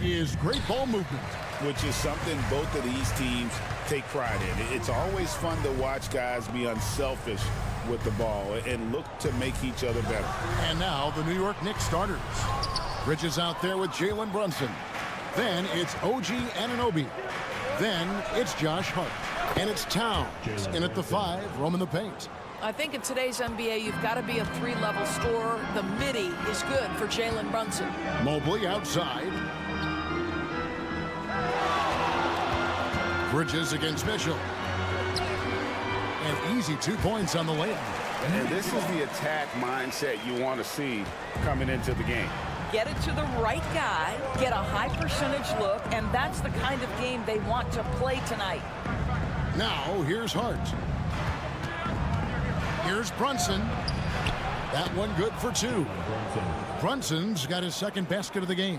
Is great ball movement, which is something both of these teams take pride in. It's always fun to watch guys be unselfish with the ball and look to make each other better. And now the New York Knicks starters. Bridges out there with Jalen Brunson. Then it's OG Anunoby. Then it's Josh Hart. And it's Towns in at the 5, roaming the paint. I think in today's NBA, you've got to be a 3-level scorer. The midi is good for Jalen Brunson. Mobley outside. Bridges against Mitchell. And easy 2 points on the layup. And this is the attack mindset you want to see coming into the game. Get it to the right guy, get a high percentage look, and that's the kind of game they want to play tonight. Now, here's Hart. Here's Brunson. That one good for 2. Brunson's got his second basket of the game.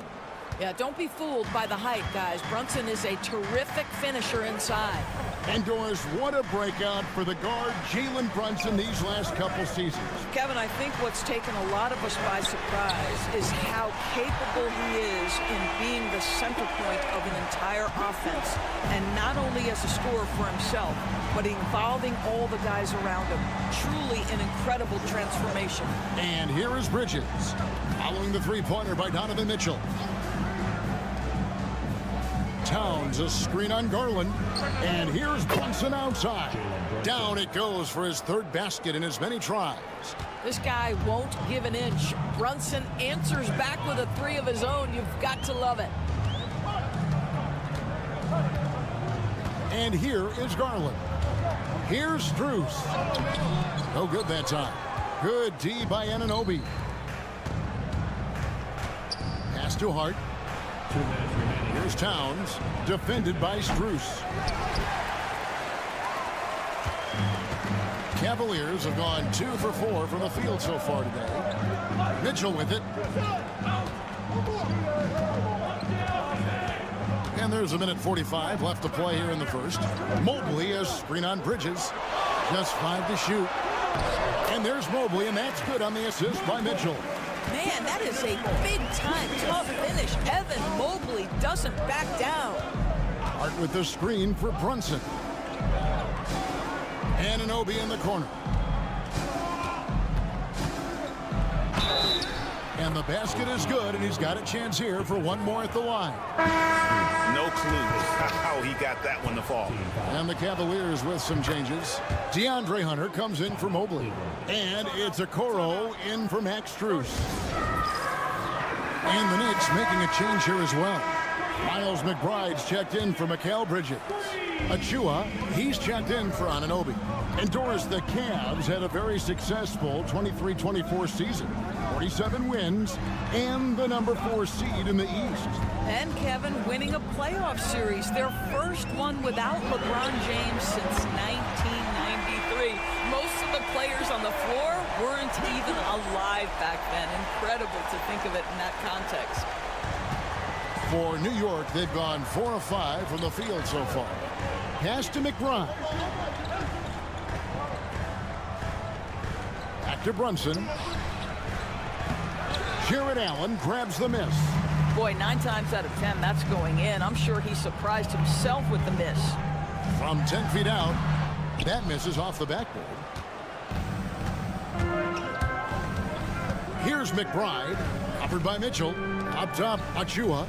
Yeah, don't be fooled by the height, guys. Brunson is a terrific finisher inside. And Doris, what a breakout for the guard, Jalen Brunson, these last couple seasons. Kevin, I think what's taken a lot of us by surprise is how capable he is in being the center point of an entire offense. And not only as a scorer for himself, but involving all the guys around him. Truly an incredible transformation. And here is Bridges, following the three-pointer by Donovan Mitchell. Towns, a screen on Garland. And here's Brunson outside. Down it goes for his third basket in as many tries. This guy won't give an inch. Brunson answers back with a 3 of his own. You've got to love it. And here is Garland. Here's Strus. No good that time. Good D by Anunoby. Pass to Hart. Here's Towns, defended by Strus. Cavaliers have gone 2 for 4 from the field so far today. Mitchell with it. And there's a minute 45 left to play here in the first. Mobley has screen on Bridges. Just 5 to shoot. And there's Mobley, and that's good on the assist by Mitchell. Man, that is a big-time tough finish. Evan Mobley doesn't back down. Hart with the screen for Brunson. Anunoby in the corner. And the basket is good, and he's got a chance here for one more at the line. No clue how he got that one to fall. And the Cavaliers with some changes. DeAndre Hunter comes in for Mobley. And it's Okoro in for Max Strus. And the Knicks making a change here as well. Miles McBride's checked in for Mikal Bridges. Achua, he's checked in for Anunoby. And Doris, the Cavs had a very successful 23-24 season. 47 wins and the number 4 seed in the East. And Kevin winning a playoff series, their first one without LeBron James since 1993. Most of the players on the floor weren't even alive back then. Incredible to think of it in that context. For New York, they've gone 4 of 5 from the field so far. Pass to McBride. Back to Brunson. Jared Allen grabs the miss. Boy, 9 times out of 10, that's going in. I'm sure he surprised himself with the miss. From 10 feet out, that misses off the backboard. Here's McBride, covered by Mitchell. Up top, Achua.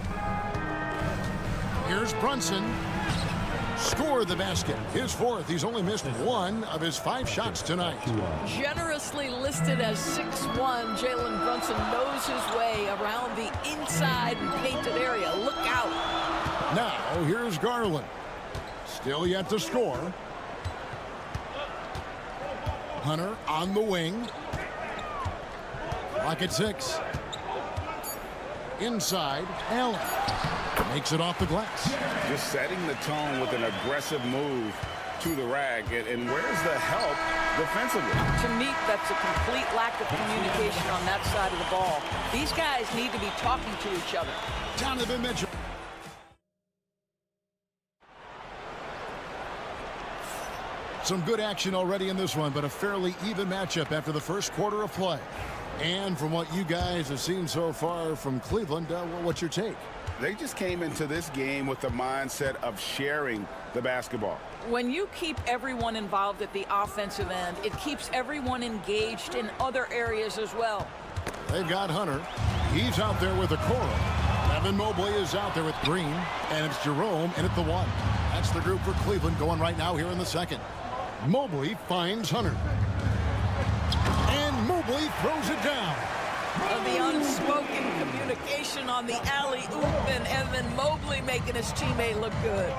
Here's Brunson. score the basket. His fourth. He's only missed one of his 5 shots tonight. Generously listed as 6'1", Jalen Brunson knows his way around the inside and painted area. Look out. Now, here's Garland. Still yet to score. Hunter on the wing. Lock at 6. Inside, Allen. Makes it off the glass. Just setting the tone with an aggressive move to the rack. And where's the help defensively? To me, that's a complete lack of communication on that side of the ball. These guys need to be talking to each other. Donovan Mitchell. Some good action already in this one, but a fairly even matchup after the first quarter of play. And from what you guys have seen so far from Cleveland, what's your take? They just came into this game with the mindset of sharing the basketball. When you keep everyone involved at the offensive end, it keeps everyone engaged in other areas as well. They've got Hunter. He's out there with a Okoro. Evan Mobley is out there with Green. And it's Jerome in at the 1. That's the group for Cleveland going right now here in the second. Mobley finds Hunter. And Mobley throws it down. The unspoken communication on the alley-oop, and Evan Mobley making his teammate look good.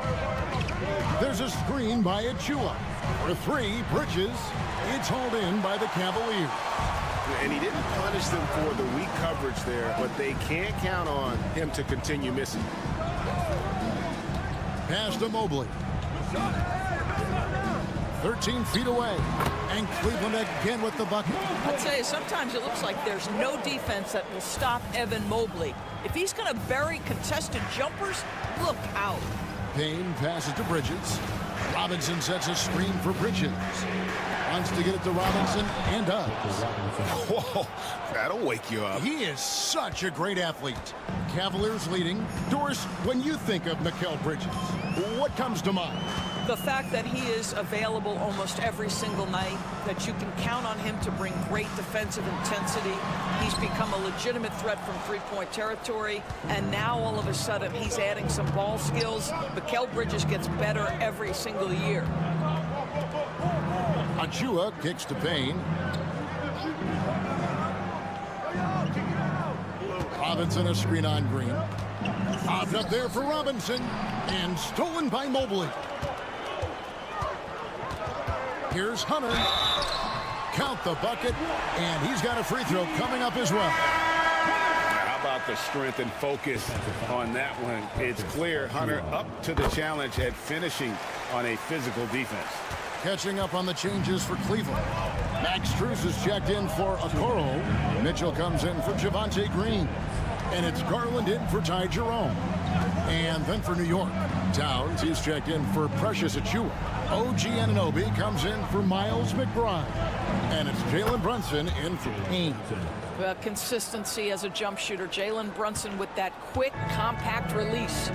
There's a screen by Achua. For 3, Bridges. It's hauled in by the Cavaliers. And he didn't punish them for the weak coverage there, but they can't count on him to continue missing. Pass to Mobley. 13 feet away. And Cleveland again with the bucket. I'll tell you, sometimes it looks like there's no defense that will stop Evan Mobley. If he's going to bury contested jumpers, look out. Payne passes to Bridges. Robinson sets a screen for Bridges. Wants to get it to Robinson and does. Whoa, that'll wake you up. He is such a great athlete. Cavaliers leading. Doris, when you think of Mikal Bridges, what comes to mind? The fact that he is available almost every single night, that you can count on him to bring great defensive intensity. He's become a legitimate threat from three-point territory, and now all of a sudden he's adding some ball skills. Mikal Bridges gets better every single year. Achua kicks to Payne. Robinson a screen on Green. Popped up there for Robinson, and stolen by Mobley. Here's Hunter. Count the bucket, and he's got a free throw coming up as well. How about the strength and focus on that one? It's clear Hunter up to the challenge at finishing on a physical defense. Catching up on the changes for Cleveland. Max Strus is checked in for Okoro. Mitchell comes in for Javonte Green. And it's Garland in for Ty Jerome. And then for New York, Towns, he's checked in for Precious Achua. OG Anunoby comes in for Miles McBride. And it's Jalen Brunson in for Payne. Well, consistency as a jump shooter. Jalen Brunson with that quick, compact release.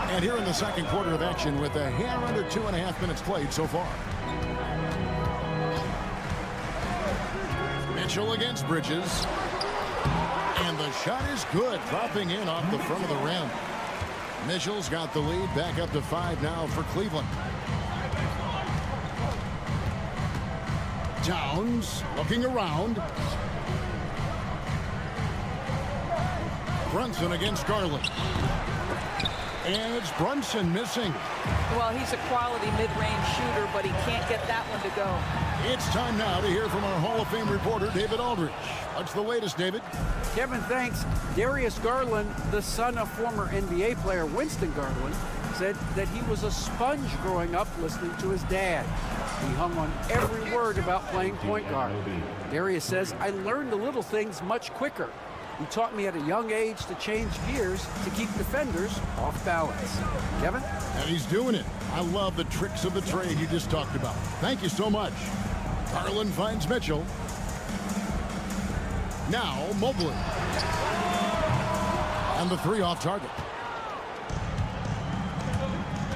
And here in the second quarter of action with a hair under 2.5 minutes played so far. Mitchell against Bridges. And the shot is good, dropping in off the front of the rim. Mitchell's got the lead, back up to 5 now for Cleveland. Towns looking around. Brunson against Garland. And it's Brunson missing. Well, he's a quality mid-range shooter, but he can't get that one to go. It's time now to hear from our Hall of Fame reporter, David Aldridge. What's the latest, David? Kevin, thanks. Darius Garland, the son of former NBA player Winston Garland, said that he was a sponge growing up listening to his dad. He hung on every word about playing point guard. Darius says, I learned the little things much quicker. He taught me at a young age to change gears to keep defenders off balance. Kevin? And he's doing it. I love the tricks of the trade you just talked about. Thank you so much. Garland finds Mitchell. Now Mobley. And the 3 off target.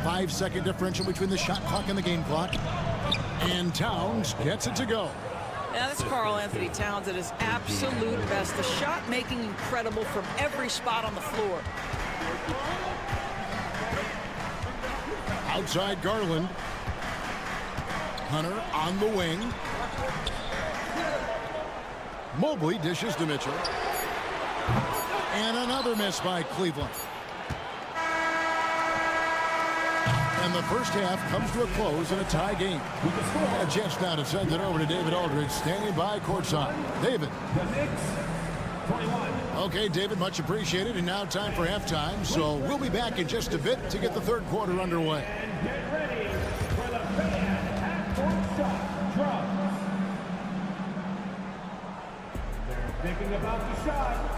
5-second differential between the shot clock and the game clock. And Towns gets it to go. Now, that's Karl-Anthony Towns at his absolute best. The shot making incredible from every spot on the floor. Outside Garland. Hunter on the wing. Mobley dishes to Mitchell. And another miss by Cleveland. And the first half comes to a close in a tie game. A chance now to send it over to David Aldridge, standing by courtside. David. Okay, David, much appreciated. And now time for halftime. So we'll be back in just a bit to get the third quarter underway. Get ready for the fan at-court shot drop. They're thinking about the shot.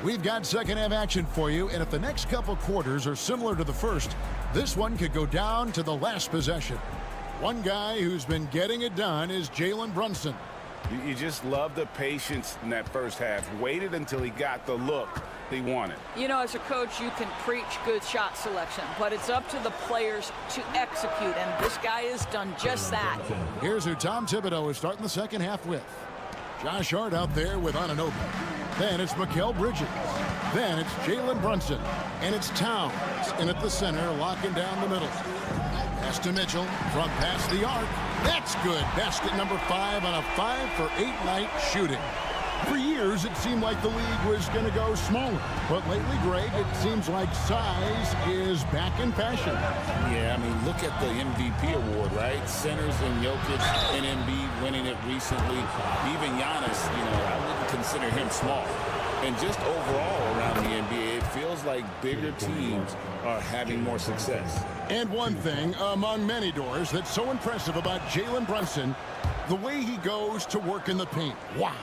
We've got second half action for you, and if the next couple quarters are similar to the first, this one could go down to the last possession. One guy who's been getting it done is Jalen Brunson. You just love the patience in that first half. Waited until he got the look he wanted. You know, as a coach, you can preach good shot selection, but it's up to the players to execute, and this guy has done just that. Here's who Tom Thibodeau is starting the second half with. Josh Hart out there with Anunoby. Then it's Mikal Bridges. Then it's Jalen Brunson. And it's Towns in at the center, locking down the middle. Pass to Mitchell from past the arc. That's good. Basket number 5 on a 5-for-8 night shooting. For years, it seemed like the league was going to go smaller. But lately, Greg, it seems like size is back in fashion. Yeah, I mean, look at the MVP award, right? Centers and Jokic and Embiid winning it recently. Even Giannis, I wouldn't consider him small. And just overall around the NBA, it feels like bigger teams are having more success. And one thing among many doors that's so impressive about Jalen Brunson, the way he goes to work in the paint. Wow.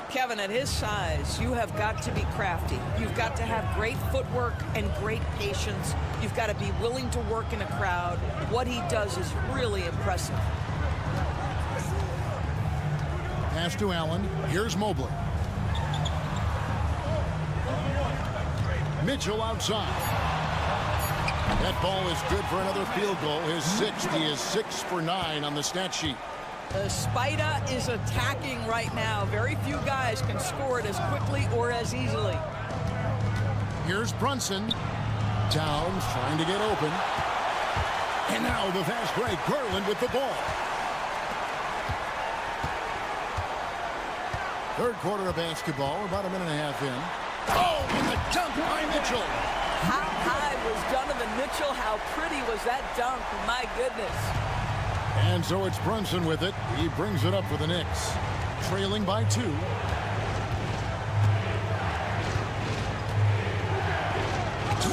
Kevin, at his size, you have got to be crafty. You've got to have great footwork and great patience. You've got to be willing to work in a crowd. What he does is really impressive. Pass to Allen. Here's Mobley. Mitchell outside. That ball is good for another field goal. His sixth. He is 6 for 9 on the stat sheet. The Spider is attacking right now. Very few guys can score it as quickly or as easily. Here's Brunson. Towns trying to get open. And now the fast break. Garland with the ball. Third quarter of basketball. We're about a minute and a half in. Oh, and the dunk by Mitchell. How high was Donovan Mitchell? How pretty was that dunk? My goodness. And so it's Brunson with it. He brings it up for the Knicks. Trailing by 2.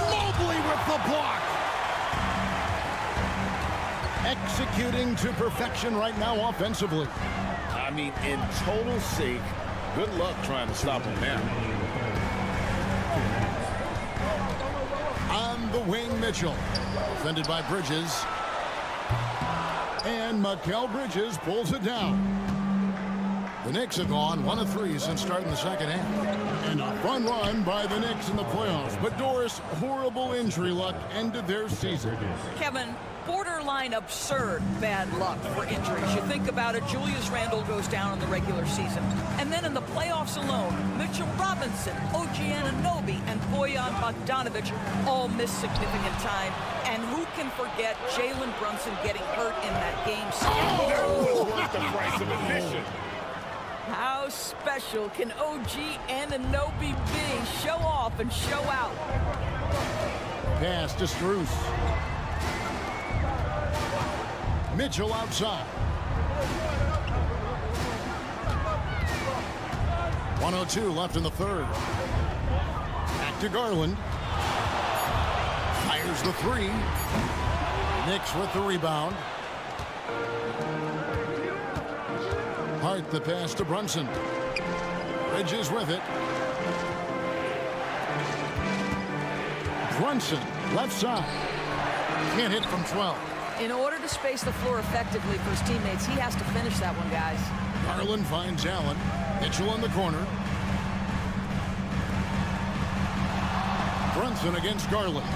Mobley with the block. Executing to perfection right now offensively. I mean, in total sync. Good luck trying to stop him now. On the wing, Mitchell. Defended by Bridges. And Mikal Bridges pulls it down. The Knicks have gone 1 of 3 since starting the second half. And a fun run by the Knicks in the playoffs. But Doris, horrible injury luck ended their season. Kevin, borderline absurd bad luck for injuries. You think about it, Julius Randle goes down in the regular season. And then in the playoffs alone, Mitchell Robinson, OG Anunoby, and Bojan Bogdanovic all missed significant time. And who can forget Jalen Brunson getting hurt in that game? That was worth the price of admission. How special can OG Anunoby be? Show off and show out. Pass to Strus. Mitchell outside. 1:02 left in the third. Back to Garland. Fires the 3. Knicks with the rebound. Hart the pass to Brunson. Bridges with it. Brunson left side. Can't hit from 12. In order to space the floor effectively for his teammates, he has to finish that one, guys. Garland finds Allen. Mitchell in the corner. Brunson against Garland.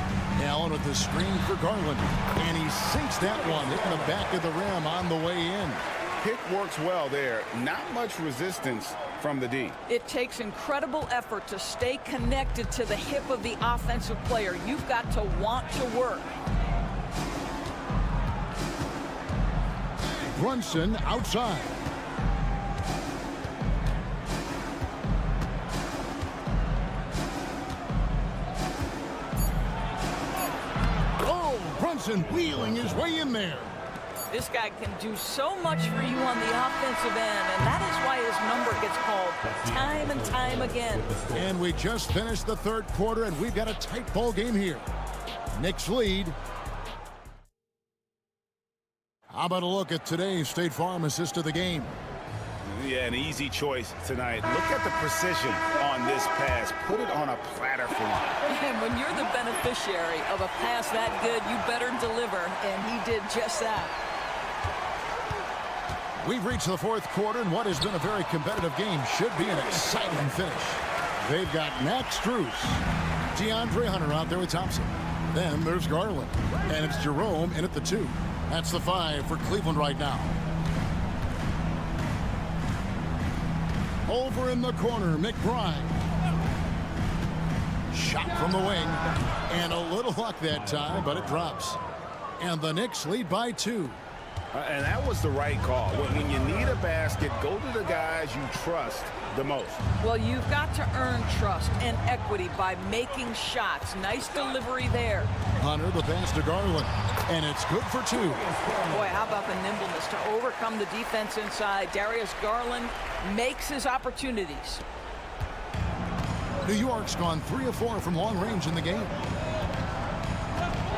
Allen with the screen for Garland. And he sinks that one, hitting the back of the rim on the way in. pick works well there. Not much resistance from the D. It takes incredible effort to stay connected to the hip of the offensive player. You've got to want to work. Brunson outside. Oh, Brunson wheeling his way in there. This guy can do so much for you on the offensive end, and that is why his number gets called time and time again. And we just finished the third quarter, and we've got a tight ball game here. Knicks lead. How about a look at today's State Farm assist of the game? Yeah, an easy choice tonight. Look at the precision on this pass. Put it on a platter for him. And when you're the beneficiary of a pass that good, you better deliver, and he did just that. We've reached the fourth quarter, and what has been a very competitive game should be an exciting finish. They've got Max Strus, DeAndre Hunter out there with Thompson. Then there's Garland, and it's Jerome in at the 2. That's the 5 for Cleveland right now. Over in the corner, McBride. Shot from the wing, and a little luck that time, but it drops. And the Knicks lead by 2. And that was the right call. When you need a basket, go to the guys you trust the most. Well, you've got to earn trust and equity by making shots. Nice delivery there. Hunter, the pass to Garland, and it's good for 2. Boy, how about the nimbleness to overcome the defense inside. Darius Garland makes his opportunities. New York's gone 3 of 4 from long range in the game.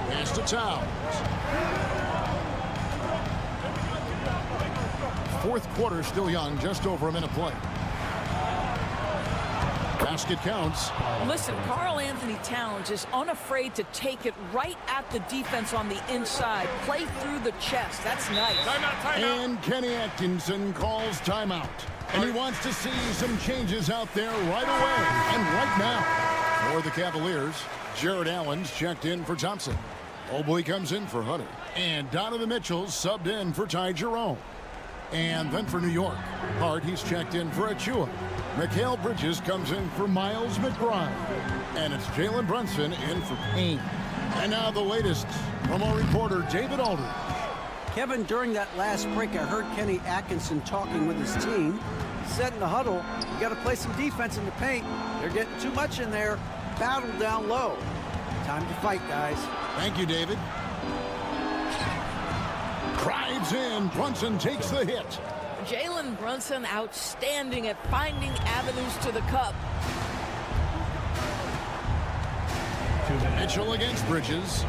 Pass to Towns. Fourth quarter still young, just over a minute play. Basket counts. Listen, Karl Anthony Towns is unafraid to take it right at the defense on the inside. Play through the chest. That's nice. Timeout. And Kenny Atkinson calls timeout. And he wants to see some changes out there right away and right now. For the Cavaliers, Jared Allen's checked in for Thompson. Mobley comes in for Hunter. And Donovan Mitchell's subbed in for Ty Jerome. And then for New York, Hart, he's checked in for Achua. Mikal Bridges comes in for Miles McBride. And it's Jalen Brunson in for Payne. And now the latest from our reporter, David Aldridge. Kevin, during that last break, I heard Kenny Atkinson talking with his team. He said in the huddle, you got to play some defense in the paint. They're getting too much in there. Battle down low. Time to fight, guys. Thank you, David. Drives in. Brunson takes the hit. Jalen Brunson outstanding at finding avenues to the cup. Mitchell against Bridges.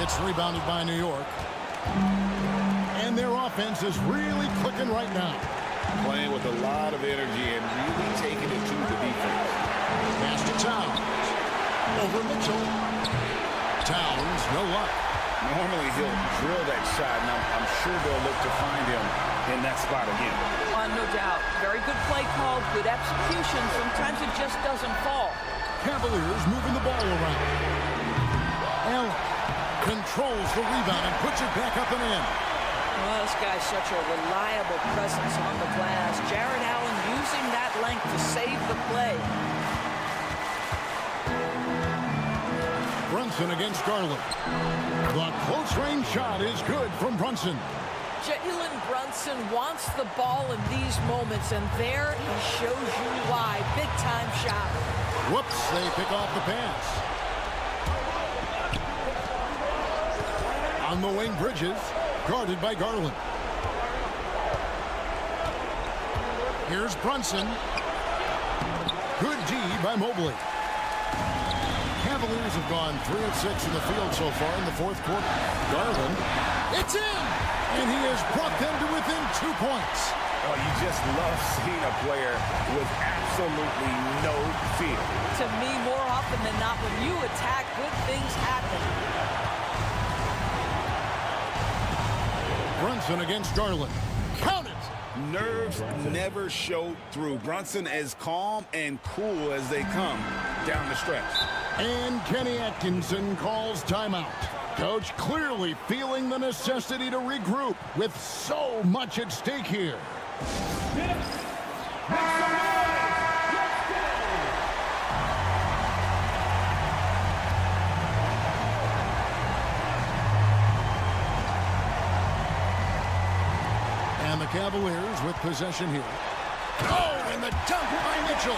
It's rebounded by New York. And their offense is really clicking right now. Playing with a lot of energy and really taking it to the defense. Pass to Towns. Over Mitchell. Towns, no luck. Normally he'll drill that shot, and I'm sure they'll look to find him in that spot again. No doubt. Very good play call, good execution. Sometimes it just doesn't fall. Cavaliers moving the ball around. Allen controls the rebound and puts it back up and in. Well, this guy's such a reliable presence on the glass. Jared Allen using that length to save the play. Brunson against Garland. The close-range shot is good from Brunson. Jalen Brunson wants the ball in these moments, and there he shows you why. Big-time shot. Whoops, they pick off the pass. On the wing, Bridges, guarded by Garland. Here's Brunson. Good D by Mobley. Cavaliers have gone 3 of 6 in the field so far in the fourth quarter. Garland, it's in! And he has brought them to within 2 points. Oh, you just love seeing a player with absolutely no fear. To me, more often than not, when you attack, good things happen. Brunson against Garland. Count it! Nerves never show through. Brunson as calm and cool as they come down the stretch. And Kenny Atkinson calls timeout. Coach clearly feeling the necessity to regroup with so much at stake here. And the Cavaliers with possession here. Oh, and the dunk by Mitchell.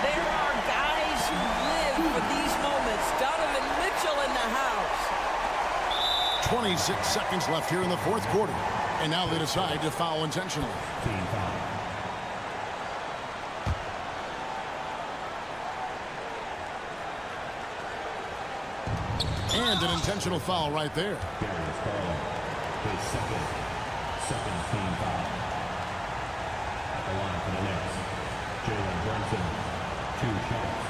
There are guys who live for these moments. Donovan Mitchell in the house. 26 seconds left here in the fourth quarter. And now they decide to foul intentionally. Team foul. And an intentional foul right there. Darius Garland, his second team foul. At the line for the Knicks, Jalen Brunson, 2 shots.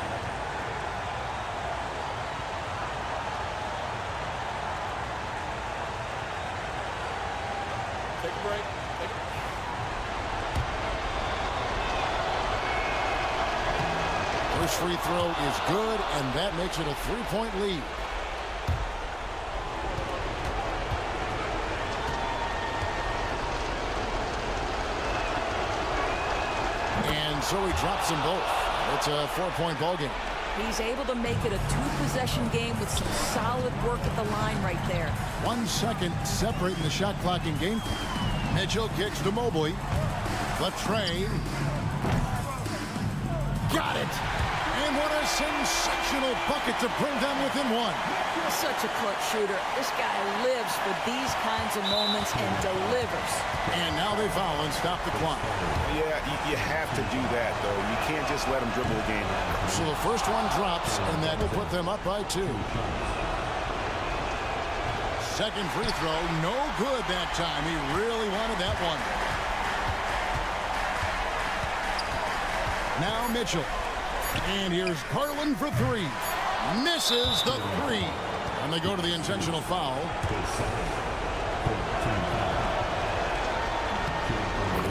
Take a break. First free throw is good, and that makes it a 3-point lead. And so he drops them both. It's a 4-point ball game. He's able to make it a 2-possession game with some solid work at the line right there. 1 second separating the shot clock in game. Mitchell kicks to Mobley. Left train. Got it. And what a sensational bucket to bring them within 1. Such a clutch shooter. This guy lives for these kinds of moments and delivers. And now they foul and stop the clock. Yeah, you have to do that, though. You can't just let them dribble a game. So the first one drops, and that will put them up by 2. Second free throw, no good that time. He really wanted that one. Now Mitchell. And here's Garland for 3. Misses the 3. And they go to the intentional foul.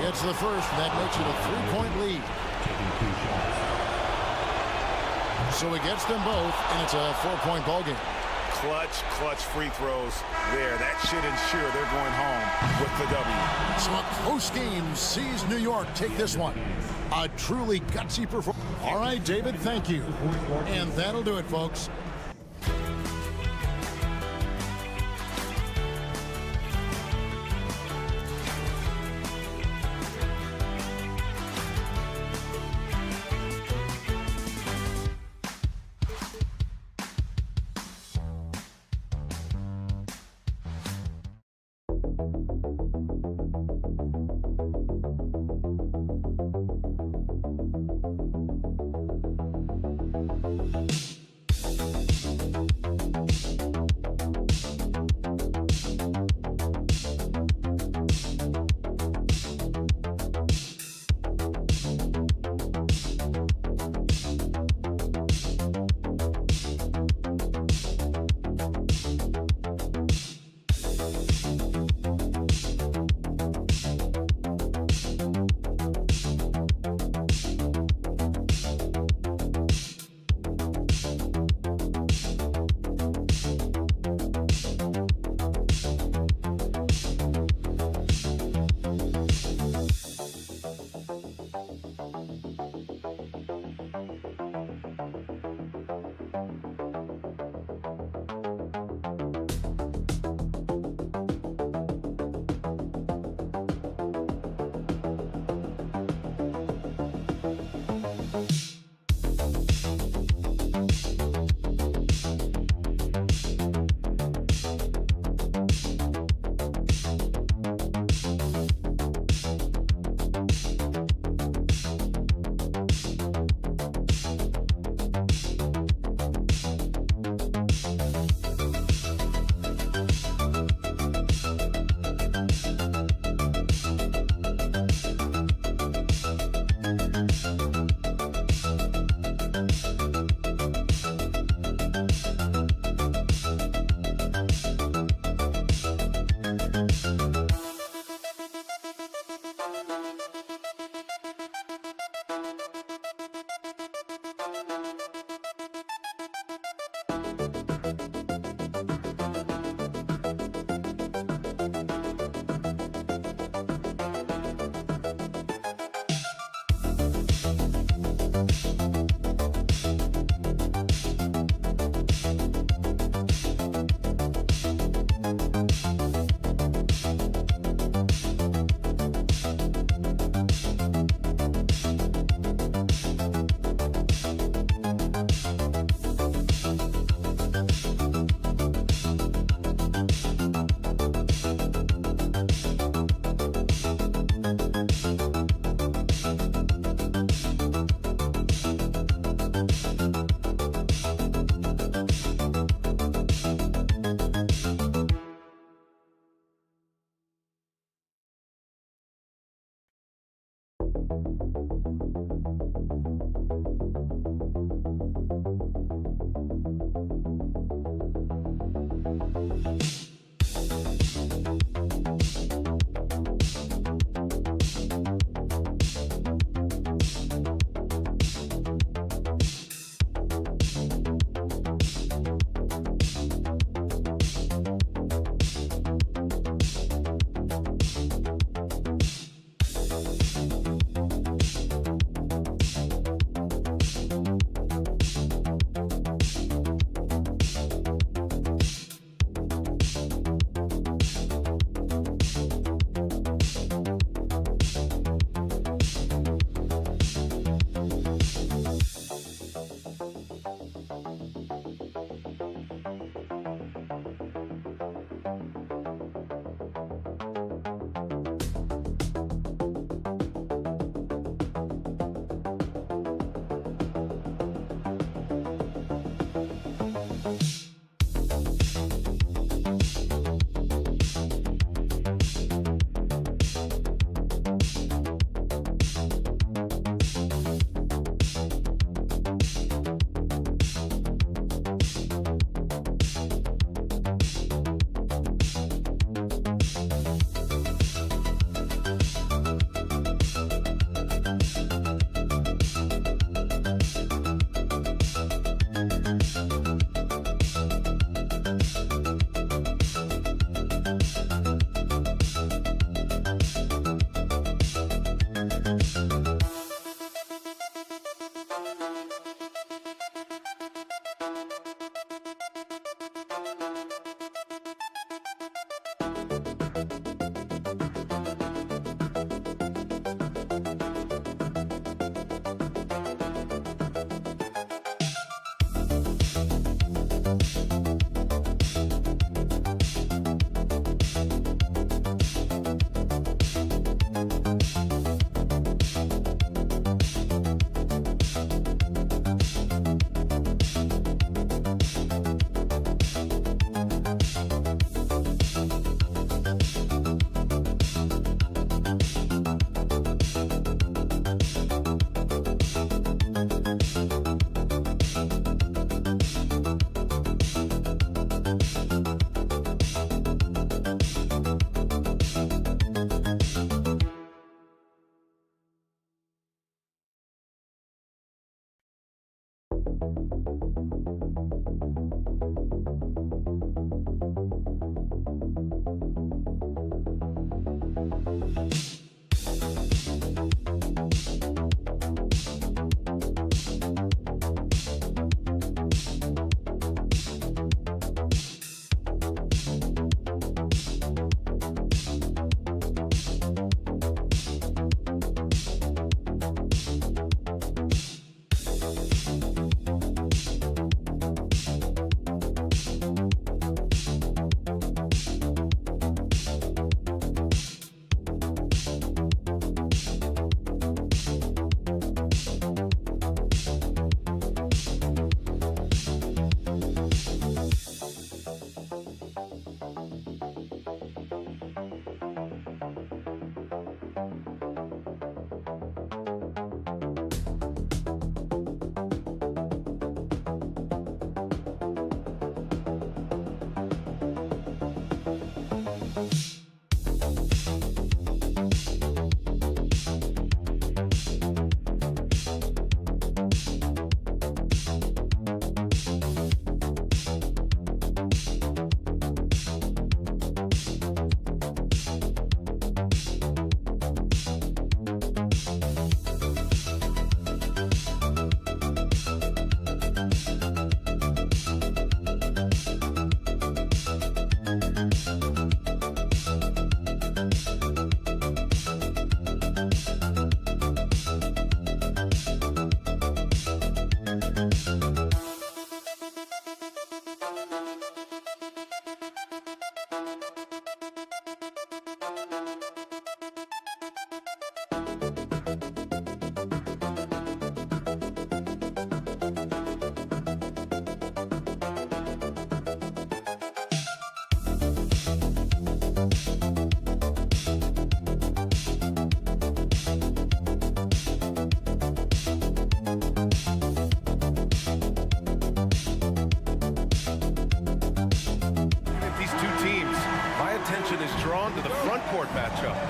It's the first. That makes it a 3-point lead. So he gets them both, and it's a 4-point ball game. Clutch free throws there. That should ensure they're going home with the W. So a close game sees New York take this one. A truly gutsy performance. All right, David, thank you. And that'll do it, folks.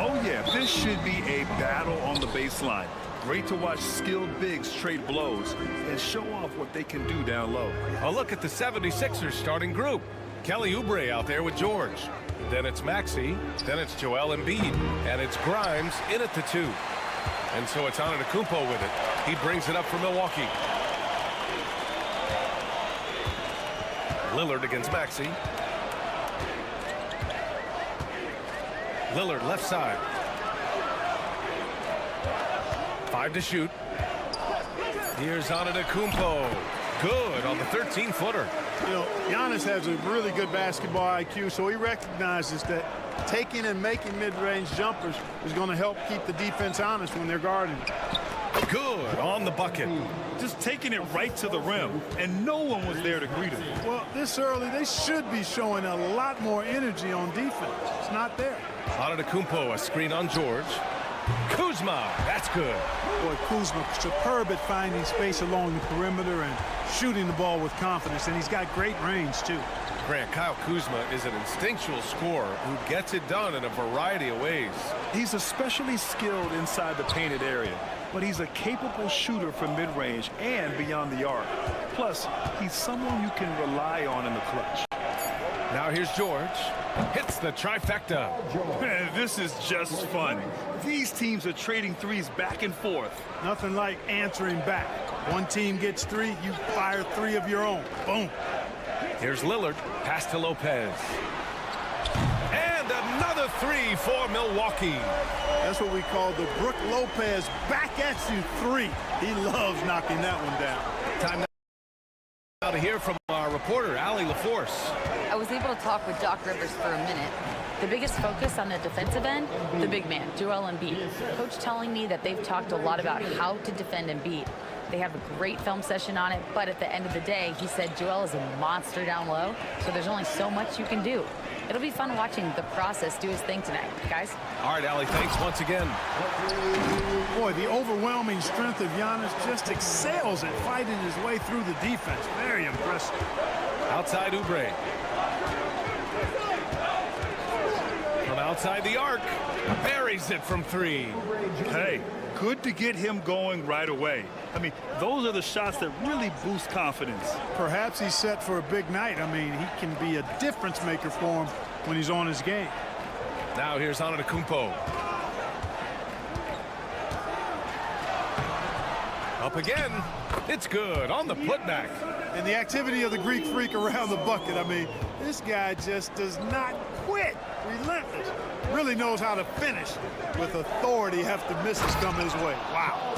Oh yeah, this should be a battle on the baseline. Great to watch skilled bigs trade blows and show off what they can do down low. A look at the 76ers starting group. Kelly Oubre out there with George. Then it's Maxey. Then it's Joel Embiid. And it's Grimes in at the 2. And so it's Antetokounmpo with it. He brings it up for Milwaukee. Lillard against Maxey. Lillard left side. 5 to shoot. Here's Antetokounmpo. Good on the 13-footer. You know, Giannis has a really good basketball IQ, so he recognizes that taking and making mid-range jumpers is going to help keep the defense honest when they're guarding. Good on the bucket. Just taking it right to the rim, and no one was there to greet him. Well, this early, they should be showing a lot more energy on defense. It's not there. Antetokounmpo, a screen on George. Kuzma, that's good. Boy, Kuzma, superb at finding space along the perimeter and shooting the ball with confidence, and he's got great range, too. Grant, Kyle Kuzma is an instinctual scorer who gets it done in a variety of ways. He's especially skilled inside the painted area, but he's a capable shooter from mid-range and beyond the arc. Plus, he's someone you can rely on in the clutch. Now here's George. Hits the trifecta. This is just fun. These teams are trading threes back and forth. Nothing like answering back. One team gets 3, you fire 3 of your own. Boom. Here's Lillard. Pass to Lopez. And another 3 for Milwaukee. That's what we call the Brook Lopez back at you 3. He loves knocking that one down. Time now to hear from our reporter, Allie LaForce. I was able to talk with Doc Rivers for a minute. The biggest focus on the defensive end, the big man, Joel Embiid. Coach telling me that they've talked a lot about how to defend Embiid. They have a great film session on it, but at the end of the day, he said Joel is a monster down low, so there's only so much you can do. It'll be fun watching the process do his thing tonight, guys. All right, Allie, thanks once again. Boy, the overwhelming strength of Giannis just excels at fighting his way through the defense. Very impressive. Outside Oubre. From outside the arc, buries it from 3. Hey, Good to get him going right away. I mean, those are the shots that really boost confidence. Perhaps he's set for a big night. I mean, he can be a difference maker for him when he's on his game. Now here's Antetokounmpo. Up again. It's good on the putback. And the activity of the Greek freak around the bucket. I mean, this guy just does not quit. Relentless. Really knows how to finish with authority after misses come his way. Wow.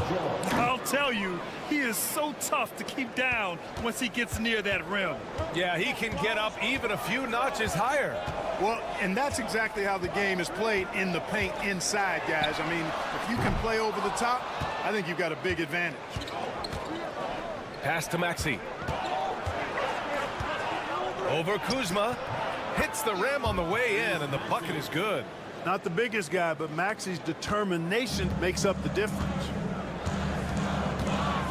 I'll tell you, he is so tough to keep down once he gets near that rim. Yeah, he can get up even a few notches higher. Well, and that's exactly how the game is played in the paint inside, guys. I mean, if you can play over the top, I think you've got a big advantage. Pass to Maxey. Over Kuzma. Hits the rim on the way in, and the bucket is good. Not the biggest guy, but Maxey's determination makes up the difference.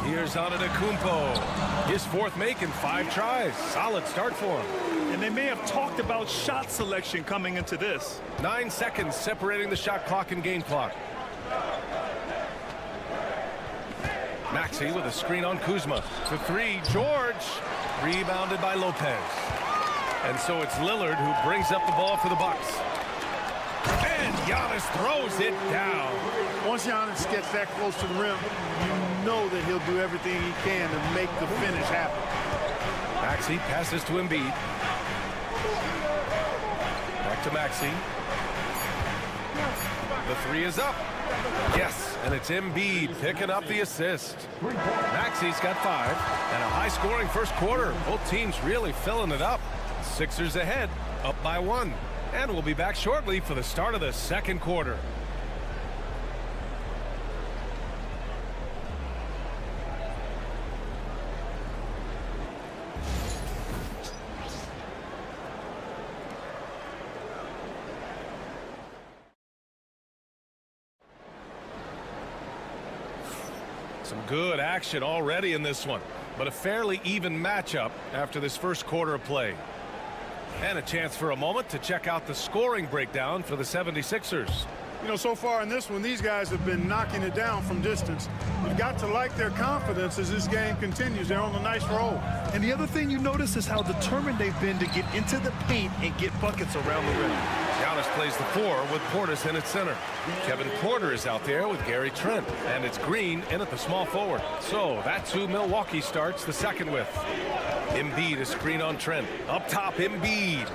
Here's Antetokounmpo. His fourth make in 5 tries. Solid start for him. And they may have talked about shot selection coming into this. 9 seconds separating the shot clock and game clock. Maxey with a screen on Kuzma. To 3, George. Rebounded by Lopez. And so it's Lillard who brings up the ball for the Bucks. And Giannis throws it down. Once Giannis gets that close to the rim, you know that he'll do everything he can to make the finish happen. Maxey passes to Embiid. Back to Maxey. The 3 is up. Yes, and it's Embiid picking up the assist. Maxey's got 5 and a high-scoring first quarter. Both teams really filling it up. Sixers ahead, up by 1. And we'll be back shortly for the start of the second quarter. Some good action already in this one, but a fairly even matchup after this first quarter of play. And a chance for a moment to check out the scoring breakdown for the 76ers. You know, so far in this one, these guys have been knocking it down from distance. You've got to like their confidence as this game continues. They're on a nice roll. And the other thing you notice is how determined they've been to get into the paint and get buckets around the rim. Giannis plays the 4 with Portis in at center. Kevin Porter is out there with Gary Trent. And it's Green in at the small forward. So that's who Milwaukee starts the second with. Embiid is screen on Trent. Up top, Embiid.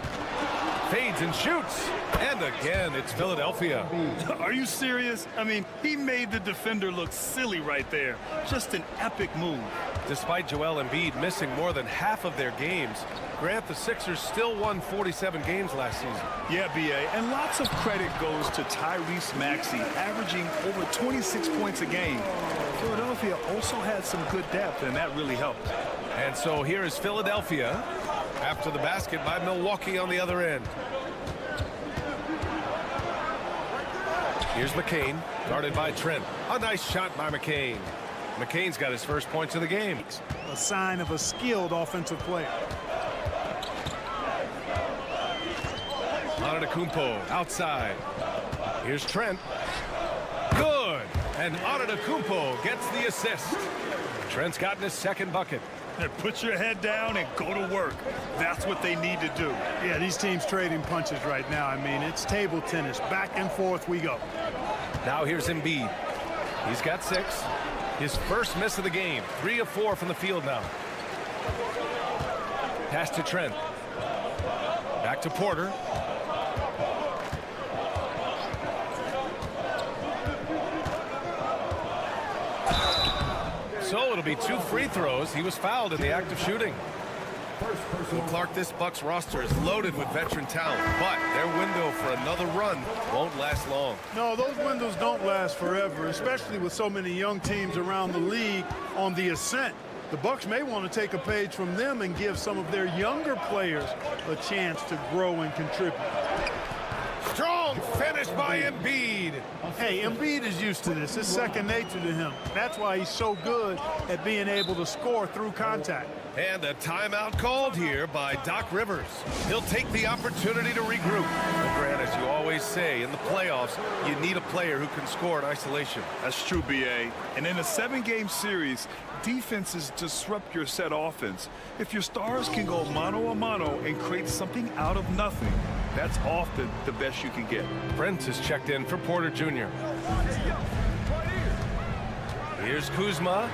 Fades and shoots. And again, it's Philadelphia. Are you serious? I mean, he made the defender look silly right there. Just an epic move. Despite Joel Embiid missing more than half of their games, Grant, the Sixers still won 47 games last season. Yeah, B.A., and lots of credit goes to Tyrese Maxey, averaging over 26 points a game. Philadelphia also had some good depth, and that really helped. And so here is Philadelphia after the basket by Milwaukee on the other end. Here's McCain, guarded by Trent. A nice shot by McCain. McCain's got his first points of the game. A sign of a skilled offensive player. Antetokounmpo outside. Here's Trent. Good. And Antetokounmpo gets the assist. Trent's gotten his second bucket. Put your head down and go to work. That's what they need to do. Yeah, these teams trading punches right now. I mean, it's table tennis. Back and forth we go. Now here's Embiid. He's got 6. His first miss of the game. 3 of 4 from the field now. Pass to Trent. Back to Porter. So it'll be 2 free throws. He was fouled in the act of shooting. Well, Clark, this Bucks roster is loaded with veteran talent, but their window for another run won't last long. No, those windows don't last forever, especially with so many young teams around the league on the ascent. The Bucks may want to take a page from them and give some of their younger players a chance to grow and contribute. Strong finish finish by Embiid. Hey, Embiid is used to this. It's second nature to him. That's why he's so good at being able to score through contact. And a timeout called here by Doc Rivers. He'll take the opportunity to regroup. But Grant, as you always say, in the playoffs, you need a player who can score in isolation. That's true, B.A. And in a 7-game series, defenses disrupt your set offense. If your stars can go mano-a-mano and create something out of nothing, that's often the best you can get. Brent is checked in for Porter Jr. Here's Kuzma.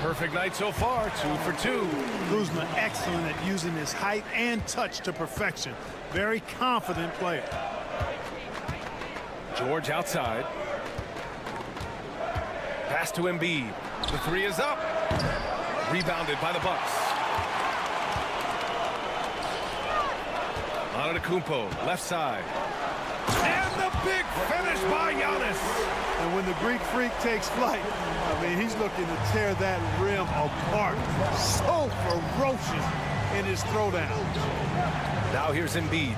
Perfect night so far, 2 for 2. Kuzma excellent at using his height and touch to perfection. Very confident player. George outside. Pass to Embiid. The 3 is up. Rebounded by the Bucks. Antetokounmpo, left side. And the big finish by Giannis. And when the Greek Freak takes flight, I mean, he's looking to tear that rim apart. So ferocious in his throwdown. Now here's Embiid.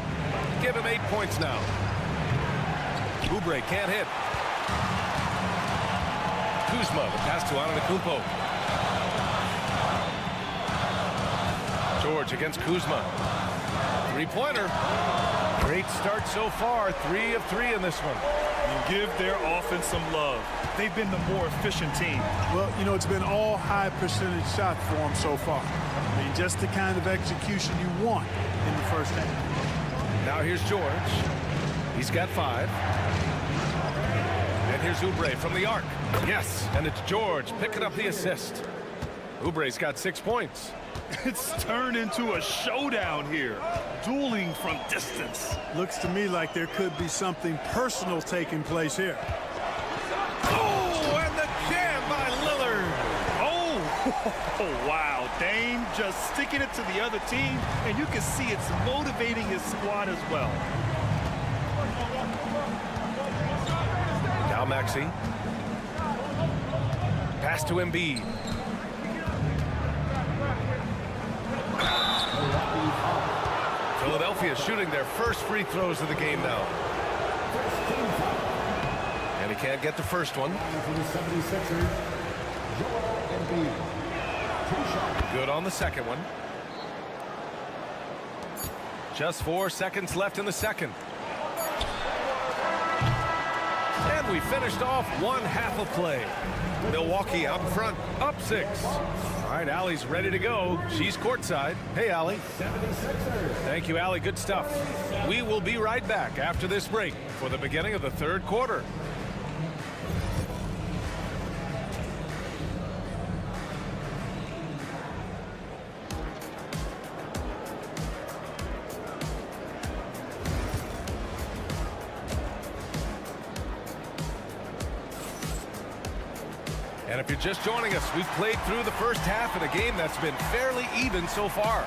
Give him 8 points now. Oubre can't hit. Kuzma, the pass to Antetokounmpo. George against Kuzma. 3-pointer. Great start so far. 3 of 3 in this one. You give their offense some love. They've been the more efficient team. Well, you know, it's been all high percentage shots for him so far. I mean, just the kind of execution you want in the first half. Now here's George. He's got 5. And here's Oubre from the arc. Yes, and it's George picking up the assist. Oubre's got 6 points. It's turned into a showdown here. Dueling from distance. Looks to me like there could be something personal taking place here. Oh, and the jam by Lillard. Oh, wow. Dame just sticking it to the other team, and you can see it's motivating his squad as well. Now Maxey. Pass to Embiid. Philadelphia shooting their first free throws of the game now. And he can't get the first one. Good on the second one. Just 4 seconds left in the second. And we finished off 1 half of play. Milwaukee out in front, up 6. All right, Allie's ready to go. She's courtside. Hey, Allie. Thank you, Allie. Good stuff. We will be right back after this break for the beginning of the third quarter. And if you're just joining us, we've played through the first half of a game that's been fairly even so far.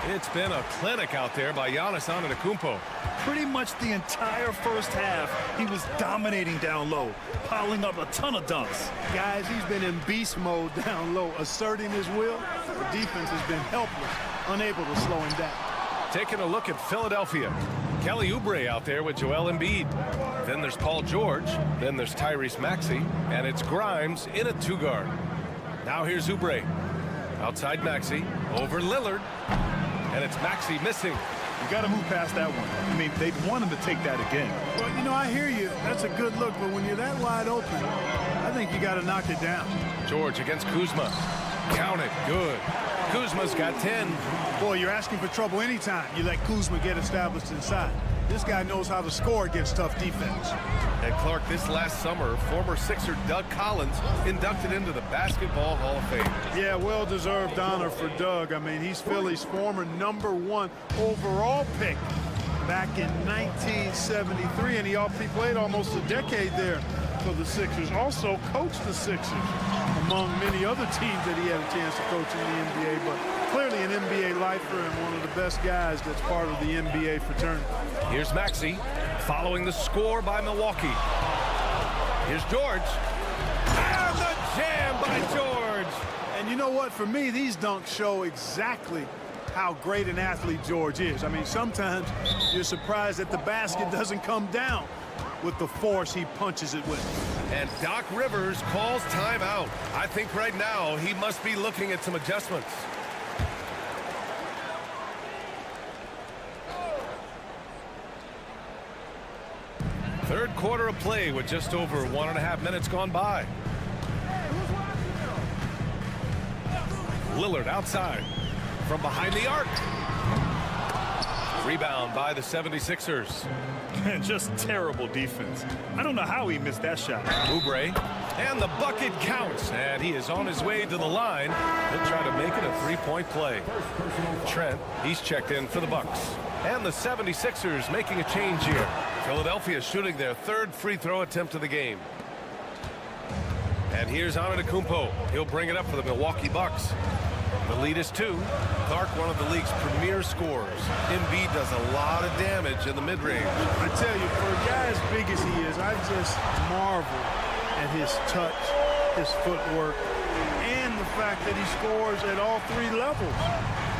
It's been a clinic out there by Giannis Antetokounmpo. Pretty much the entire first half, he was dominating down low, piling up a ton of dunks. Guys, he's been in beast mode down low, asserting his will. The defense has been helpless, unable to slow him down. Taking a look at Philadelphia. Kelly Oubre out there with Joel Embiid. Then there's Paul George. Then there's Tyrese Maxey. And it's Grimes in a 2-guard. Now here's Oubre. Outside Maxey. Over Lillard. And it's Maxey missing. You got to move past that one. I mean, they'd want him to take that again. Well, you know, I hear you. That's a good look. But when you're that wide open, I think you got to knock it down. George against Kuzma. Count it. Good. Kuzma's got 10. Boy, you're asking for trouble anytime you let Kuzma get established inside. This guy knows how to score against tough defense. And Clark, this last summer, former Sixer Doug Collins inducted into the Basketball Hall of Fame. Yeah, well-deserved honor for Doug. I mean, he's Philly's former #1 overall pick back in 1973, and he played almost a decade there for the Sixers. Also coached the Sixers, among many other teams that he had a chance to coach in the NBA, but clearly an NBA lifer and one of the best guys that's part of the NBA fraternity. Here's Maxey following the score by Milwaukee. Here's George. And the jam by George. And you know what? For me, these dunks show exactly how great an athlete George is. I mean, sometimes you're surprised that the basket doesn't come down. with the force he punches it with. And Doc Rivers calls timeout. I think right now he must be looking at some adjustments. Third quarter of play with just over 1.5 minutes gone by. Lillard outside from behind the arc. Rebound by the 76ers. Just terrible defense. I don't know how he missed that shot. Oubre, and the bucket counts, and he is on his way to the line. He'll try to make it a three-point play. Trent, he's checked in for the Bucks. And the 76ers making a change here. Philadelphia shooting their third free throw attempt of the game. And here's Antetokounmpo. He'll bring it up for the Milwaukee Bucks. The lead is 2. Clark, one of the league's premier scorers. Embiid does a lot of damage in the mid-range. I tell you, for a guy as big as he is, I just marvel at his touch, his footwork, and the fact that he scores at all 3 levels.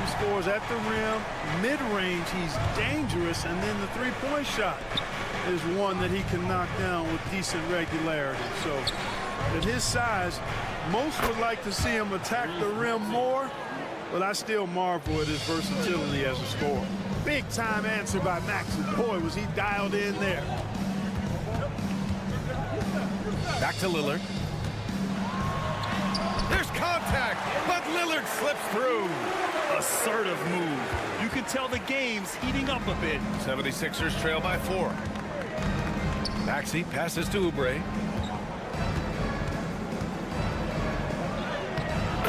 He scores at the rim, mid-range, he's dangerous, and then the three-point shot is one that he can knock down with decent regularity. So at his size, most would like to see him attack the rim more, but I still marvel at his versatility as a scorer. Big time answer by Maxey. Boy, was he dialed in there. Back to Lillard. There's contact, but Lillard slips through. Assertive move. You can tell the game's heating up a bit. 76ers trail by 4. Maxey passes to Oubre.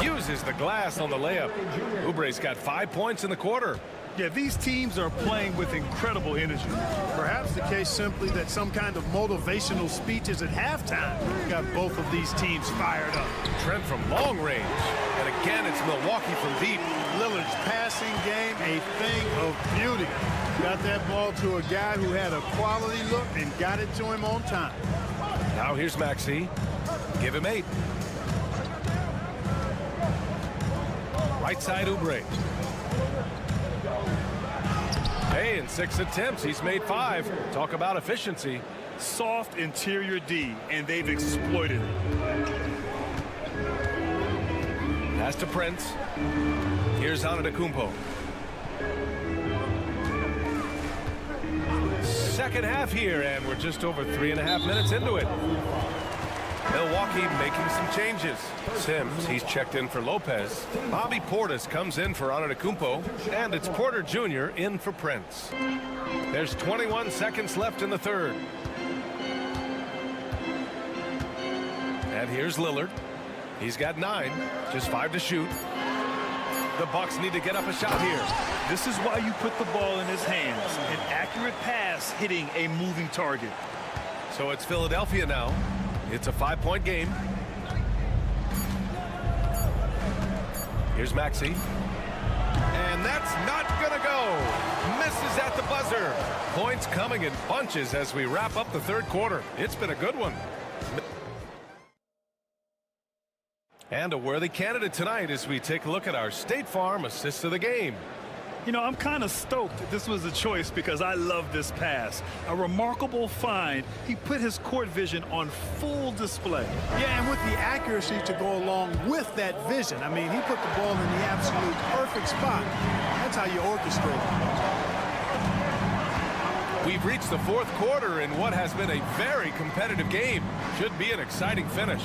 Uses the glass on the layup. Oubre's got 5 points in the quarter. Yeah, these teams are playing with incredible energy. Perhaps the case simply that some kind of motivational speech is at halftime. Got both of these teams fired up. Trent from long range. And again, it's Milwaukee from deep. Lillard's passing game, a thing of beauty. Got that ball to a guy who had a quality look and got it to him on time. Now here's Maxey. Give him 8. Right side Oubre. Hey, in 6 attempts, he's made 5. Talk about efficiency. Soft interior D, and they've exploited it. Pass to Prince. Here's Antetokounmpo. Second half here, and we're just over 3.5 minutes into it. Milwaukee making some changes. Sims, he's checked in for Lopez. Bobby Portis comes in for Antetokounmpo, and it's Porter Jr. in for Prince. There's 21 seconds left in the third. And here's Lillard. He's got 9, just 5 to shoot. The Bucks need to get up a shot here. This is why you put the ball in his hands. An accurate pass hitting a moving target. So it's Philadelphia now. It's a 5-point game. Here's Maxey. And that's not gonna go. Misses at the buzzer. Points coming in bunches as we wrap up the third quarter. It's been a good one. And a worthy candidate tonight as we take a look at our State Farm assist of the game. You know, I'm kind of stoked this was a choice because I love this pass. A remarkable find. He put his court vision on full display. Yeah, and with the accuracy to go along with that vision. I mean, he put the ball in the absolute perfect spot. That's how you orchestrate it. We've reached the fourth quarter in what has been a very competitive game. Should be an exciting finish.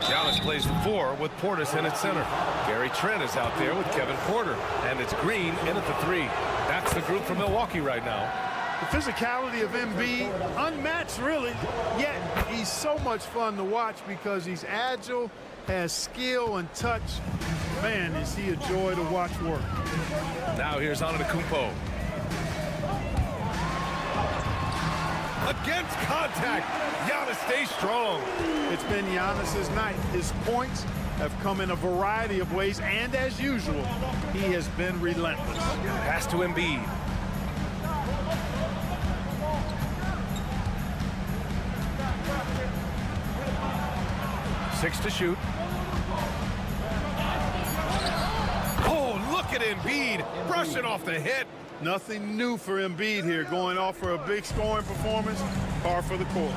Giannis plays the 4 with Portis in at center. Gary Trent is out there with Kevin Porter. And it's Green in at the 3. That's the group from Milwaukee right now. The physicality of Embiid, unmatched really, yet he's so much fun to watch because he's agile, has skill and touch. Man, is he a joy to watch work. Now here's Antetokounmpo. Against contact, Giannis stays strong. It's been Giannis's night. His points have come in a variety of ways, and as usual, he has been relentless. Pass to Embiid. Six to shoot. Oh, look at Embiid brushing off the hit. Nothing new for Embiid here, going off for a big scoring performance, par for the course.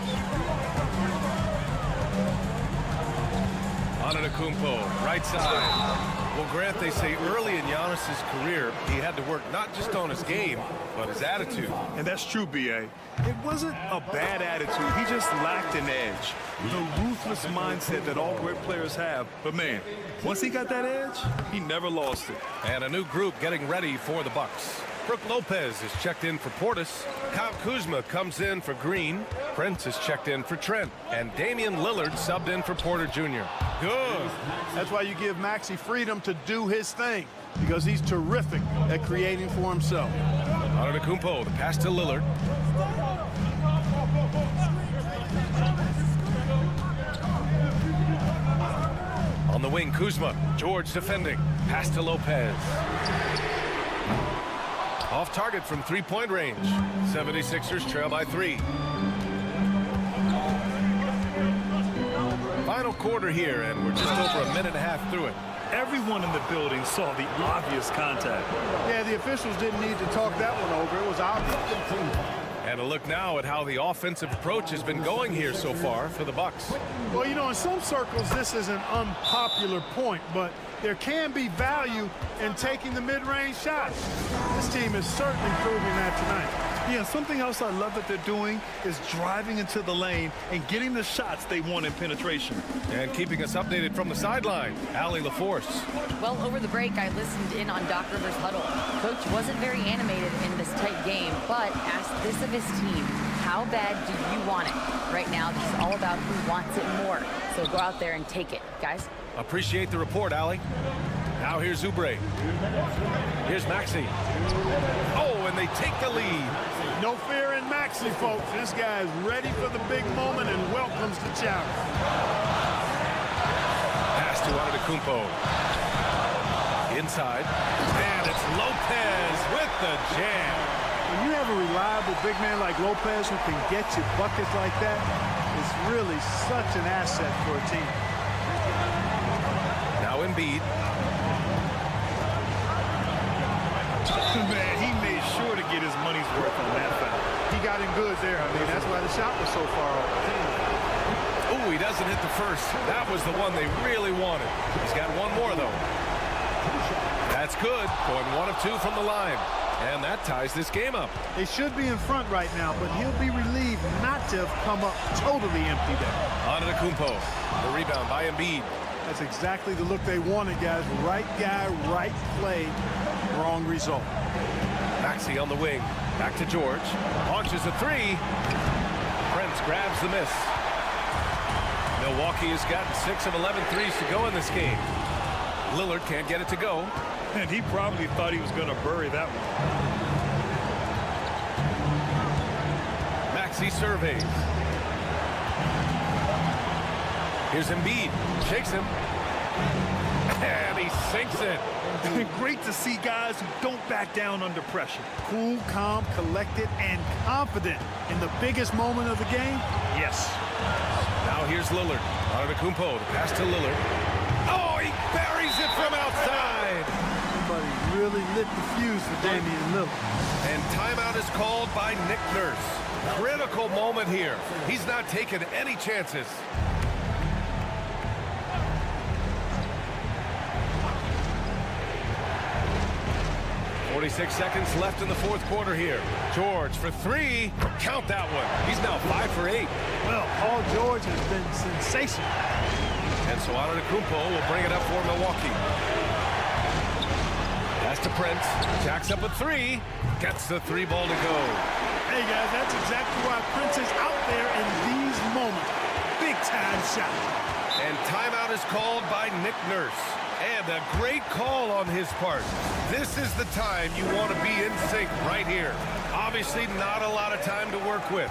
Antetokounmpo, right side. Well, Grant, they say early in Giannis's career, he had to work not just on his game, but his attitude. And that's true, B.A. It wasn't a bad attitude. He just lacked an edge. The ruthless mindset that all great players have. But, man, once he got that edge, he never lost it. And a new group getting ready for the Bucks. Brook Lopez is checked in for Portis. Kyle Kuzma comes in for Green. Prince is checked in for Trent. And Damian Lillard subbed in for Porter Jr. Good. That's why you give Maxey freedom to do his thing, because he's terrific at creating for himself. Antetokounmpo, the pass to Lillard. On the wing, Kuzma. George defending. Pass to Lopez. Off target from three-point range. 76ers trail by 3. Final quarter here, and we're just over a minute and a half through it. Everyone in the building saw the obvious contact. Yeah, the officials didn't need to talk that one over. It was obvious. And a look now at how the offensive approach has been going here so far for the Bucks. Well, you know, in some circles, this is an unpopular point, but there can be value in taking the mid-range shots. This team is certainly proving that tonight. Yeah, something else I love that they're doing is driving into the lane and getting the shots they want in penetration. And keeping us updated from the sideline, Allie LaForce. Well, over the break, I listened in on Doc Rivers' huddle. Coach wasn't very animated in this tight game, but asked this of his team: how bad do you want it? Right now, this is all about who wants it more. So go out there and take it, guys. Appreciate the report, Allie. Now here's Oubre. Here's Maxey. Oh, and they take the lead. No fear in Maxey, folks. This guy is ready for the big moment and welcomes the challenge. Pass to Antetokounmpo. Inside. And it's Lopez with the jam. When you have a reliable big man like Lopez who can get you buckets like that, it's really such an asset for a team. Now Embiid. Man, he made sure to get his money's worth on that foul. He got him good there. I mean, that's why the shot was so far off. Oh, he doesn't hit the first. That was the one they really wanted. He's got one more, though. That's good. Going 1 of 2 from the line. And that ties this game up. They should be in front right now, but he'll be relieved not to have come up totally empty there. Antetokounmpo. The rebound by Embiid. That's exactly the look they wanted, guys. Right guy, right play, wrong result. Maxey on the wing. Back to George. Launches a 3. Prince grabs the miss. Milwaukee has gotten 6 of 11 threes to go in this game. Lillard can't get it to go. And he probably thought he was going to bury that one. Maxey surveys. Here's Embiid. Shakes him. And he sinks it. Great to see guys who don't back down under pressure. Cool, calm, collected, and confident in the biggest moment of the game. Yes. Now here's Lillard. Antetokounmpo, the pass to Lillard. Oh, he buries it from outside. Somebody really lit the fuse for Damian Lillard. And timeout is called by Nick Nurse. Critical moment here. He's not taking any chances. 46 seconds left in the fourth quarter here. George for 3. Count that one. He's now 5 for 8. Well, Paul George has been sensational. And so Antetokounmpo will bring it up for Milwaukee. Pass to Prince. Jacks up a 3. Gets the 3 ball to go. Hey, guys, that's exactly why Prince is out there in these moments. Big-time shot. And timeout is called by Nick Nurse. And a great call on his part. This is the time you want to be in sync right here. Obviously not a lot of time to work with.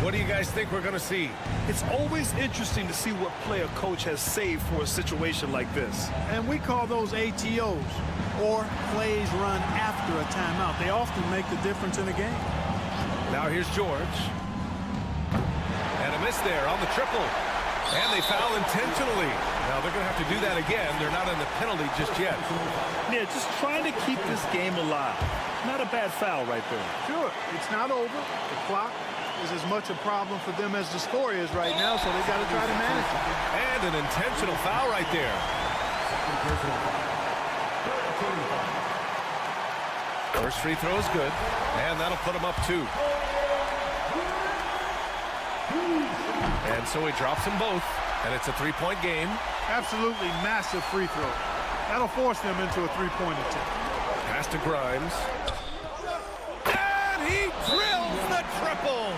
What do you guys think we're going to see? It's always interesting to see what play a coach has saved for a situation like this. And we call those ATOs, or plays run after a timeout. They often make the difference in a game. Now here's George. And a miss there on the triple. And they foul intentionally. Now they're going to have to do that again. They're not in the penalty just yet. Yeah, just trying to keep this game alive. Not a bad foul right there. Sure, it's not over. The clock is as much a problem for them as the score is right now, so they got to try to manage it. And an intentional foul right there. First free throw is good, and that'll put him up 2. And so he drops them both, and it's a 3-point game. Absolutely massive free throw. That'll force them into a three-point attempt. Pass to Grimes. And he drills the triple.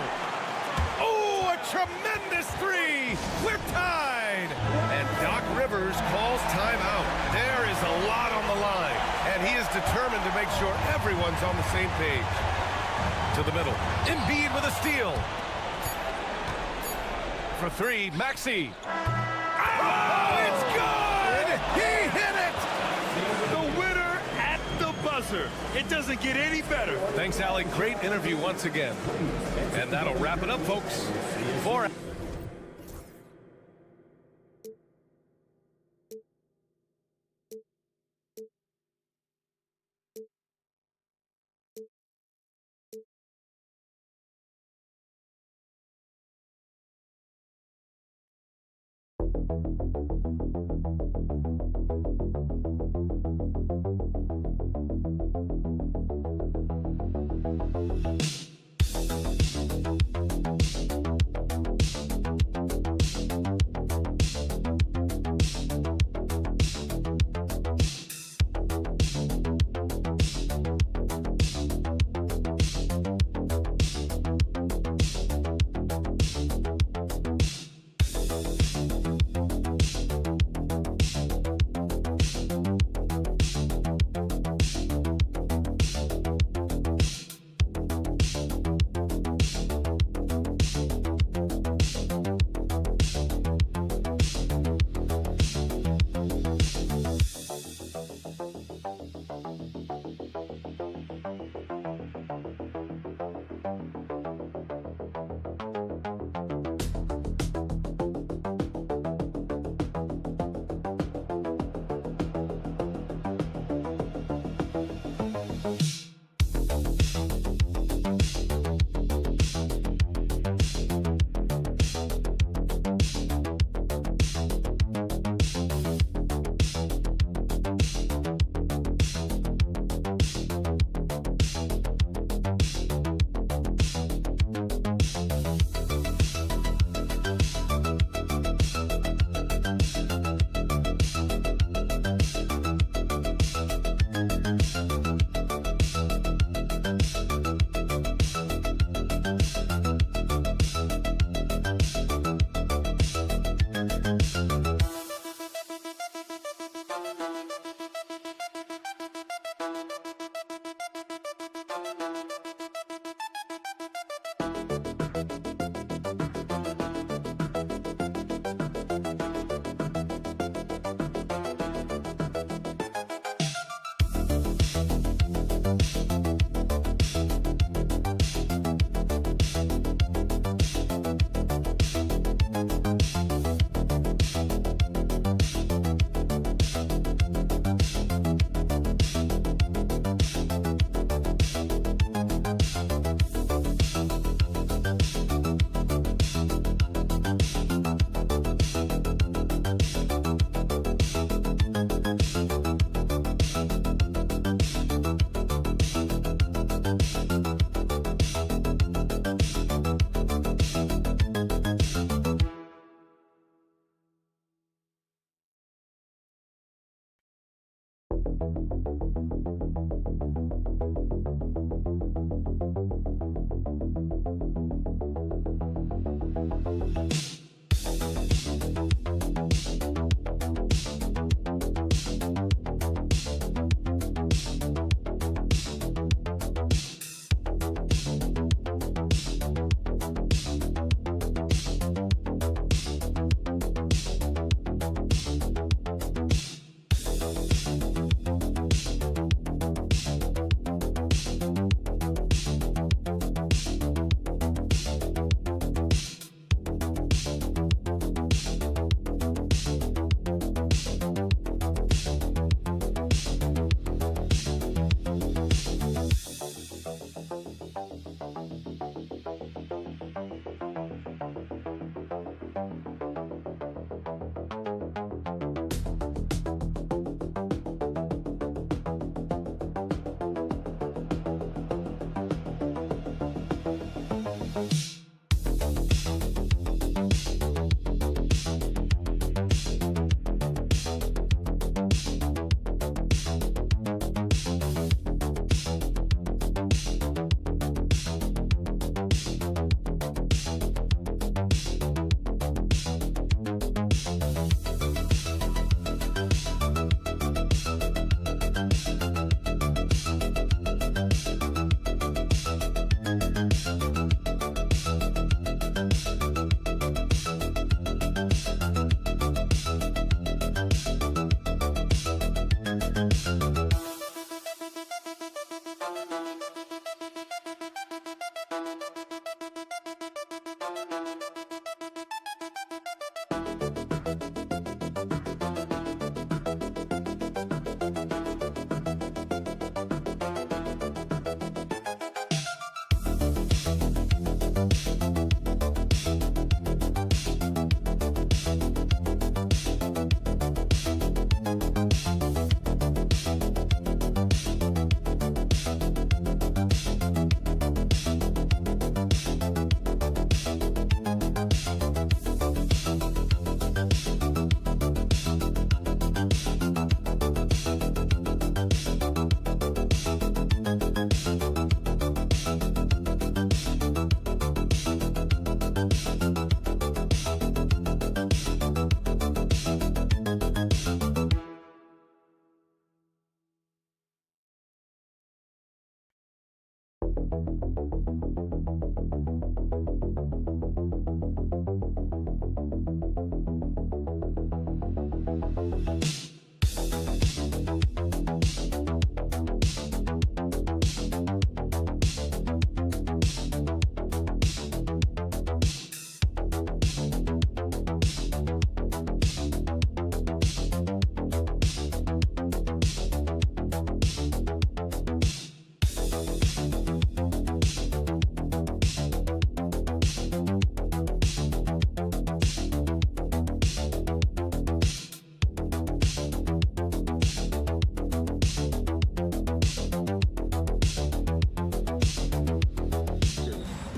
Oh, a tremendous 3. We're tied. And Doc Rivers calls timeout. There is a lot on the line, and he is determined to make sure everyone's on the same page. To the middle. Embiid with a steal. For 3, Maxey. Oh, it's good! He hit it! The winner at the buzzer. It doesn't get any better. Thanks, Allie. Great interview once again. And that'll wrap it up, folks. For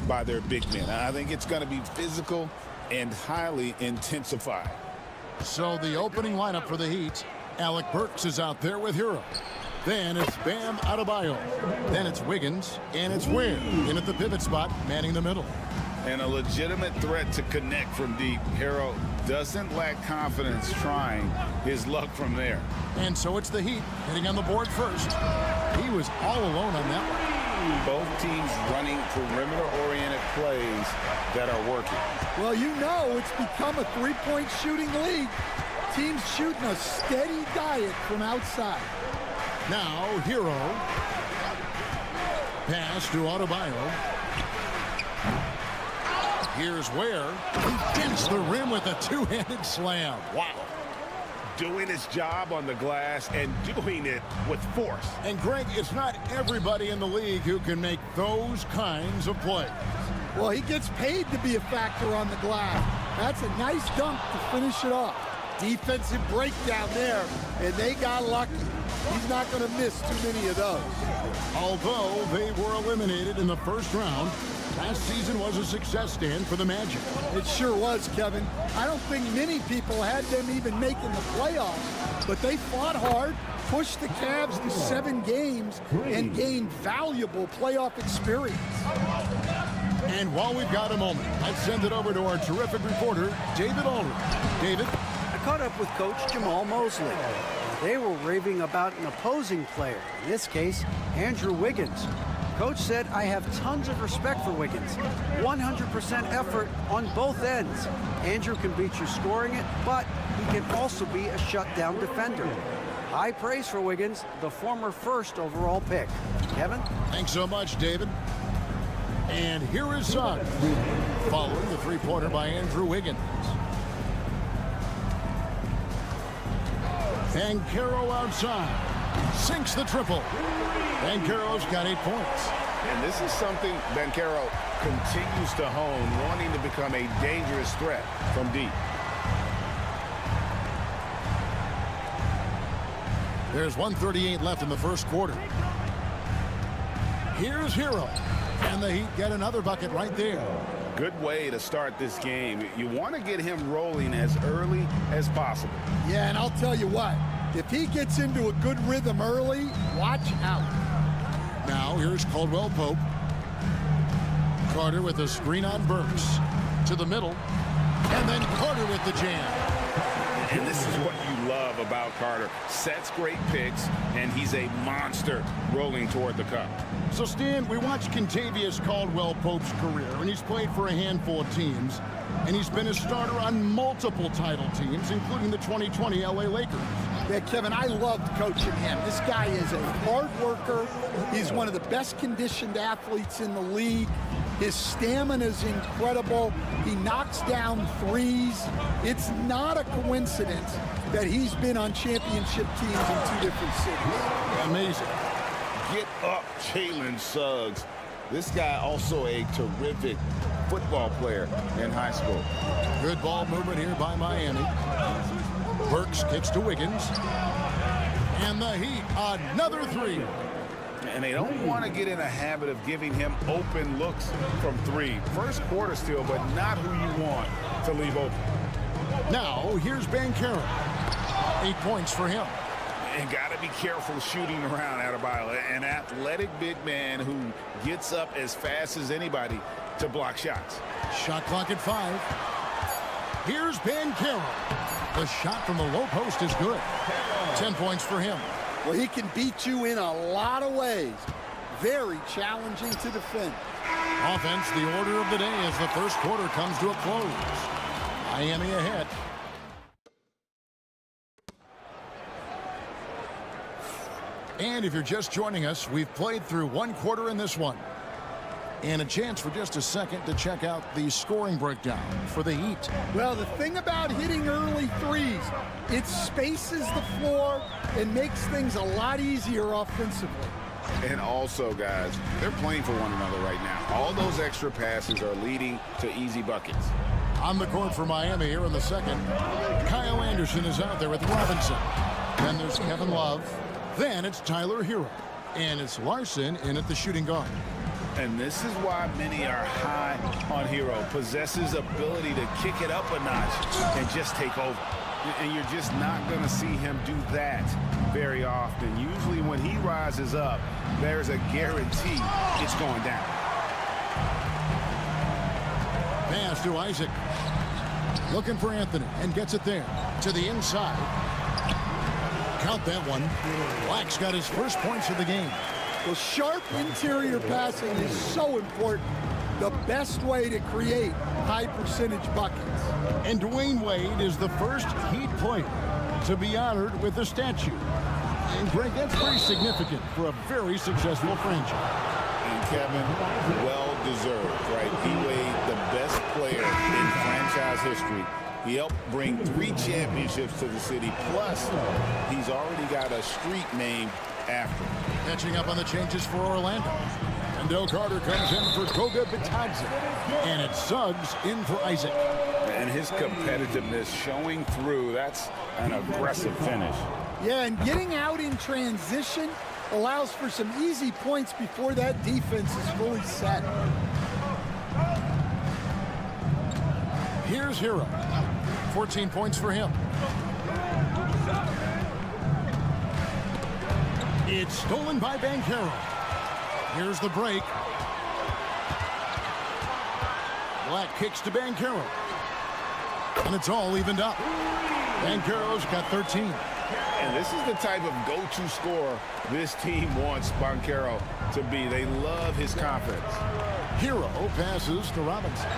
By their big men. I think it's going to be physical and highly intensified. So the opening lineup for the Heat, Alec Burks is out there with Hero. Then it's Bam Adebayo. Then it's Wiggins, and it's Ware in at the pivot spot, manning the middle. And a legitimate threat to connect from deep. Hero doesn't lack confidence trying his luck from there. And so it's the Heat hitting on the board first. He was all alone on that one. Both teams running perimeter-oriented plays that are working. Well, you know it's become a three-point shooting league. Teams shooting a steady diet from outside. Now, Hero. Pass to Adebayo. Here's Ware. He gets the rim with a two-handed slam. Wow. Doing his job on the glass and doing it with force. And Greg, it's not everybody in the league who can make those kinds of plays. Well, he gets paid to be a factor on the glass. That's a nice dunk to finish it off. Defensive breakdown there, and they got lucky. He's not going to miss too many of those. Although they were eliminated in the first round, last season was a success stand for the Magic. It sure was, Kevin. I don't think many people had them even making the playoffs, but they fought hard, pushed the Cavs to 7 games, and gained valuable playoff experience. And while we've got a moment, let's send it over to our terrific reporter, David Aldridge. David? I caught up with Coach Jamal Mosley. They were raving about an opposing player, in this case, Andrew Wiggins. Coach said, I have tons of respect for Wiggins. 100% effort on both ends. Andrew can beat you scoring it, but he can also be a shutdown defender. High praise for Wiggins, the former first overall pick. Kevin? Thanks so much, David. And here is Suggs, following the three-pointer by Andrew Wiggins. Banchero outside, sinks the triple. Banchero's got 8 points. And this is something Banchero continues to hone, wanting to become a dangerous threat from deep. There's 1:38 left in the first quarter. Here's Hero. And the Heat get another bucket right there. Good way to start this game. You want to get him rolling as early as possible. Yeah, and I'll tell you what, if he gets into a good rhythm early, watch out. Now here's Caldwell Pope. Carter with a screen on Burks. To the middle. And then Carter with the jam. And this is what you love about Carter. Sets great picks, and he's a monster rolling toward the cup. So, Stan, we watched Kentavious Caldwell Pope's career, and he's played for a handful of teams, and he's been a starter on multiple title teams, including the 2020 LA Lakers. Yeah, Kevin, I loved coaching him. This guy is a hard worker. He's one of the best conditioned athletes in the league. His stamina is incredible. He knocks down threes. It's not a coincidence that he's been on championship teams in 2 different cities. Amazing. Get up, Jalen Suggs. This guy also a terrific football player in high school. Good ball movement here by Miami. Burks kicks to Wiggins. And the Heat, another three. And they don't want to get in a habit of giving him open looks from 3. First quarter still, but not who you want to leave open. Now, here's Banchero. 8 points for him. And got to be careful shooting around Adebayo. An athletic big man who gets up as fast as anybody to block shots. Shot clock at 5. Here's Banchero. The shot from the low post is good. 10 points for him. Well, he can beat you in a lot of ways. very challenging to defend. Offense, the order of the day as the first quarter comes to a close. Miami ahead. And if you're just joining us, we've played through one quarter in this one. And a chance for just a second to check out the scoring breakdown for the Heat. Well, the thing about hitting early threes, it spaces the floor and makes things a lot easier offensively. And also, guys, they're playing for one another right now. All those extra passes are leading to easy buckets. On the court for Miami here in the second, Kyle Anderson is out there with Robinson. Then there's Kevin Love. Then it's Tyler Hero. And it's Larson in at the shooting guard. And this is why many are high on Hero. Possesses ability to kick it up a notch and just take over. And you're just not going to see him do that very often. Usually when he rises up, there's a guarantee it's going down. Pass to Isaac. Looking for Anthony and gets it there to the inside. Count that one. Black's got his first points of the game. Well, sharp interior passing is so important. The best way to create high percentage buckets. And Dwayne Wade is the first Heat player to be honored with a statue. And Greg, that's pretty significant for a very successful franchise. And Kevin, well deserved, right? D-Wade, the best player in franchise history. He helped bring 3 championships to the city. Plus, he's already got a street named after him. Catching up on the changes for Orlando. Wendell Carter comes in for Goga Bitadze. And it's Suggs in for Isaac. And his competitiveness showing through. That's an aggressive finish. Yeah, and getting out in transition allows for some easy points before that defense is fully set. Here's Hero. 14 points for him. It's stolen by Banchero. Here's the break. Black kicks to Banchero. And it's all evened up. Banchero's got 13. And this is the type of go-to scorer this team wants Banchero to be. They love his confidence. Hero passes to Robinson.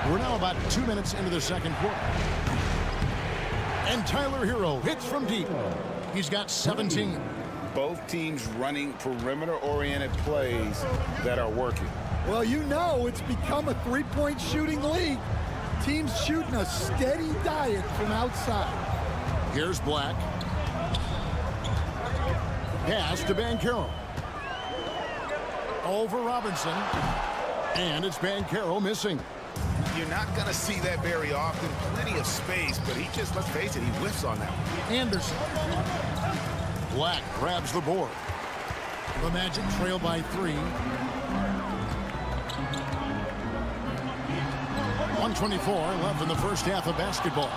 We're now about 2 minutes into the second quarter. And Tyler Hero hits from deep. He's got 17. Both teams running perimeter-oriented plays that are working. Well, you know it's become a three-point shooting league. Teams shooting a steady diet from outside. Here's Black. Pass to Banchero. Over Robinson. And it's Banchero missing. You're not going to see that very often. Plenty of space, but he just, let's face it, he whiffs on that one. Anderson. Black grabs the board. The Magic trail by 3. 124 left in the first half of basketball.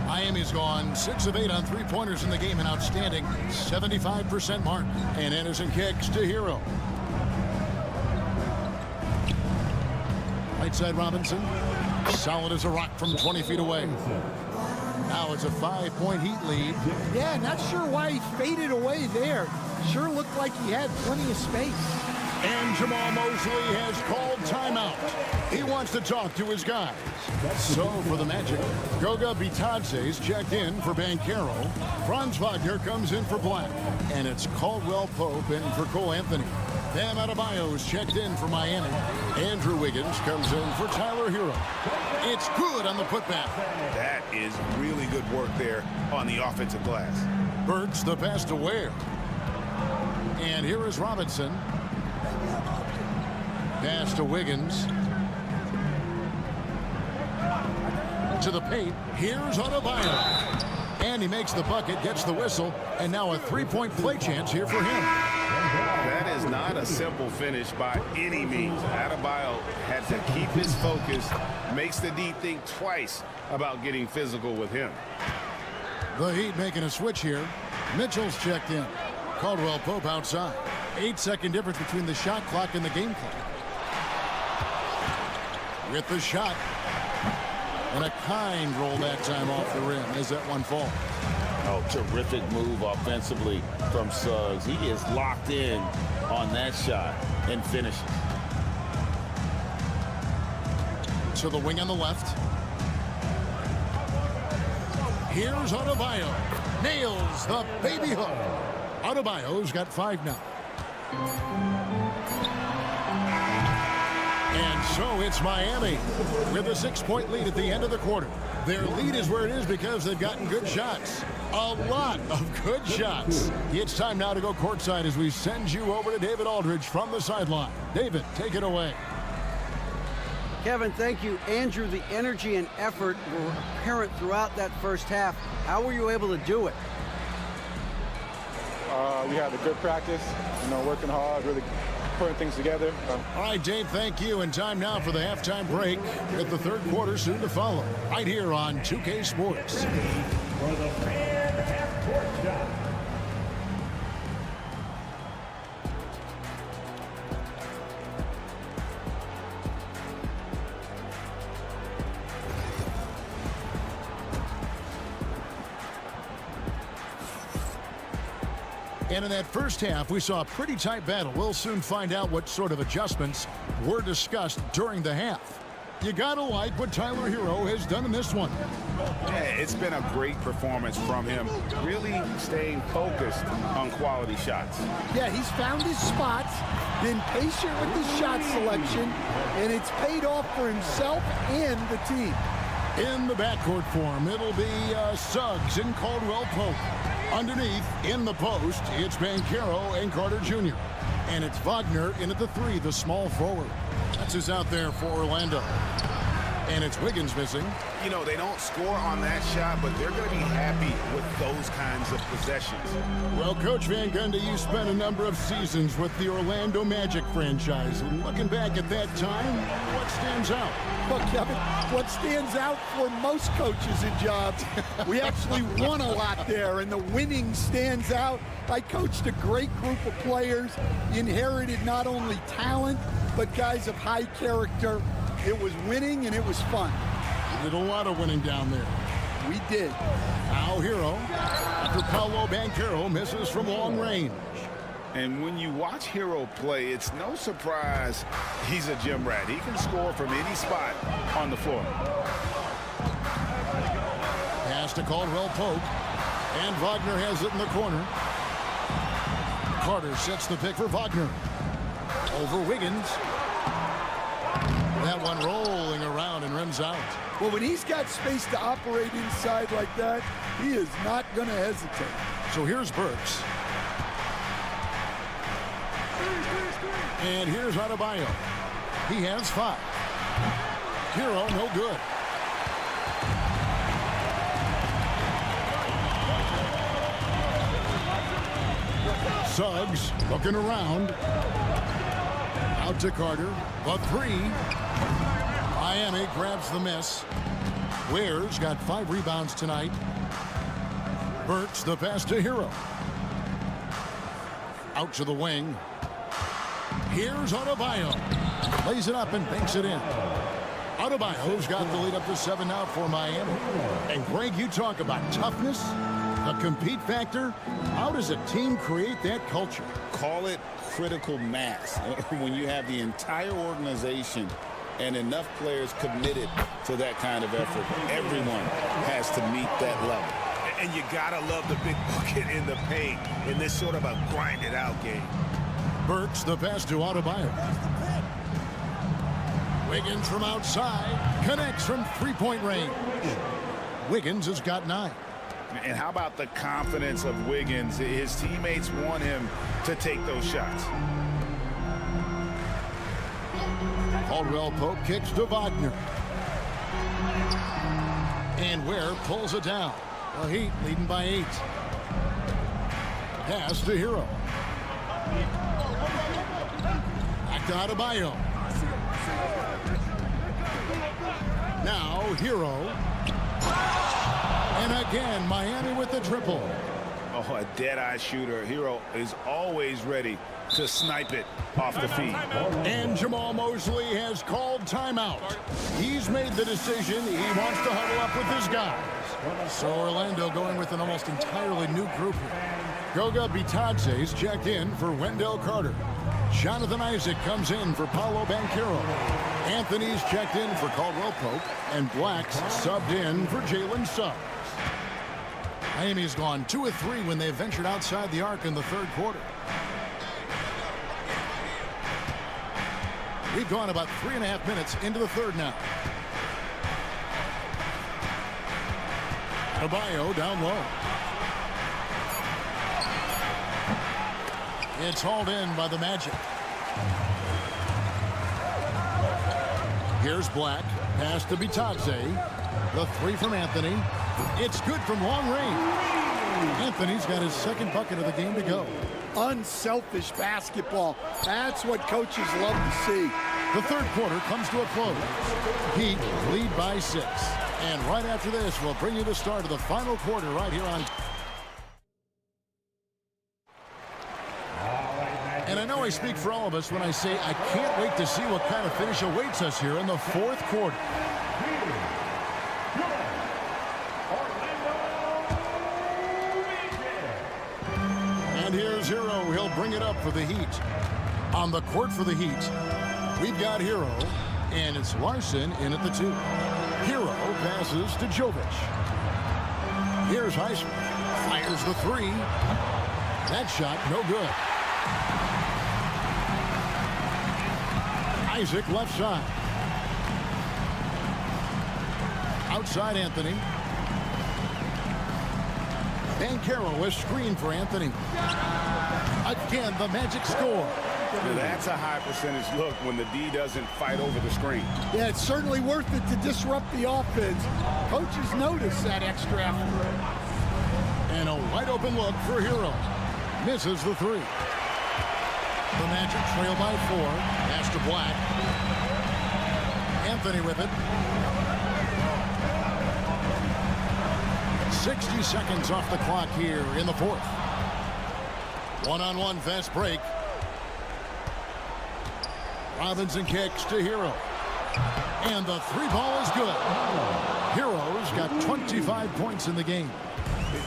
Miami's gone 6 of 8 on three-pointers in the game, an outstanding 75% mark. And Anderson kicks to Hero. Right side Robinson. Solid as a rock from 20 feet away. Now it's a 5-point Heat lead. Yeah, not sure why he faded away there. Sure looked like he had plenty of space. And Jamal Mosley has called timeout. He wants to talk to his guys. So for the Magic, Goga Bitadze's checked in for Banchero. Franz Wagner comes in for Black. And it's Caldwell Pope in for Cole Anthony. Bam Adebayo's checked in for Miami. Andrew Wiggins comes in for Tyler Hero. It's good on the putback. That is really good work there on the offensive glass. Burks the pass to Ware. And here is Robinson. Pass to Wiggins. To the paint. Here's Adebayo. And he makes the bucket, gets the whistle, and now a three-point play chance here for him. That is not a simple finish by any means. Adebayo had to keep his focus, makes the D think twice about getting physical with him. The Heat making a switch here. Mitchell's checked in. Caldwell Pope outside. 8-second difference between the shot clock and the game clock. With the shot. And a kind roll that time off the rim as that one falls. Oh, terrific move offensively from Suggs. He is locked in on that shot and finishes. To the wing on the left. Here's Adebayo. Nails the baby hook. Adebayo's got 5 now. And so it's Miami with a 6-point lead at the end of the quarter. Their lead is where it is because they've gotten good shots. A lot of good shots. It's time now to go courtside as we send you over to David Aldridge from the sideline. David, take it away. Kevin, thank you. Andrew, the energy and effort were apparent throughout that first half. How were you able to do it? We had a good practice, working hard, really putting things together. All right, Dave, thank you. And time now for the halftime break with the third quarter soon to follow. Right here on 2K Sports. For the fan half-court shot. And in that first half, we saw a pretty tight battle. We'll soon find out what sort of adjustments were discussed during the half. You gotta like what Tyler Hero has done in this one. Yeah, it's been a great performance from him, really staying focused on quality shots. Yeah, he's found his spots, been patient with his shot selection, and it's paid off for himself and the team. In the backcourt form, it'll be Suggs and Caldwell Pope. Underneath, in the post, it's Banchero and Carter Jr. And it's Wagner in at the 3, the small forward. That's who's out there for Orlando. And it's Wiggins missing. They don't score on that shot, but they're going to be happy with those kinds of possessions. Well, Coach Van Gundy, you spent a number of seasons with the Orlando Magic franchise. Looking back at that time, what stands out? Look, Kevin, what stands out for most coaches and jobs, we actually won a lot there, and the winning stands out. I coached a great group of players, inherited not only talent, but guys of high character. It was winning, and it was fun. You did a lot of winning down there. We did. Now Hero, after Paolo Banchero misses from long range. And when you watch Hero play, it's no surprise he's a gym rat. He can score from any spot on the floor. Pass to Caldwell Pope. And Wagner has it in the corner. Carter sets the pick for Wagner. Over Wiggins. That one rolling around and rims out. Well, when he's got space to operate inside like that, he is not going to hesitate. So here's Burks. And here's Adebayo. He has 5. Hero, no good. Suggs looking around. Out to Carter. The 3. Miami grabs the miss. Ware's got 5 rebounds tonight. Burks the pass to Hero. Out to the wing. Here's Adebayo. Lays it up and banks it in. Adebayo's got the lead up to 7 now for Miami. And Greg, you talk about toughness, the compete factor. How does a team create that culture? Call it critical mass. When you have the entire organization and enough players committed to that kind of effort, everyone has to meet that level. And you gotta love the big bucket in the paint in this sort of a grinded out game. Burks the pass to Adebayo. Wiggins from outside connects from 3-point range. Wiggins has got 9. And how about the confidence of Wiggins? His teammates want him to take those shots. Caldwell Pope kicks to Wagner. And Ware pulls it down. The Heat leading by 8. Pass to Hero. Back to Adebayo. Now Hero. And again, Miami with the triple. Oh, a dead-eye shooter. Hero is always ready to snipe it off the feet. And Jamal Mosley has called timeout. He's made the decision. He wants to huddle up with his guys. So Orlando going with an almost entirely new group here. Goga Bitadze's checked in for Wendell Carter. Jonathan Isaac comes in for Paolo Banchero. Anthony's checked in for Caldwell Pope. And Black's subbed in for Jalen Suggs. Miami's gone 2 of 3 when they ventured outside the arc in the third quarter. We've gone about 3.5 minutes into the third now. Adebayo down low. It's hauled in by the Magic. Here's Black. Pass to Bitadze. The 3 from Anthony. It's good from long range. Anthony's got his second bucket of the game to go. Unselfish basketball. That's what coaches love to see. The third quarter comes to a close. Heat lead by 6. And right after this, we'll bring you the start of the final quarter right here on. And I know I speak for all of us when I say I can't wait to see what kind of finish awaits us here in the fourth quarter. And here's Hero. He'll bring it up for the Heat. On the court for the Heat, we've got Hero, and it's Larson in at the 2. Hero passes to Jovic. Here's Highsmith. Fires the 3. That shot, no good. Isaac left side. Outside Anthony. Banchero is screened for Anthony. Again, the Magic score. Now that's a high percentage look when the D doesn't fight over the screen. Yeah, it's certainly worth it to disrupt the offense. Coaches notice that extra effort. And a wide open look for Hero. Misses the 3. The Magic trail by 4. Pass to Black. Anthony with it. 60 seconds off the clock here in the fourth. One-on-one fast break. Robinson kicks to Hero. And the 3 ball is good. Hero's got 25 points in the game.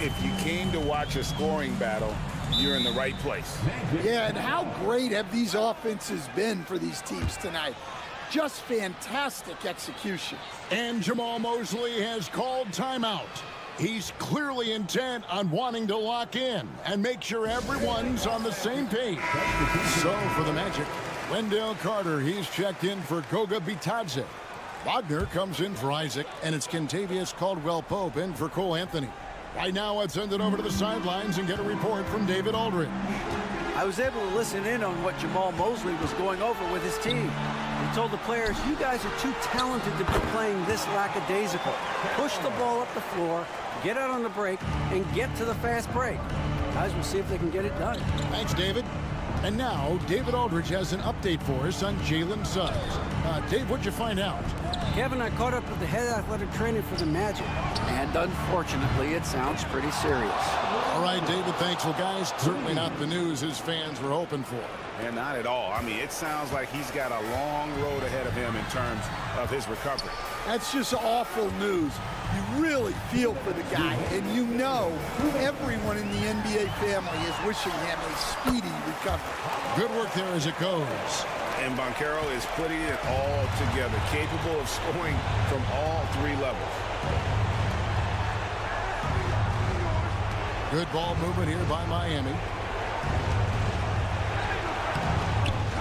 If you came to watch a scoring battle, you're in the right place. Yeah, and how great have these offenses been for these teams tonight? Just fantastic execution. And Jamal Mosley has called timeout. He's clearly intent on wanting to lock in and make sure everyone's on the same page. So for the Magic, Wendell Carter, he's checked in for Goga Bitadze. Wagner comes in for Isaac, and it's Kentavious Caldwell-Pope in for Cole Anthony. Right now, let's send it over to the sidelines and get a report from David Aldridge. I was able to listen in on what Jamal Mosley was going over with his team. He told the players, you guys are too talented to be playing this lackadaisical. Push the ball up the floor, get out on the break, and get to the fast break. Guys will see if they can get it done. Thanks, David. And now, David Aldridge has an update for us on Jalen Suggs. Dave, what'd you find out? Kevin, I caught up with the head athletic trainer for the Magic, and unfortunately, it sounds pretty serious. All right, David, thanks. Well, guys, certainly not the news his fans were hoping for. And not at all. I mean, it sounds like he's got a long road ahead of him in terms of his recovery. That's just awful news. You really feel for the guy, and you know everyone in the NBA family is wishing him a speedy recovery. Good work there as it goes. And Banchero is putting it all together, capable of scoring from all 3 levels. Good ball movement here by Miami.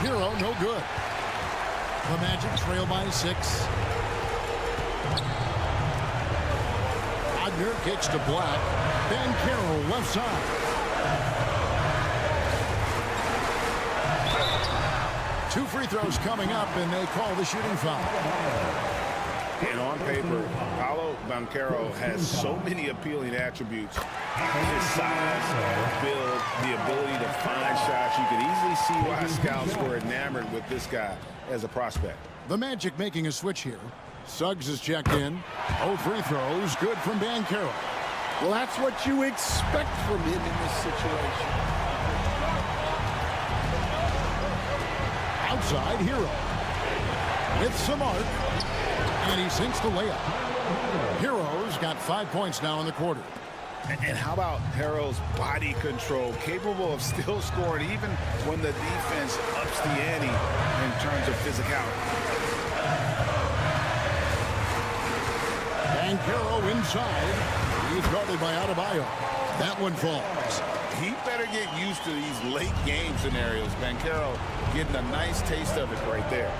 Hero, no good. The Magic trail by 6. Wagner kicks to Black. Banchero left side. Two free throws coming up, and they call the shooting foul. And on paper, Paolo Banchero has so many appealing attributes. His size, build, the ability to find shots. You can easily see why scouts were enamored with this guy as a prospect. The Magic making a switch here. Suggs is checked in. 0 free throws, good from Banchero. Well, that's what you expect from him in this situation. Outside, Hero. It's the mark, and he sinks the layup. Hero's got 5 points now in the quarter. And how about Harrell's body control, capable of still scoring even when the defense ups the ante in terms of physicality. Banchero inside. He's guarded by Adebayo. That one falls. He better get used to these late game scenarios. Banchero getting a nice taste of it right there.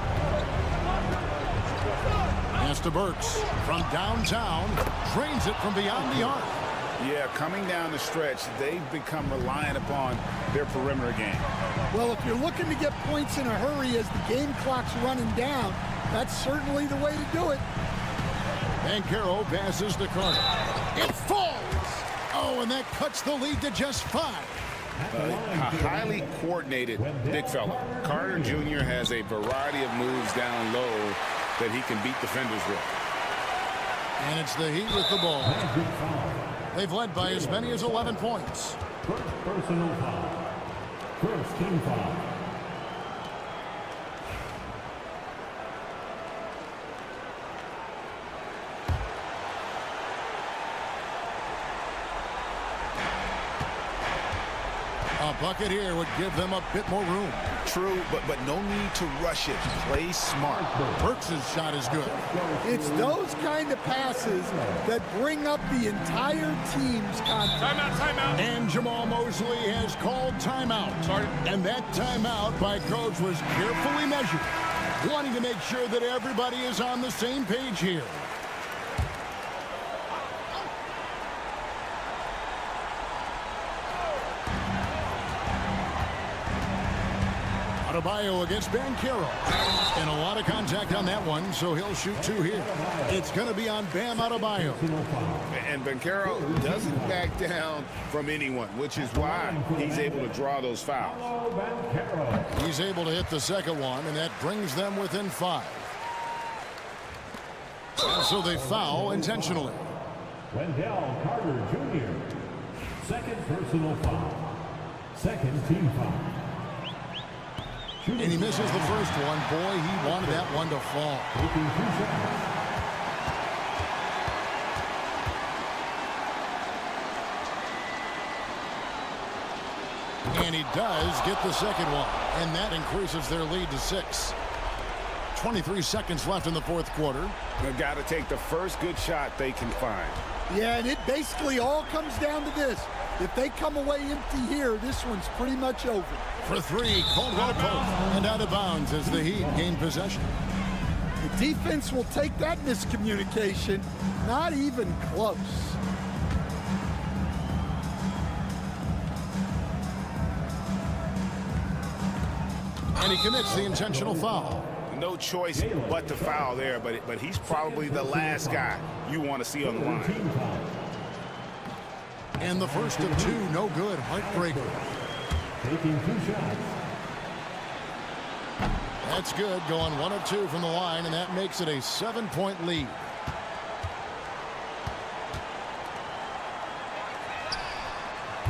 Pass to Burks from downtown. Drains it from beyond the arc. Yeah, coming down the stretch, they've become reliant upon their perimeter game. Well, if you're looking to get points in a hurry as the game clock's running down, that's certainly the way to do it. Banchero passes to Carter. It falls! Oh, and that cuts the lead to just 5. A highly coordinated big fella. Carter Jr. has a variety of moves down low that he can beat defenders with. And it's the Heat with the ball. They've led by as many as 11 points. First personal foul. First team foul. A bucket here would give them a bit more room. True, but no need to rush it. Play smart. Burks' shot is good. It's those kind of passes that bring up the entire team's confidence. Timeout. And Jamal Mosley has called timeout. And that timeout by Coach was carefully measured, wanting to make sure that everybody is on the same page here. Adebayo against Banchero. And a lot of contact on that one, so he'll shoot 2 here. It's going to be on Bam Adebayo. And Banchero doesn't back down from anyone, which is why he's able to draw those fouls. He's able to hit the second one, and that brings them within 5. And so they foul intentionally. Wendell Carter Jr. Second personal foul. Second team foul. And he misses the first one. Boy, he wanted that one to fall. Taking 2 shots. And he does get the second one. And that increases their lead to 6. 23 seconds left in the fourth quarter. They've got to take the first good shot they can find. Yeah, and it basically all comes down to this. If they come away empty here, this one's pretty much over. For 3, Caldwell Pope, and out of bounds as the Heat gain possession. The defense will take that miscommunication. Not even close. And he commits the intentional foul. No choice but to foul there, but he's probably the last guy you want to see on the line. And the first of 2, no good. Heartbreaker. Taking 2 shots. That's good. Going 1 of 2 from the line, and that makes it a 7-point lead.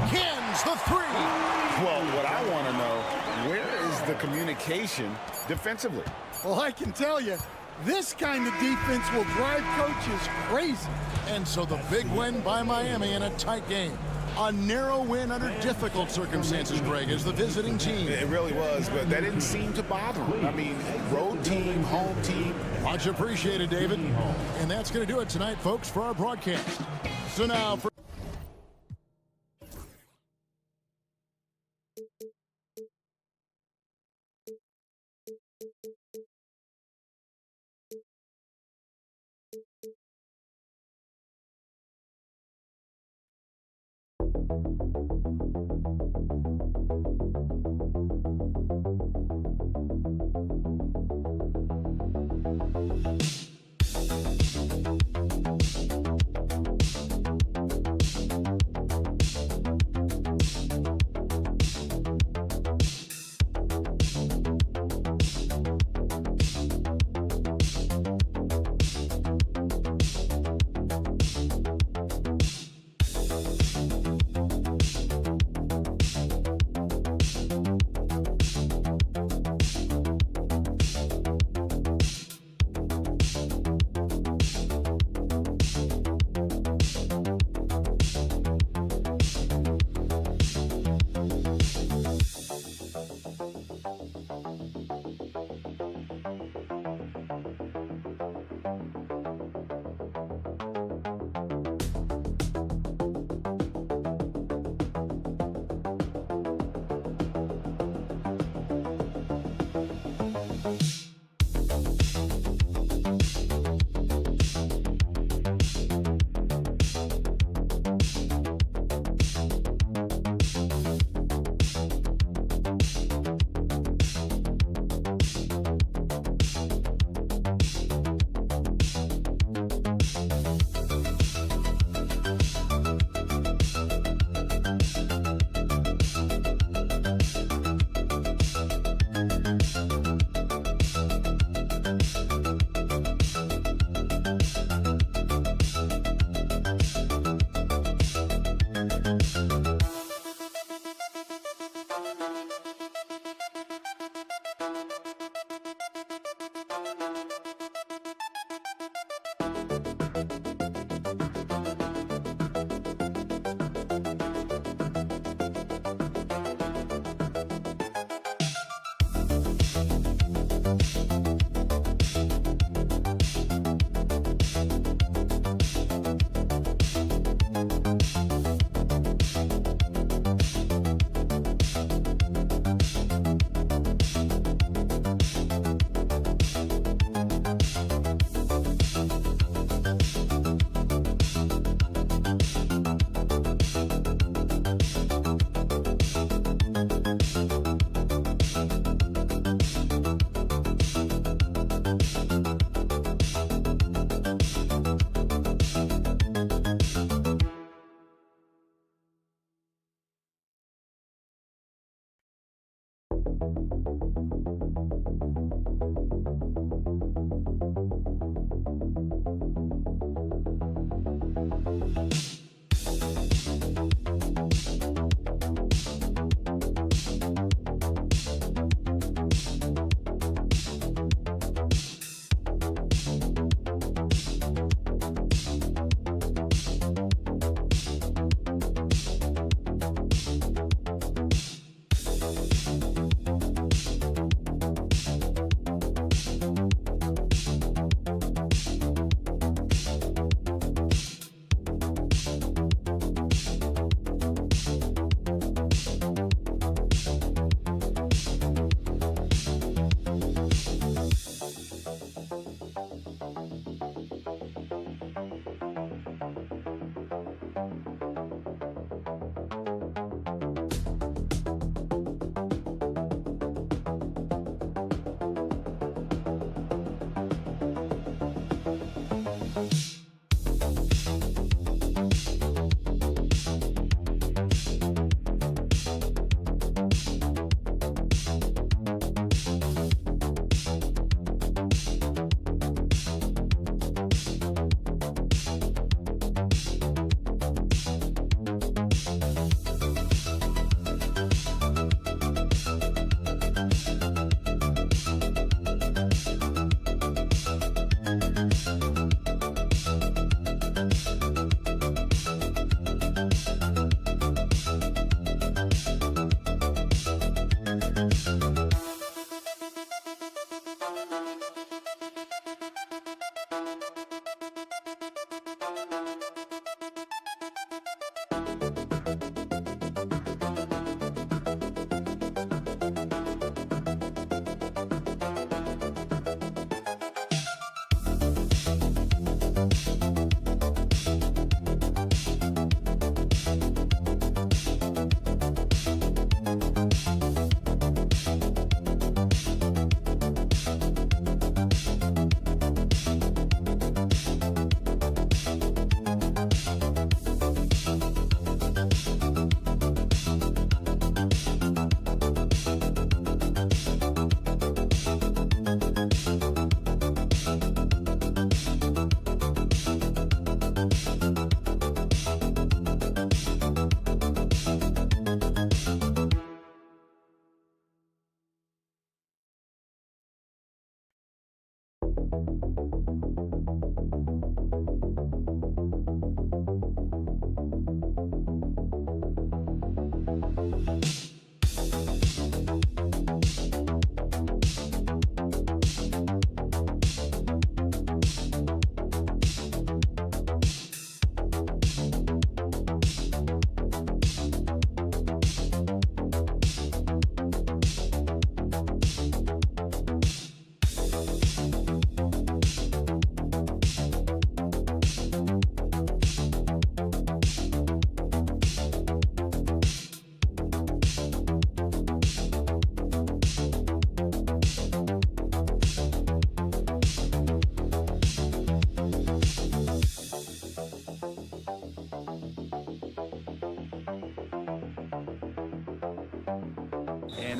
Kins the 3. Well, what I want to know, where is the communication defensively? Well, I can tell you, this kind of defense will drive coaches crazy. And so the big win by Miami in a tight game. A narrow win under difficult circumstances, Greg, as the visiting team. It really was, but that didn't seem to bother them. I mean, road team, home team. Much appreciated, David. And that's going to do it tonight, folks, for our broadcast. So now for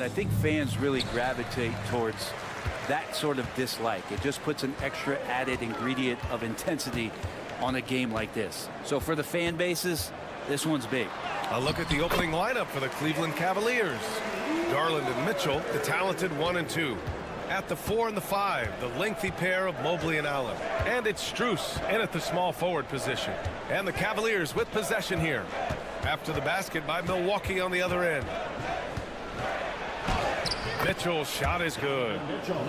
And I think fans really gravitate towards that sort of dislike. It just puts an extra added ingredient of intensity on a game like this. So for the fan bases, this one's big. A look at the opening lineup for the Cleveland Cavaliers. Garland and Mitchell, the talented 1 and 2. At the 4 and the 5, the lengthy pair of Mobley and Allen. And it's Strus in at the small forward position. And the Cavaliers with possession here. After the basket by Milwaukee on the other end. Mitchell's shot is good.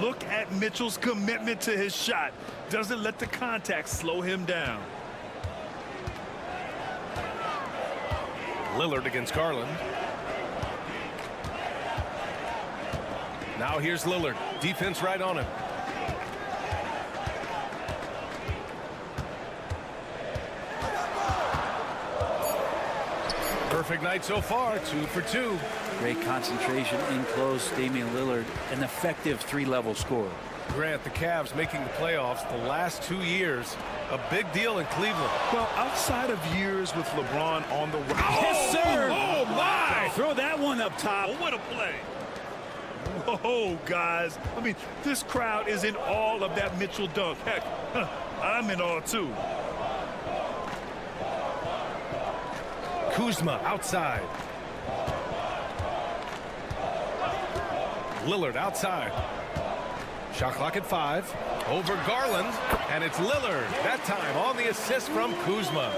Look at Mitchell's commitment to his shot. Doesn't let the contact slow him down. Lillard against Garland. Now here's Lillard. Defense right on him. Perfect night so far, 2 for 2. Great concentration in close. Damian Lillard, an effective three-level scorer. Grant, the Cavs making the playoffs the last 2 years. A big deal in Cleveland. Well, outside of years with LeBron on the Yes, sir. Oh, my. Throw that one up top. Oh, what a play. Oh, guys. I mean, this crowd is in awe of that Mitchell dunk. Heck, I'm in awe, too. Kuzma outside. Lillard outside. Shot clock at 5. Over Garland, and it's Lillard. That time on the assist from Kuzma.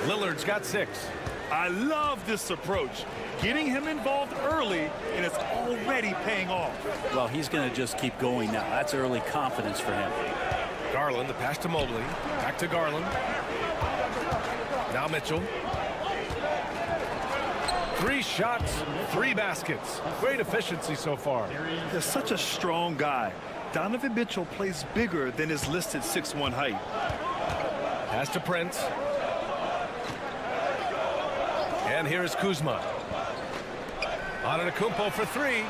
Lillard's got 6. I love this approach. Getting him involved early, and it's already paying off. Well, he's going to just keep going now. That's early confidence for him. Garland, the pass to Mobley. Back to Garland. Now Mitchell. 3 shots, 3 baskets. Great efficiency so far. They're such a strong guy. Donovan Mitchell plays bigger than his listed 6'1" height. Pass to Prince. And here is Kuzma. Antetokounmpo for 3.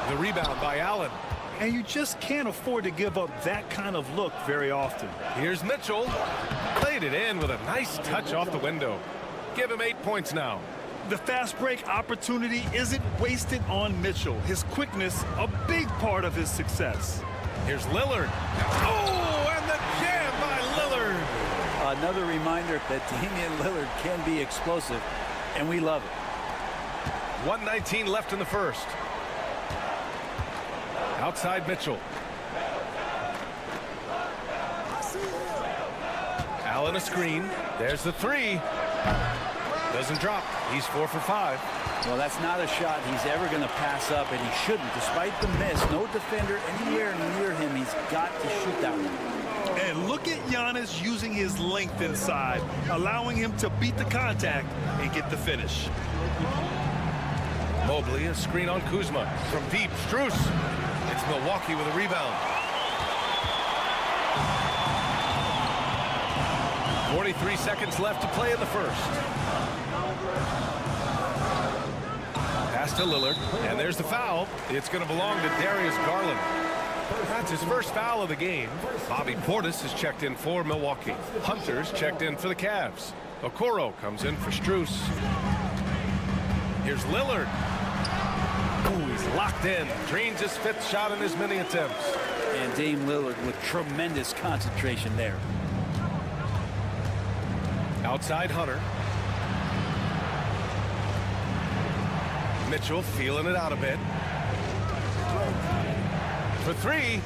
The rebound by Allen. And you just can't afford to give up that kind of look very often. Here's Mitchell. Played it in with a nice touch off the window. Give him 8 points now. The fast break opportunity isn't wasted on Mitchell. His quickness, a big part of his success. Here's Lillard. Oh, and the jam by Lillard. Another reminder that Damian Lillard can be explosive, and we love it. 1:19 left in the first. Outside Mitchell. Allen a screen. There's the 3. Doesn't drop. He's 4 for 5. Well, that's not a shot he's ever going to pass up, and he shouldn't. Despite the miss, no defender anywhere near him. He's got to shoot that one. And look at Giannis using his length inside, allowing him to beat the contact and get the finish. Mobley, a screen on Kuzma. From deep, Strus. It's Milwaukee with a rebound. 43 seconds left to play in the first. Pass to Lillard, and there's the foul. It's going to belong to Darius Garland. That's his first foul of the game. Bobby Portis is checked in for Milwaukee. Hunter's checked in for the Cavs. Okoro comes in for Strus. Here's Lillard. Ooh, he's locked in. Drains his 5th shot in his many attempts. And Dame Lillard with tremendous concentration there. Outside Hunter. Mitchell feeling it out a bit. For 3.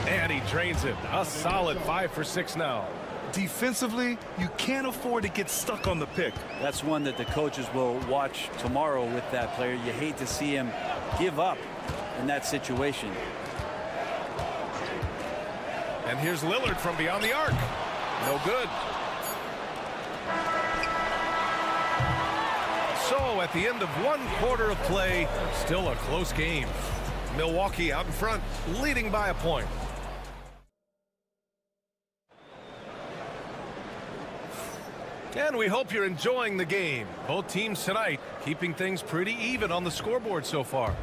And he drains it. A solid 5 for 6 now. Defensively, you can't afford to get stuck on the pick. That's one that the coaches will watch tomorrow with that player. You hate to see him give up in that situation. And here's Lillard from beyond the arc. No good. So at the end of 1 quarter of play, still a close game. Milwaukee out in front, leading by a point. And we hope you're enjoying the game. Both teams tonight keeping things pretty even on the scoreboard so far.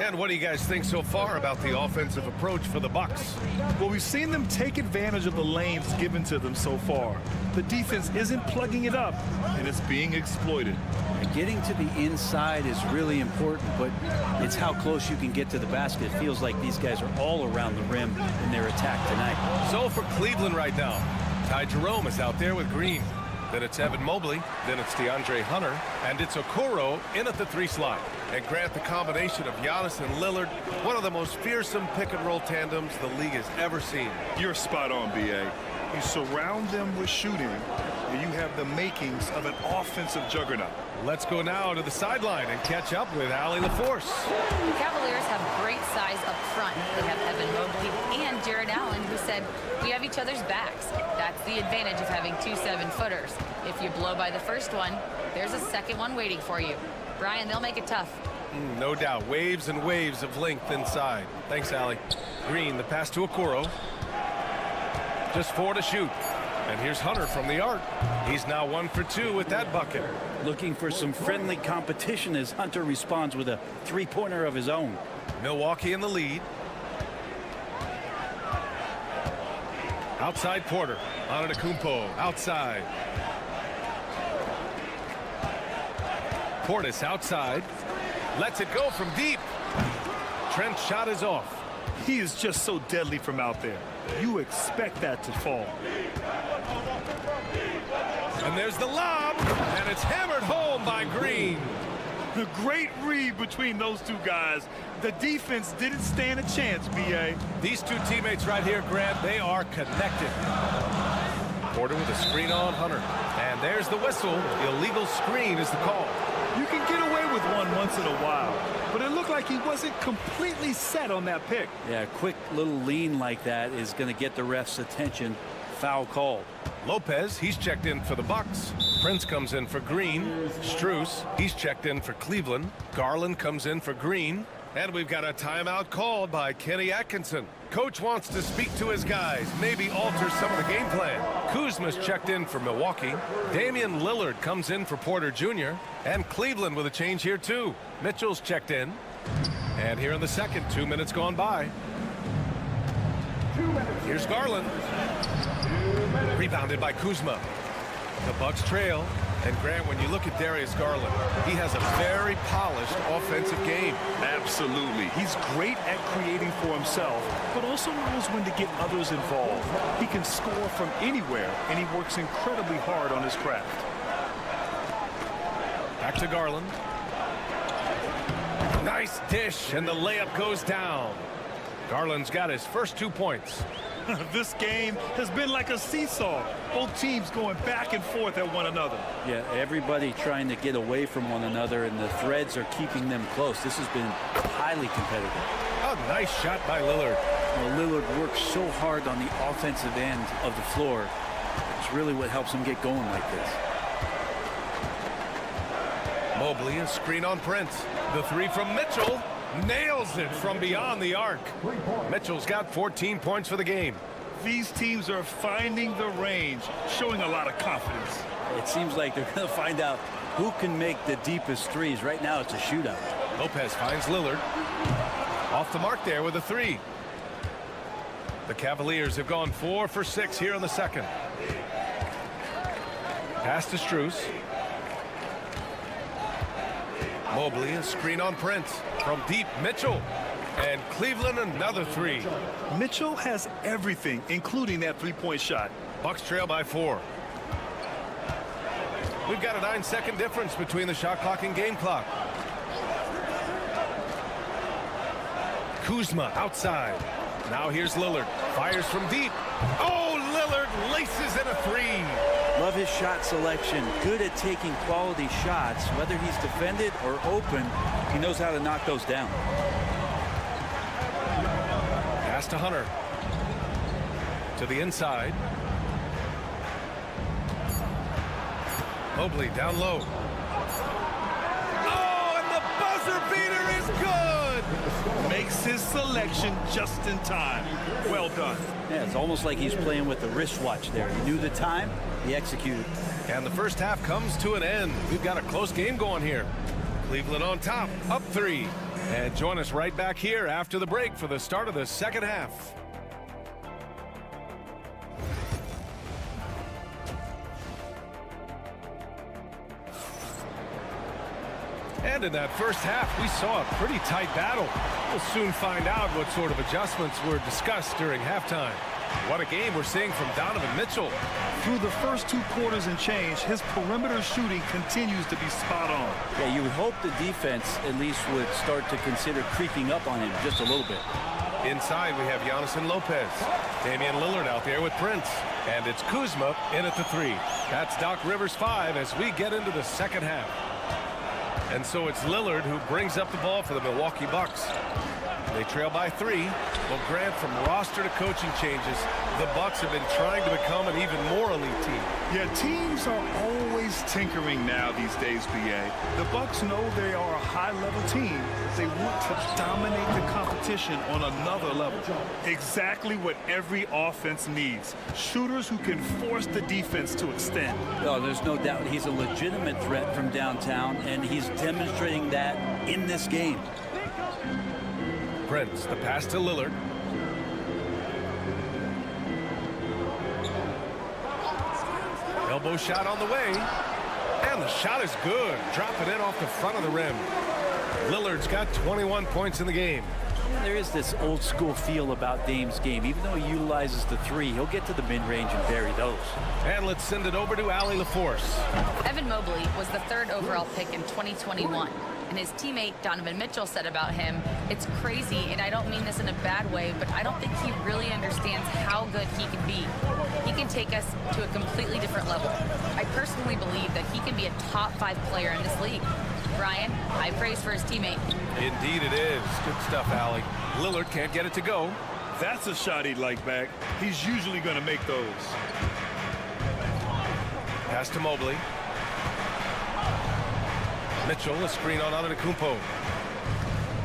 And what do you guys think so far about the offensive approach for the Bucks? Well, we've seen them take advantage of the lanes given to them so far. The defense isn't plugging it up, and it's being exploited. Getting to the inside is really important, but it's how close you can get to the basket. It feels like these guys are all around the rim in their attack tonight. So for Cleveland right now, Ty Jerome is out there with Green. Then it's Evan Mobley. Then it's DeAndre Hunter. And it's Okoro in at the 3 slot. And Grant, the combination of Giannis and Lillard, one of the most fearsome pick-and-roll tandems the league has ever seen. You're spot on, B.A. You surround them with shooting, and you have the makings of an offensive juggernaut. Let's go now to the sideline and catch up with Allie LaForce. The Cavaliers have great size up front. They have Evan Mobley and Jared Allen, who said, we have each other's backs. That's the advantage of having 2 7-footers. If you blow by the first one, there's a second one waiting for you. Brian, they'll make it tough. No doubt. Waves and waves of length inside. Thanks, Allie. Green, the pass to Okoro. Just 4 to shoot. And here's Hunter from the arc. He's now 1 for 2 with that bucket. Looking for some friendly competition as Hunter responds with a 3-pointer of his own. Milwaukee in the lead. Outside Porter. Antetokounmpo outside. Portis outside. Lets it go from deep. Trent's shot is off. He is just so deadly from out there. You expect that to fall. And there's the lob, and it's hammered home by Green. The great read between those two guys. The defense didn't stand a chance, B.A. These two teammates right here, Grant, they are connected. Porter with a screen on Hunter. And there's the whistle. Illegal screen is the call. You can get away with one once in a while, but it looked like he wasn't completely set on that pick. Yeah, a quick little lean like that is going to get the ref's attention. Foul called. Lopez, he's checked in for the Bucks. Prince comes in for Green. Strus, he's checked in for Cleveland. Garland comes in for Green. And we've got a timeout called by Kenny Atkinson. Coach wants to speak to his guys, maybe alter some of the game plan. Kuzma's checked in for Milwaukee. Damian Lillard comes in for Porter Jr. And Cleveland with a change here too. Mitchell's checked in. And here in the second, 2 minutes gone by. Here's Garland. Rebounded by Kuzma. The Bucks trail. And Grant, when you look at Darius Garland, he has a very polished offensive game. Absolutely. He's great at creating for himself, but also knows when to get others involved. He can score from anywhere, and he works incredibly hard on his craft. Back to Garland. Nice dish, and the layup goes down. Garland's got his first 2 points. This game has been like a seesaw. Both teams going back and forth at one another. Yeah, everybody trying to get away from one another, and the threads are keeping them close. This has been highly competitive. A nice shot by Lillard. Well, Lillard works so hard on the offensive end of the floor. It's really what helps him get going like this. Mobley, a screen on Prince. The three from Mitchell. Nails it from beyond the arc. Mitchell's got 14 points for the game. These teams are finding the range, showing a lot of confidence. It seems like they're going to find out who can make the deepest threes. Right now, it's a shootout. Lopez finds Lillard. Off the mark there with a three. The Cavaliers have gone 4 for 6 here in the second. Pass to Strus. Mobley, a screen on Prince. From deep, Mitchell. And Cleveland, another three. Mitchell has everything, including that three-point shot. Bucks trail by 4. We've got a 9-second difference between the shot clock and game clock. Kuzma outside. Now here's Lillard. Fires from deep. Oh, Lillard laces in a three. Love his shot selection. Good at taking quality shots. Whether he's defended or open, he knows how to knock those down. Pass to Hunter. To the inside. Mobley down low. Oh, and the buzzer beater is good! Makes his selection just in time. Well done. Yeah, it's almost like he's playing with the wristwatch there. He knew the time, he executed. And the first half comes to an end. We've got a close game going here. Cleveland on top, up 3. And join us right back here after the break for the start of the second half. And in that first half, we saw a pretty tight battle. We'll soon find out what sort of adjustments were discussed during halftime. What a game we're seeing from Donovan Mitchell. Through the first 2 quarters and change, his perimeter shooting continues to be spot on. Yeah, you would hope the defense at least would start to consider creeping up on him just a little bit. Inside, we have Giannis and Lopez. Damian Lillard out there with Prince. And it's Kuzma in at the 3. That's Doc Rivers 5 as we get into the second half. And so it's Lillard who brings up the ball for the Milwaukee Bucks. They trail by 3. Well, Grant, from roster to coaching changes, the Bucks have been trying to become an even more elite team. Yeah, teams are always tinkering now these days, BA. The Bucks know they are a high-level team. They want to dominate the competition on another level. Exactly what every offense needs. Shooters who can force the defense to extend. Oh, there's no doubt he's a legitimate threat from downtown, and he's demonstrating that in this game. Prince, the pass to Lillard. Elbow shot on the way. And the shot is good. Drop it in off the front of the rim. Lillard's got 21 points in the game. There is this old school feel about Dame's game. Even though he utilizes the three, he'll get to the mid-range and bury those. And let's send it over to Allie LaForce. Evan Mobley was the 3rd overall pick in 2021. And his teammate Donovan Mitchell said about him, "It's crazy, and I don't mean this in a bad way, but I don't think he really understands how good he can be. He can take us to a completely different level. I personally believe that he can be a top 5 player in this league." Brian, high praise for his teammate. Indeed it is. Good stuff, Allie. Lillard can't get it to go. That's a shot he'd like back. He's usually going to make those. Pass to Mobley. Mitchell, a screen on Antetokounmpo.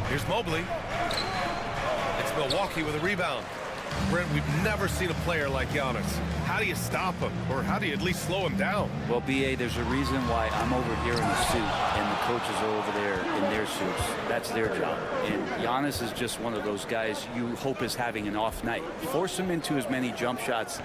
Here's Mobley. It's Milwaukee with a rebound. Brent, we've never seen a player like Giannis. How do you stop him? Or how do you at least slow him down? Well, B.A., there's a reason why I'm over here in a suit and the coaches are over there in their suits. That's their job. And Giannis is just one of those guys you hope is having an off night. Force him into as many jump shots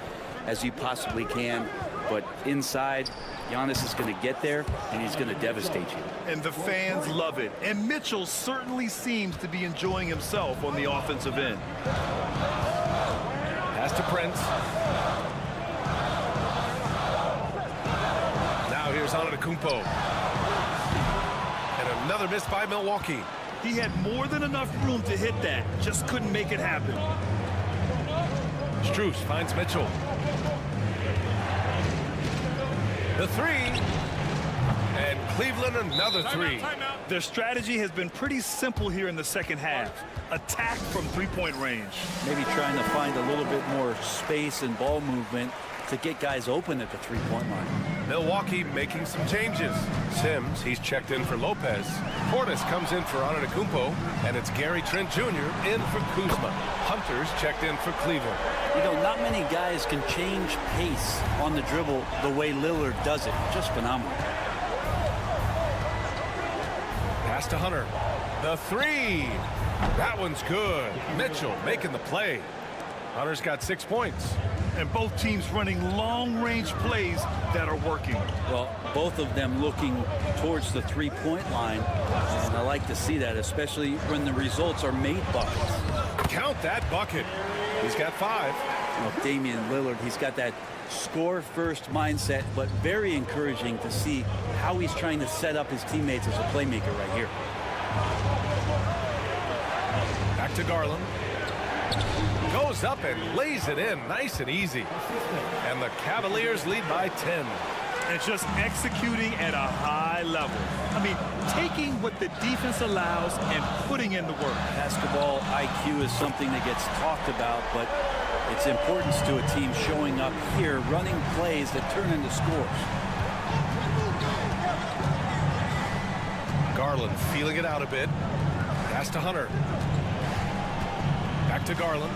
as you possibly can. But inside, Giannis is going to get there, and he's going to devastate you. And the fans love it. And Mitchell certainly seems to be enjoying himself on the offensive end. Pass to Prince. Now here's Antetokounmpo. And another miss by Milwaukee. He had more than enough room to hit that. Just couldn't make it happen. Strus finds Mitchell. The 3. And Cleveland another 3. Their strategy has been pretty simple here in the second half. Attack from 3-point range. Maybe trying to find a little bit more space and ball movement to get guys open at the 3-point line. Milwaukee making some changes. Sims, he's checked in for Lopez. Portis comes in for Antetokounmpo, and it's Gary Trent Jr. in for Kuzma. Hunter's checked in for Cleveland. You know, not many guys can change pace on the dribble the way Lillard does it. Just phenomenal. Pass to Hunter. The 3. That one's good. Mitchell making the play. Hunter's got 6 points. And both teams running long-range plays that are working. Well, both of them looking towards the 3-point line. And I like to see that, especially when the results are made buckets. Count that bucket. He's got 5. Well, Damian Lillard, he's got that score-first mindset, but very encouraging to see how he's trying to set up his teammates as a playmaker right here. Back to Garland. Goes up and lays it in nice and easy. And the Cavaliers lead by 10. And just executing at a high level. I mean, taking what the defense allows and putting in the work. Basketball IQ is something that gets talked about, but its importance to a team showing up here, running plays that turn into scores. Garland feeling it out a bit. Pass to Hunter. Back to Garland.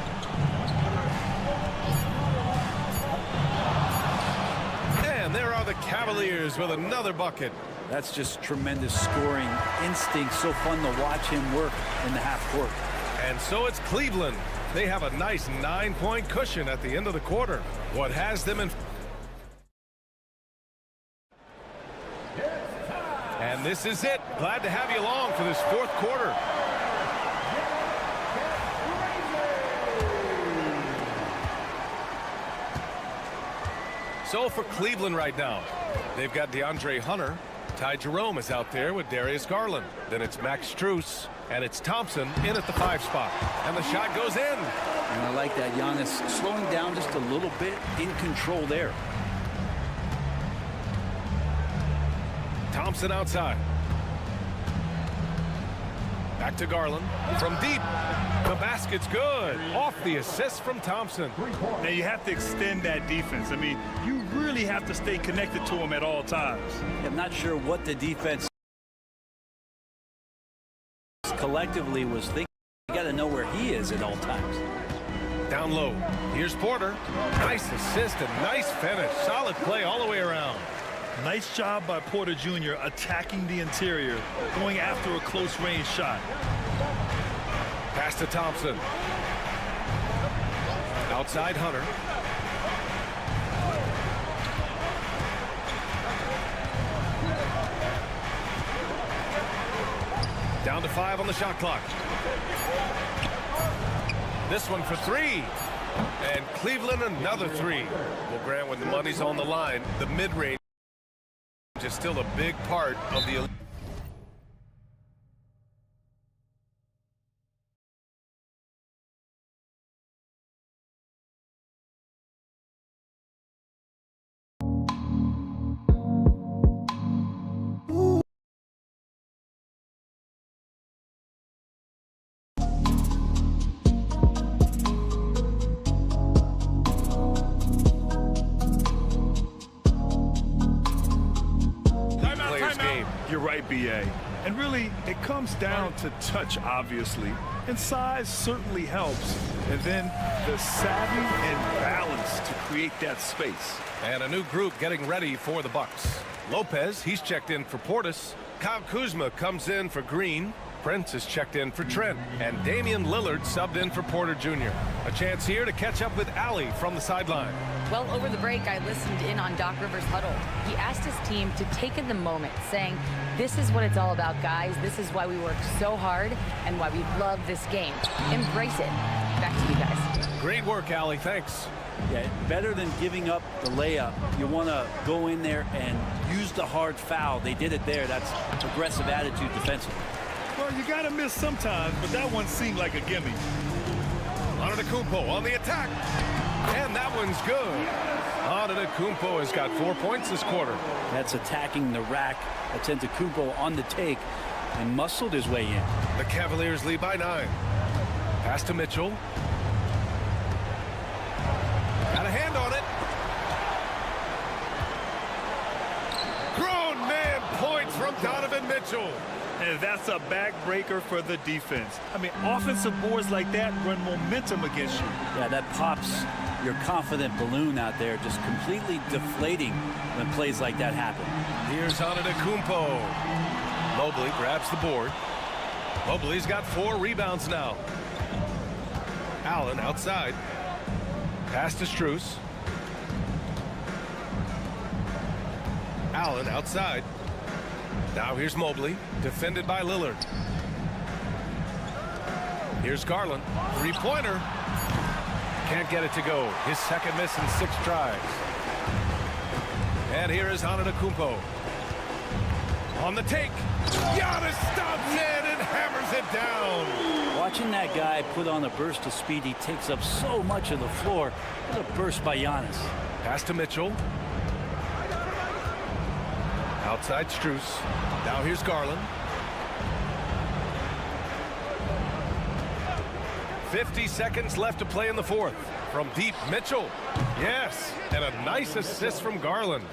And there are the Cavaliers with another bucket. That's just tremendous scoring instinct. So fun to watch him work in the half court. And so it's Cleveland. They have a nice 9-point cushion at the end of the quarter. What has them in... And this is it. Glad to have you along for this 4th quarter. So for Cleveland right now, they've got DeAndre Hunter. Ty Jerome is out there with Darius Garland. Then it's Max Strus, and it's Thompson in at the 5 spot. And the shot goes in. And I like that. Giannis slowing down just a little bit, in control there. Thompson outside. Back to Garland from deep. The basket's good. Off the assist from Thompson. Now you have to extend that defense. I mean, you really have to stay connected to him at all times. I'm not sure what the defense collectively was thinking. You got to know where he is at all times. Down low. Here's Porter. Nice assist and nice finish. Solid play all the way around. Nice job by Porter Jr. attacking the interior, going after a close-range shot. Pass to Thompson. Outside Hunter. Down to 5 on the shot clock. This one for 3. And Cleveland another 3. Well, Grant, when the money's on the line, the mid-range is still a big part of the You're right, B.A. And really, it comes down to touch, obviously. And size certainly helps. And then the savvy and balance to create that space. And a new group getting ready for the Bucks. Lopez, he's checked in for Portis. Kyle Kuzma comes in for Green. Prince is checked in for Trent. And Damian Lillard subbed in for Porter Jr. A chance here to catch up with Allie from the sideline. Well, over the break, I listened in on Doc Rivers' huddle. He asked his team to take in the moment, saying, this is what it's all about, guys. This is why we work so hard and why we love this game. Embrace it. Back to you guys. Great work, Allie. Thanks. Yeah, better than giving up the layup. You want to go in there and use the hard foul. They did it there. That's aggressive attitude defensively. Well, you got to miss sometimes, but that one seemed like a gimme. Antetokounmpo on the attack. And that one's good. Antetokounmpo has got 4 points this quarter. That's attacking the rack. That's Antetokounmpo on the take and muscled his way in. The Cavaliers lead by 9. Pass to Mitchell. Got a hand on it. Grown man points from Donovan Mitchell. And that's a backbreaker for the defense. I mean, offensive boards like that run momentum against you. Yeah, that pops your confident balloon out there, just completely deflating when plays like that happen. Here's Antetokounmpo. Mobley grabs the board. Mobley's got 4 rebounds now. Allen outside. Pass to Strus. Allen outside. Now here's Mobley, defended by Lillard. Here's Garland, 3-pointer. Can't get it to go. His second miss in 6 tries. And here is Antetokounmpo. On the take. Giannis stops it and hammers it down. Watching that guy put on a burst of speed, he takes up so much of the floor. What a burst by Giannis. Pass to Mitchell. Outside Strus. Now here's Garland. 50 seconds left to play in the 4th. From deep, Mitchell. Yes, and a nice assist from Garland.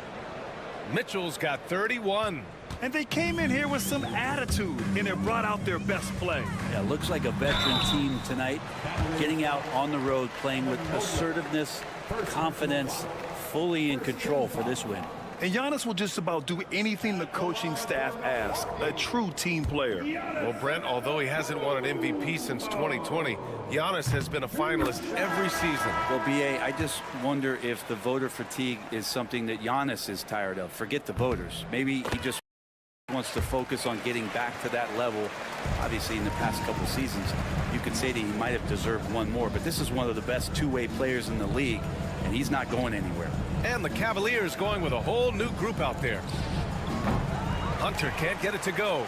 Mitchell's got 31. And they came in here with some attitude, and it brought out their best play. Yeah, looks like a veteran team tonight, getting out on the road, playing with assertiveness, confidence, fully in control for this win. And Giannis will just about do anything the coaching staff asks. A true team player. Well, Brent, although he hasn't won an MVP since 2020, Giannis has been a finalist every season. Well, B.A., I just wonder if the voter fatigue is something that Giannis is tired of. Forget the voters. Maybe he just wants to focus on getting back to that level. Obviously, in the past couple seasons, you could say that he might have deserved one more, but this is one of the best two-way players in the league, and he's not going anywhere. And the Cavaliers going with a whole new group out there. Hunter can't get it to go.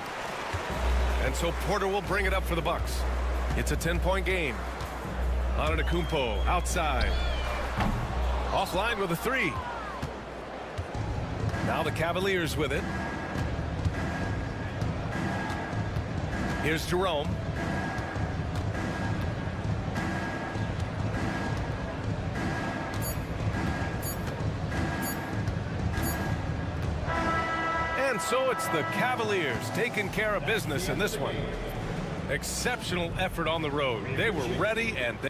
And so Porter will bring it up for the Bucks. It's a 10-point game. Antetokounmpo outside. Offline with a 3. Now the Cavaliers with it. Here's Jerome. And so it's the Cavaliers taking care of business in this one. Exceptional effort on the road. They were ready and they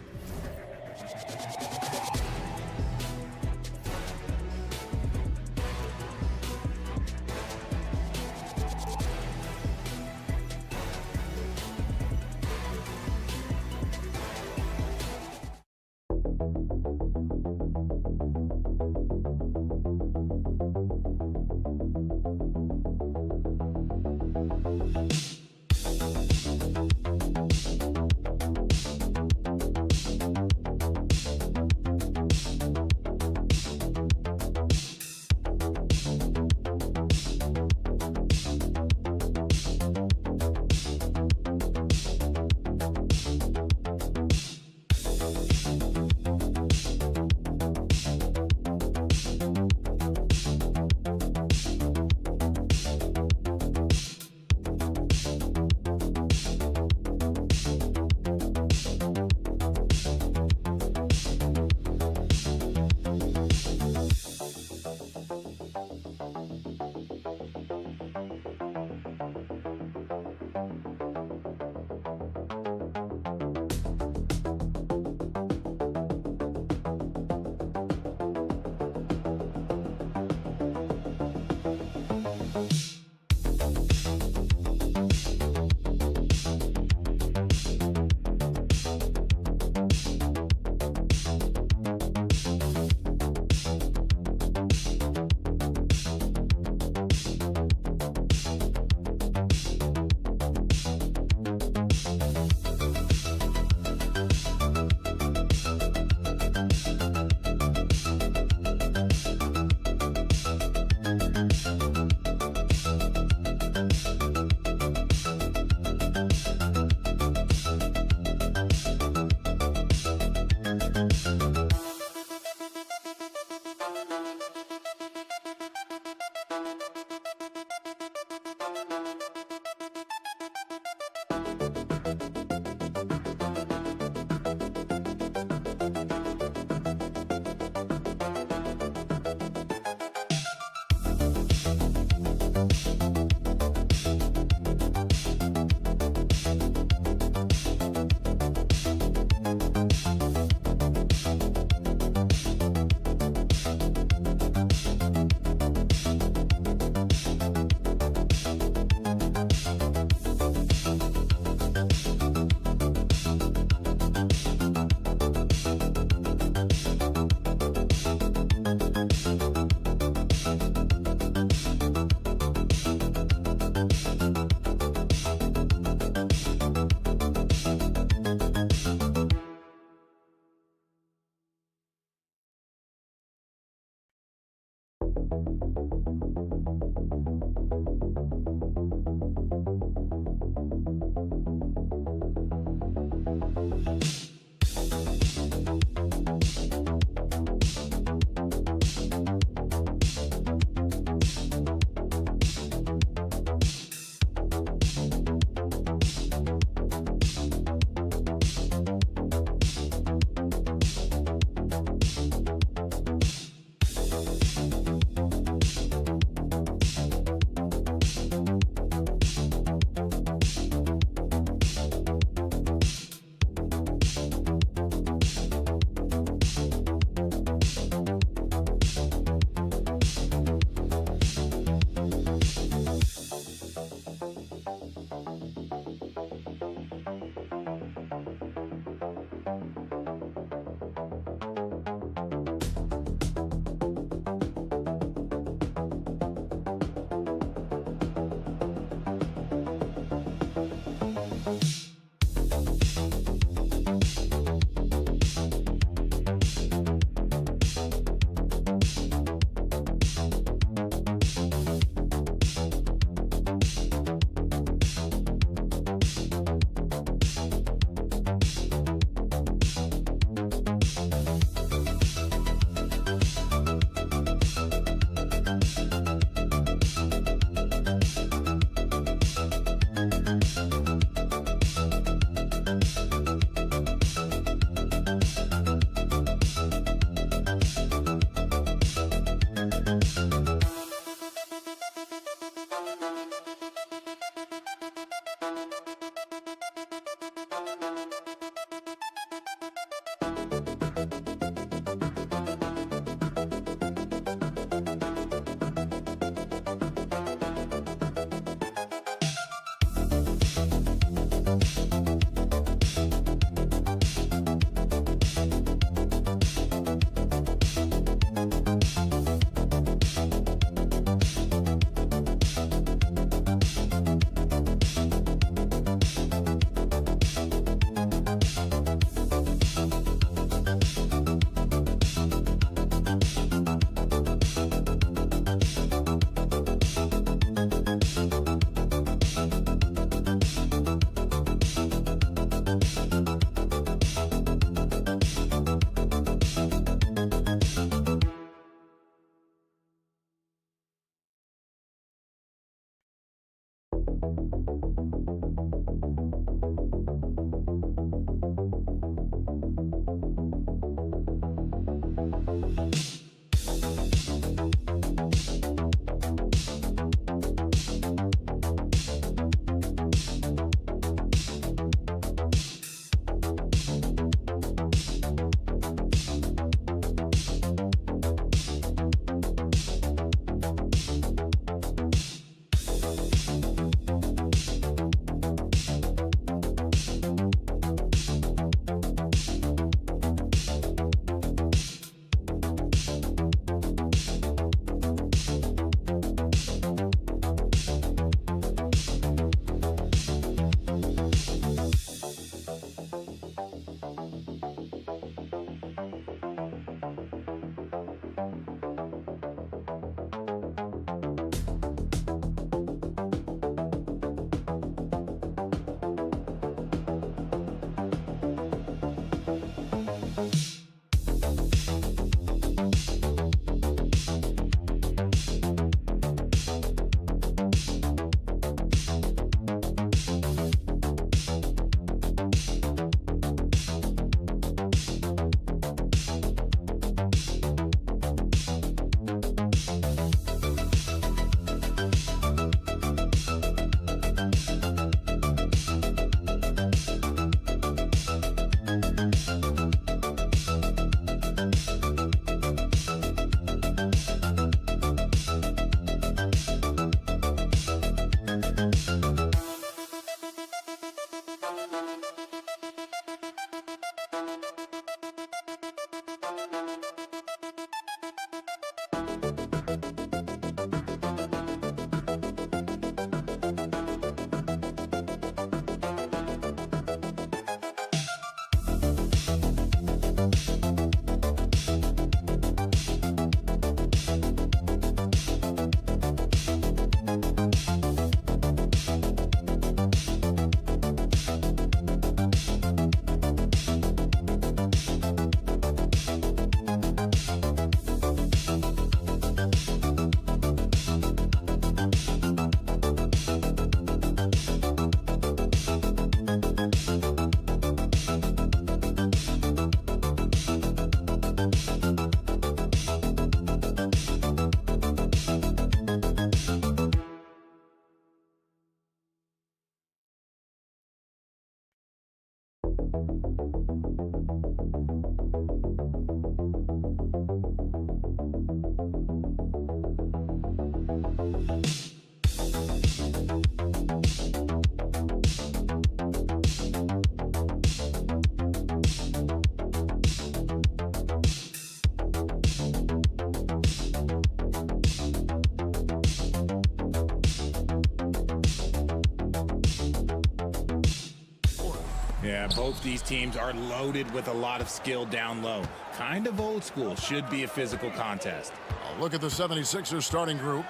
Yeah, both these teams are loaded with a lot of skill down low. Kind of old school. Should be a physical contest. Look at the 76ers starting group.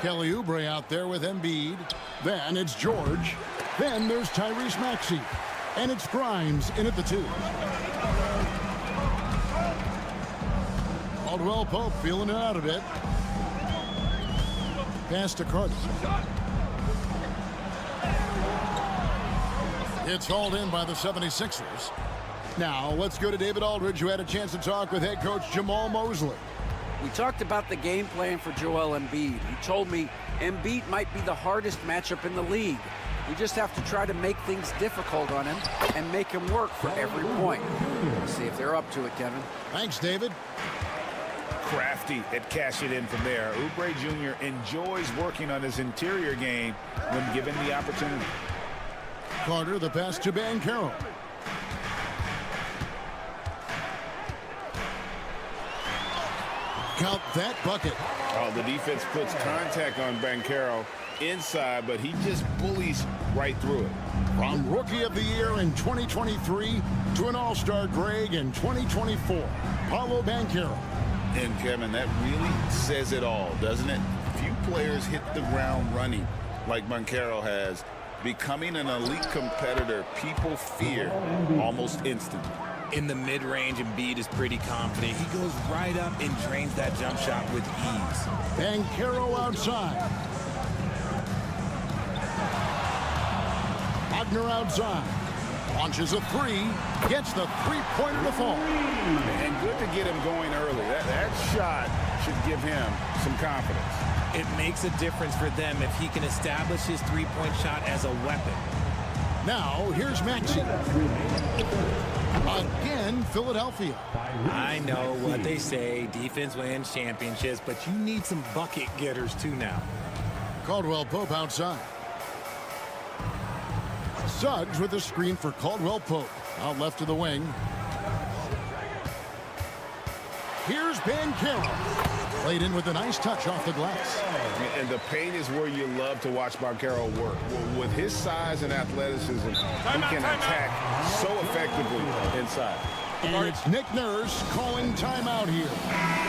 Kelly Oubre out there with Embiid. Then it's George. Then there's Tyrese Maxey. And it's Grimes in at the 2. Caldwell Pope feeling it out a bit. Pass to Carter. It's hauled in by the 76ers. Now let's go to David Aldridge, who had a chance to talk with head coach Jamal Mosley. We talked about the game plan for Joel Embiid. He told me Embiid might be the hardest matchup in the league. We just have to try to make things difficult on him and make him work for every point. Let's see if they're up to it, Kevin. Thanks, David. Crafty at cash it in from there. Oubre Jr. enjoys working on his interior game when given the opportunity. Carter, the pass to Banchero. Count that bucket. Oh, the defense puts contact on Banchero inside, but he just bullies right through it. From Rookie of the Year in 2023 to an All-Star Greg in 2024, Paolo Banchero. And Kevin, that really says it all, doesn't it? Few players hit the ground running like Banchero has. Becoming an elite competitor, people fear almost instantly. In the mid-range, Embiid is pretty confident. He goes right up and drains that jump shot with ease. Banchero outside. Wagner outside. Launches a 3. Gets the three-pointer to fall. And good to get him going early. That shot should give him some confidence. It makes a difference for them if he can establish his three-point shot as a weapon. Now, here's Maxey. Again, Philadelphia. I know what they say, defense wins championships, but you need some bucket getters too now. Caldwell Pope outside. Suggs with a screen for Caldwell Pope. Out left to the wing. Here's Banchero. Played in with a nice touch off the glass. And the paint is where you love to watch Banchero work. With his size and athleticism, he can attack so effectively inside. And it's Nick Nurse calling timeout here.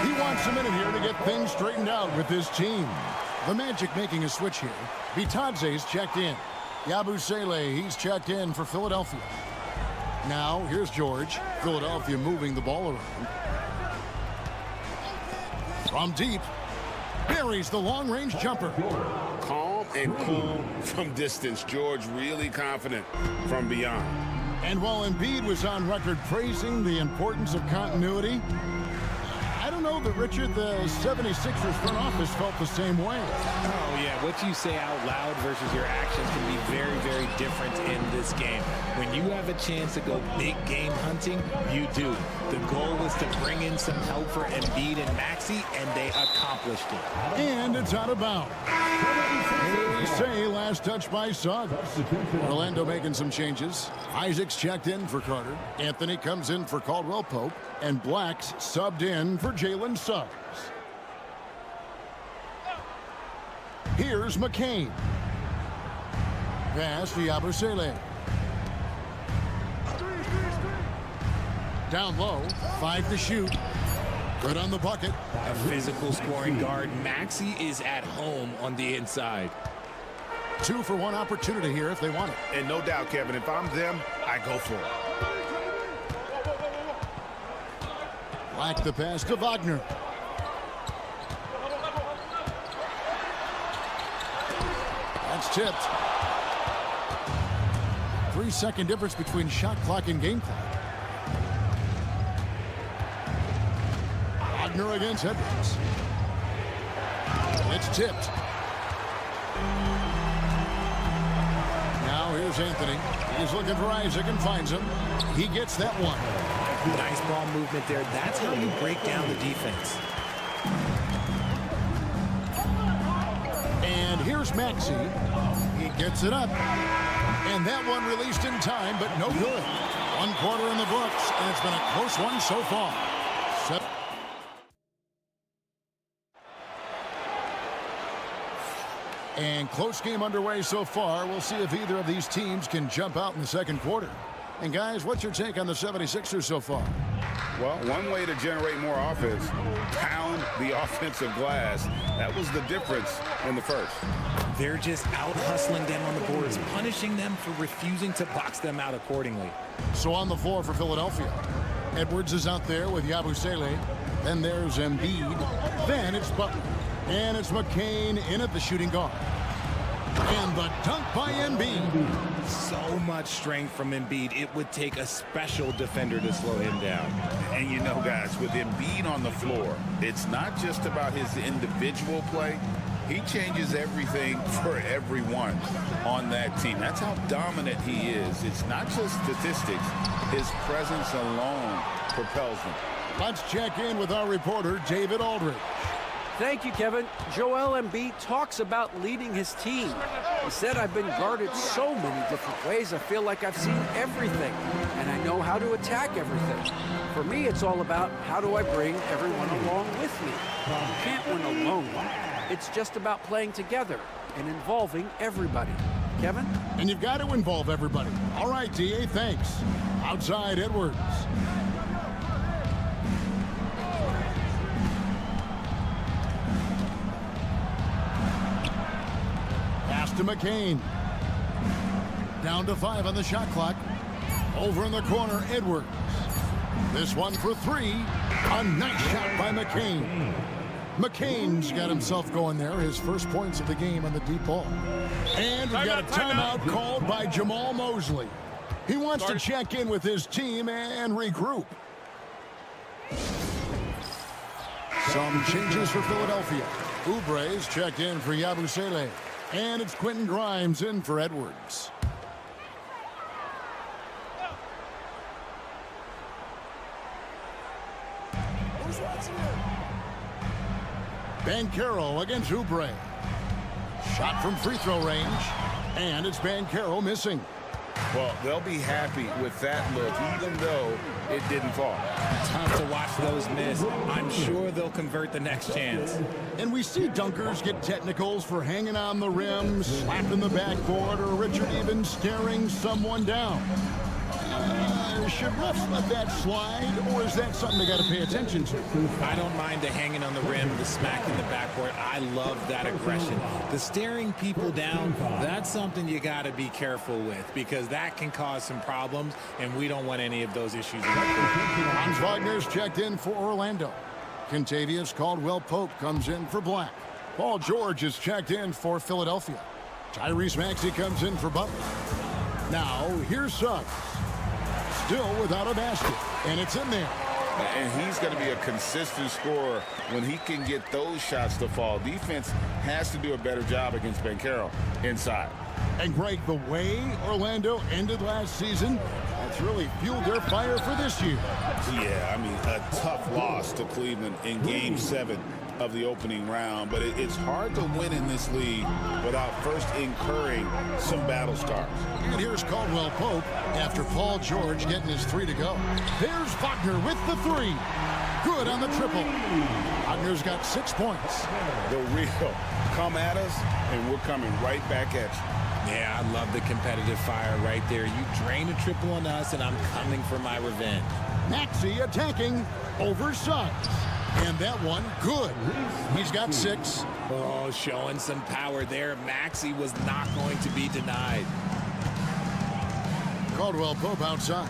He wants a minute here to get things straightened out with his team. The Magic making a switch here. Bitadze's checked in. Yabusele, he's checked in for Philadelphia. Now, here's George. Philadelphia moving the ball around. From deep, buries the long-range jumper. Calm and cool from distance. George really confident from beyond. And while Embiid was on record praising the importance of continuity, I don't know that, Richard, the 76ers front office felt the same way. Oh, yeah. What you say out loud versus your actions can be very, very different in this game. When you have a chance to go big game hunting, you do. The goal was to bring in some help for Embiid and Maxey, and they accomplished it. And it's out of bounds. They say last touch by Suggs. Orlando making some changes. Isaac's checked in for Carter. Anthony comes in for Caldwell Pope. And Black's subbed in for Jalen Suggs. Here's McCain. Pass to Yabusele. Down low, 5 to shoot. Good on the bucket. A physical scoring guard. Maxey is at home on the inside. 2 for 1 opportunity here if they want it. And no doubt, Kevin, if I'm them, I go for it. Black the pass to Wagner. That's tipped. 3-second difference between shot clock and game clock. Wagner against Edwards. It's tipped. Now here's Anthony. He's looking for Isaac and finds him. He gets that one. Nice ball movement there. That's how you break down the defense. And here's Maxey. He gets it up. And that one released in time, but no good. 1 quarter in the books, and it's been a close one so far. And close game underway so far. We'll see if either of these teams can jump out in the second quarter. And guys, what's your take on the 76ers so far? Well, one way to generate more offense, pound the offensive glass. That was the difference in the first. They're just out hustling them on the boards, punishing them for refusing to box them out accordingly. So on the floor for Philadelphia, Edwards is out there with Yabusele. Then there's Embiid. Then it's Butler. And it's McCain in at the shooting guard. And the dunk by Embiid. So much strength from Embiid. It would take a special defender to slow him down. And you know, guys, with Embiid on the floor, it's not just about his individual play. He changes everything for everyone on that team. That's how dominant he is. It's not just statistics. His presence alone propels them. Let's check in with our reporter, David Aldridge. Thank you, Kevin. Joel Embiid talks about leading his team. He said, I've been guarded so many different ways, I feel like I've seen everything, and I know how to attack everything. For me, it's all about how do I bring everyone along with me. You can't win alone. It's just about playing together and involving everybody. Kevin? And you've got to involve everybody. All right, D.A., thanks. Outside, Edwards. To McCain. Down to 5 on the shot clock. Over in the corner, Edwards. This one for 3. A nice shot by McCain. McCain's got himself going there. His first points of the game on the deep ball. And we've got a timeout called by Jamal Mosley. He wants to check in with his team and regroup. Some changes for Philadelphia. Oubre's checked in for Yabusele. And it's Quentin Grimes in for Edwards. Banchero against Oubre. Shot from free throw range. And it's Banchero missing. Well, they'll be happy with that look, even though it didn't fall. Tough to watch those miss. I'm sure they'll convert the next chance. And we see dunkers get technicals for hanging on the rim, slapping the backboard, or Richard even staring someone down. Should refs let that slide, or is that something they got to pay attention to? I don't mind the hanging on the rim, the smacking the backboard. I love that aggression. The staring people down, that's something you got to be careful with because that can cause some problems, and we don't want any of those issues in the court. Hans Wagner's checked in for Orlando. Kentavious Caldwell-Pope comes in for Black. Paul George is checked in for Philadelphia. Tyrese Maxey comes in for Butler. Now, here's Suggs. Still without a basket, and it's in there. And he's going to be a consistent scorer when he can get those shots to fall. Defense has to do a better job against Banchero inside. And Greg, the way Orlando ended last season, that's really fueled their fire for this year. Yeah, I mean, a tough loss to Cleveland in Game 7 of the opening round, but it's hard to win in this league without first incurring some battle scars. And here's Caldwell-Pope after Paul George getting his 3 to go. There's Wagner with the 3. Good on the triple. Wagner's got 6 points. The real come at us, and we're coming right back at you. Yeah, I love the competitive fire right there. You drain a triple on us, and I'm coming for my revenge. Maxey attacking over Suggs. And that one, good. He's got 6. Oh, showing some power there. Maxey was not going to be denied. Caldwell-Pope outside.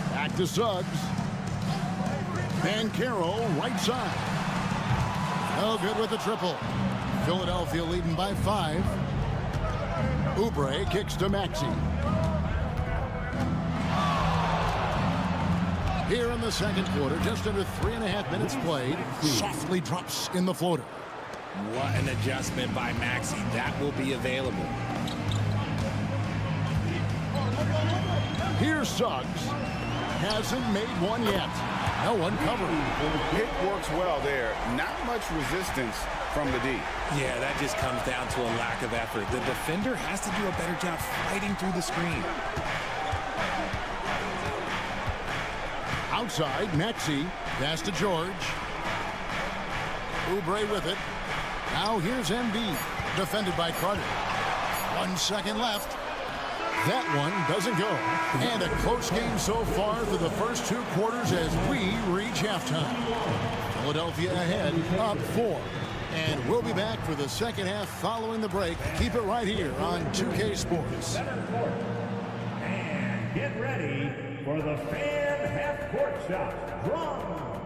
Back to Suggs. Banchero right side. No good with the triple. Philadelphia leading by 5. Oubre kicks to Maxey. Here in the second quarter, just under 3.5 minutes played, softly drops in the floater. What an adjustment by Maxey. That will be available. Here's Suggs. Hasn't made one yet. No one covered. Pick works well there. Not much resistance from the D. Yeah, that just comes down to a lack of effort. The defender has to do a better job fighting through the screen. Outside, Maxey. Pass to George. Oubre with it. Now here's Embiid. Defended by Carter. 1 second left. That one doesn't go. And a close game so far through the first 2 quarters as we reach halftime. Philadelphia ahead, up 4. And we'll be back for the second half following the break. Keep it right here on 2K Sports. And get ready for the fan half-court shot. Drums.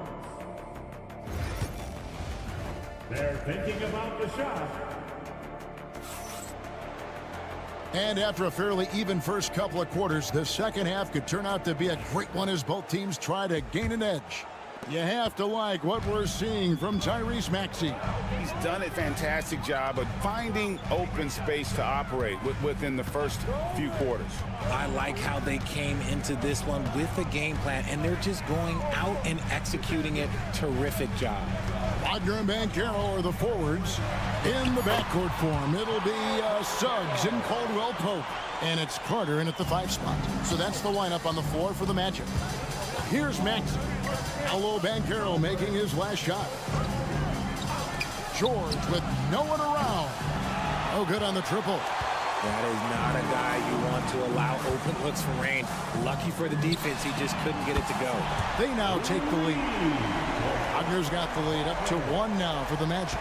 They're thinking about the shot. And after a fairly even first couple of quarters, the second half could turn out to be a great one as both teams try to gain an edge. You have to like what we're seeing from Tyrese Maxey. He's done a fantastic job of finding open space to operate within the first few quarters. I like how they came into this one with a game plan, and they're just going out and executing it. Terrific job. Wagner and Banchero are the forwards. In the backcourt form, it'll be Suggs and Caldwell Pope. And it's Carter in at the 5 spot. So that's the lineup on the floor for the Magic. Here's Maxey. Paolo Banchero making his last shot. George with no one around. Oh, good on the triple. That is not a guy you want to allow open looks for Rain. Lucky for the defense, he just couldn't get it to go. They now take the lead. Wagner's got the lead up to 1 now for the Magic.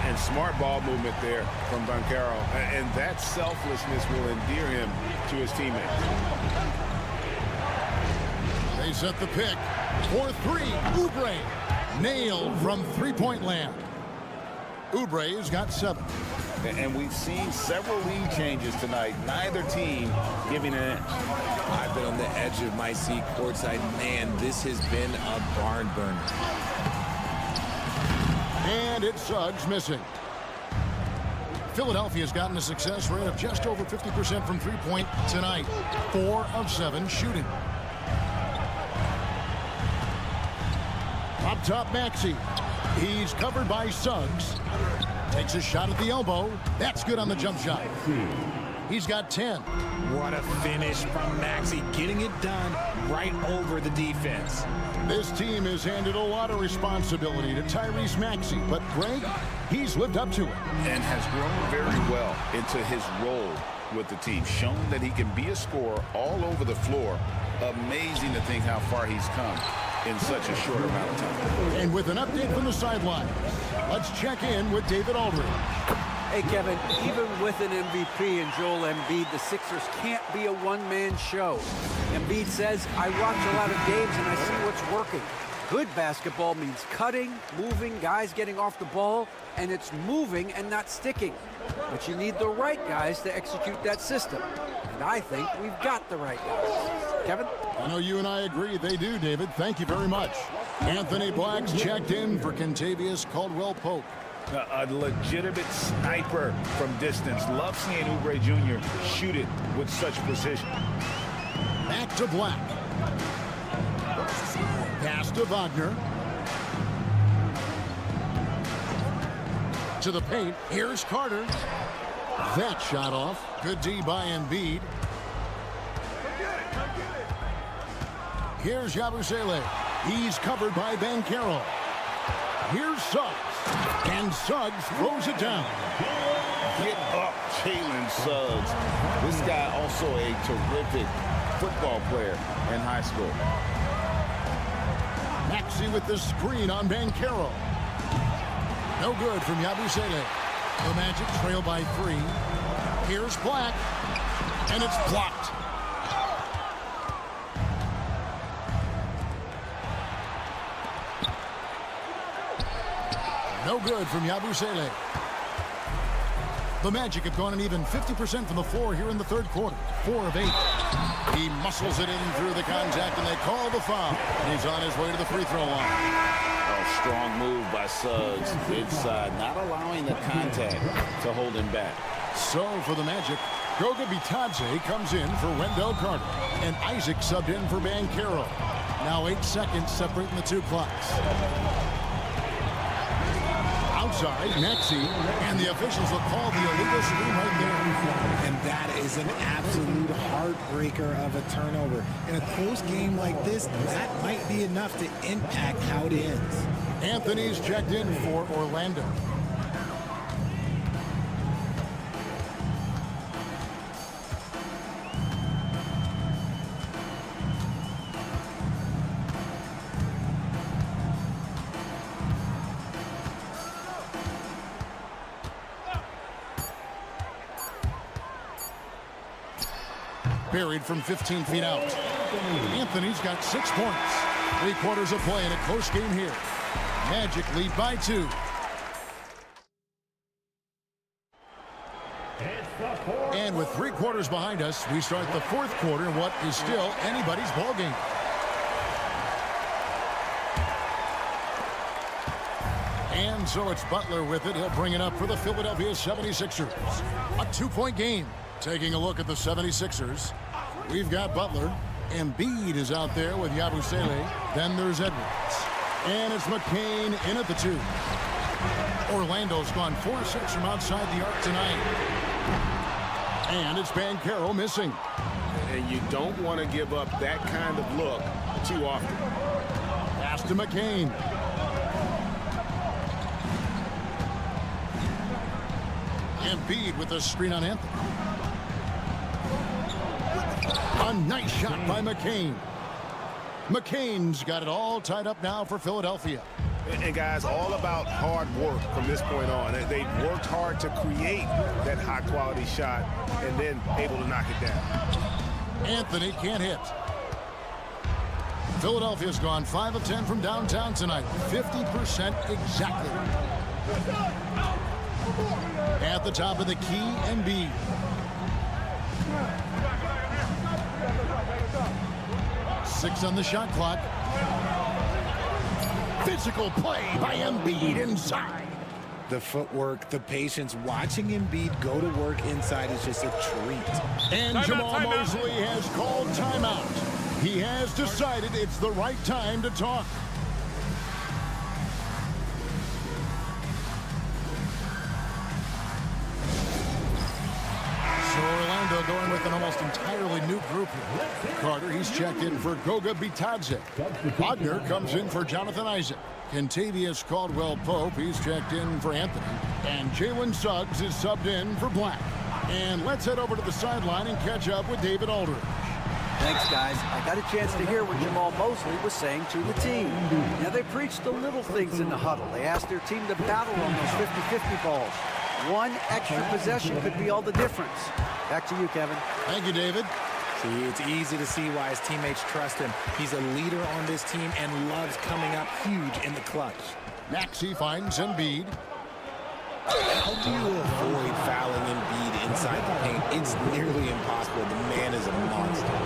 And smart ball movement there from Banchero. And that selflessness will endear him to his teammates. They set the pick for 3. Oubre nailed from 3-point land. Oubre's got 7. And we've seen several lead changes tonight. Neither team giving an inch. I've been on the edge of my seat courtside. Man, this has been a barn burner. And it's Suggs missing. Philadelphia's gotten a success rate of just over 50% from 3-point tonight. 4 of 7 shooting. Up top, Maxey. He's covered by Suggs. Takes a shot at the elbow. That's good on the jump shot. He's got 10. What a finish from Maxey, getting it done right over the defense. This team has handed a lot of responsibility to Tyrese Maxey, but Greg, he's lived up to it. And has grown very well into his role with the team. Shown that he can be a scorer all over the floor. Amazing to think how far he's come in such a short amount of time. And with an update from the sideline, let's check in with David Aldridge. Hey, Kevin, even with an MVP and Joel Embiid, the Sixers can't be a one-man show. Embiid says, I watch a lot of games and I see what's working. Good basketball means cutting, moving, guys getting off the ball, and it's moving and not sticking. But you need the right guys to execute that system. And I think we've got the right guys. Kevin? I know you and I agree they do, David. Thank you very much. Anthony Black's checked in for Kentavious Caldwell-Pope. A legitimate sniper from distance. Love seeing Oubre Jr. shoot it with such precision. Back to Black. Pass to Wagner. To the paint. Here's Carter. That shot off. Good D by Embiid. Here's Yabusele. He's covered by Banchero. Here's Suggs. And Suggs throws it down. Get up, Jalen Suggs. This guy also a terrific football player in high school. Maxey with the screen on Banchero. No good from Yabusele. The Magic trail by 3. Here's Black. And it's blocked. No good from Yabusele. The Magic have gone an even 50% from the floor here in the third quarter. 4 of 8. He muscles it in through the contact, and they call the foul. And he's on his way to the free throw line. Oh, strong move by Suggs inside, not allowing the contact to hold him back. So for the Magic, Goga Bitadze comes in for Wendell Carter, and Isaac subbed in for Banchero. Now 8 seconds separating the 2 clocks. Outside, Maxey, and the officials will call the illegal screen right there. And that is an absolute heartbreaker of a turnover. In a close game like this, that might be enough to impact how it ends. Anthony's checked in for Orlando. Buried from 15 feet out. Anthony's got 6 points. 3 quarters of play in a close game here. Magic lead by 2. And with 3 quarters behind us, we start the 4th quarter in what is still anybody's ball game. And so it's Butler with it. He'll bring it up for the Philadelphia 76ers. A 2-point game. Taking a look at the 76ers, we've got Butler. Embiid is out there with Yabusele. Then there's Edwards. And it's McCain in at the 2. Orlando's gone 4-6 from outside the arc tonight. And it's Banchero missing. And you don't want to give up that kind of look too often. Pass to McCain. Embiid with a screen on Anthony. A nice shot by McCain. McCain's got it all tied up now for Philadelphia. And guys, all about hard work from this point on. They've worked hard to create that high-quality shot and then able to knock it down. Anthony can't hit. Philadelphia's gone 5 of 10 from downtown tonight. 50% exactly. At the top of the key, Embiid. Six on the shot clock. Physical play by Embiid inside. The footwork, the patience, watching Embiid go to work inside is just a treat. And Jamal Mosley has called timeout. He has decided it's the right time to talk. So Orlando going with an almost entirely new group here. Carter, he's checked in for Goga Bitadze. Wagner comes in for Jonathan Isaac. Kentavious Caldwell-Pope, he's checked in for Anthony. And Jalen Suggs is subbed in for Black. And let's head over to the sideline and catch up with David Aldridge. Thanks, guys. I got a chance to hear what Jamal Mosley was saying to the team. Now, they preached the little things in the huddle. They asked their team to battle on those 50-50 balls. One extra possession could be all the difference. Back to you, Kevin. Thank you, David. See, it's easy to see why his teammates trust him. He's a leader on this team and loves coming up huge in the clutch. Maxey finds Embiid. How do you avoid fouling Embiid inside the paint? It's nearly impossible. The man is a monster.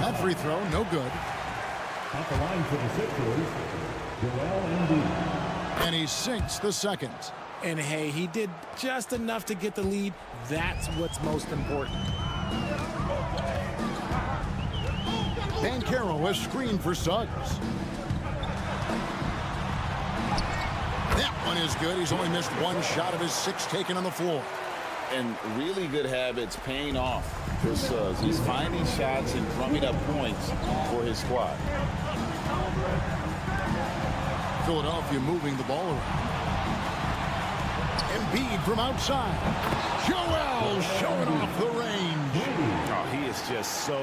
That free throw, no good. At the line for the Sixers, Joel Embiid. And he sinks the second. And hey, he did just enough to get the lead. That's what's most important. Banchero was screened for Suggs. That one is good. He's only missed 1 shot of his 6 taken on the floor. And really good habits paying off for Suggs. He's finding shots and drumming up points for his squad. Philadelphia moving the ball around. Embiid from outside. Joel showing off the range. Oh, he is just so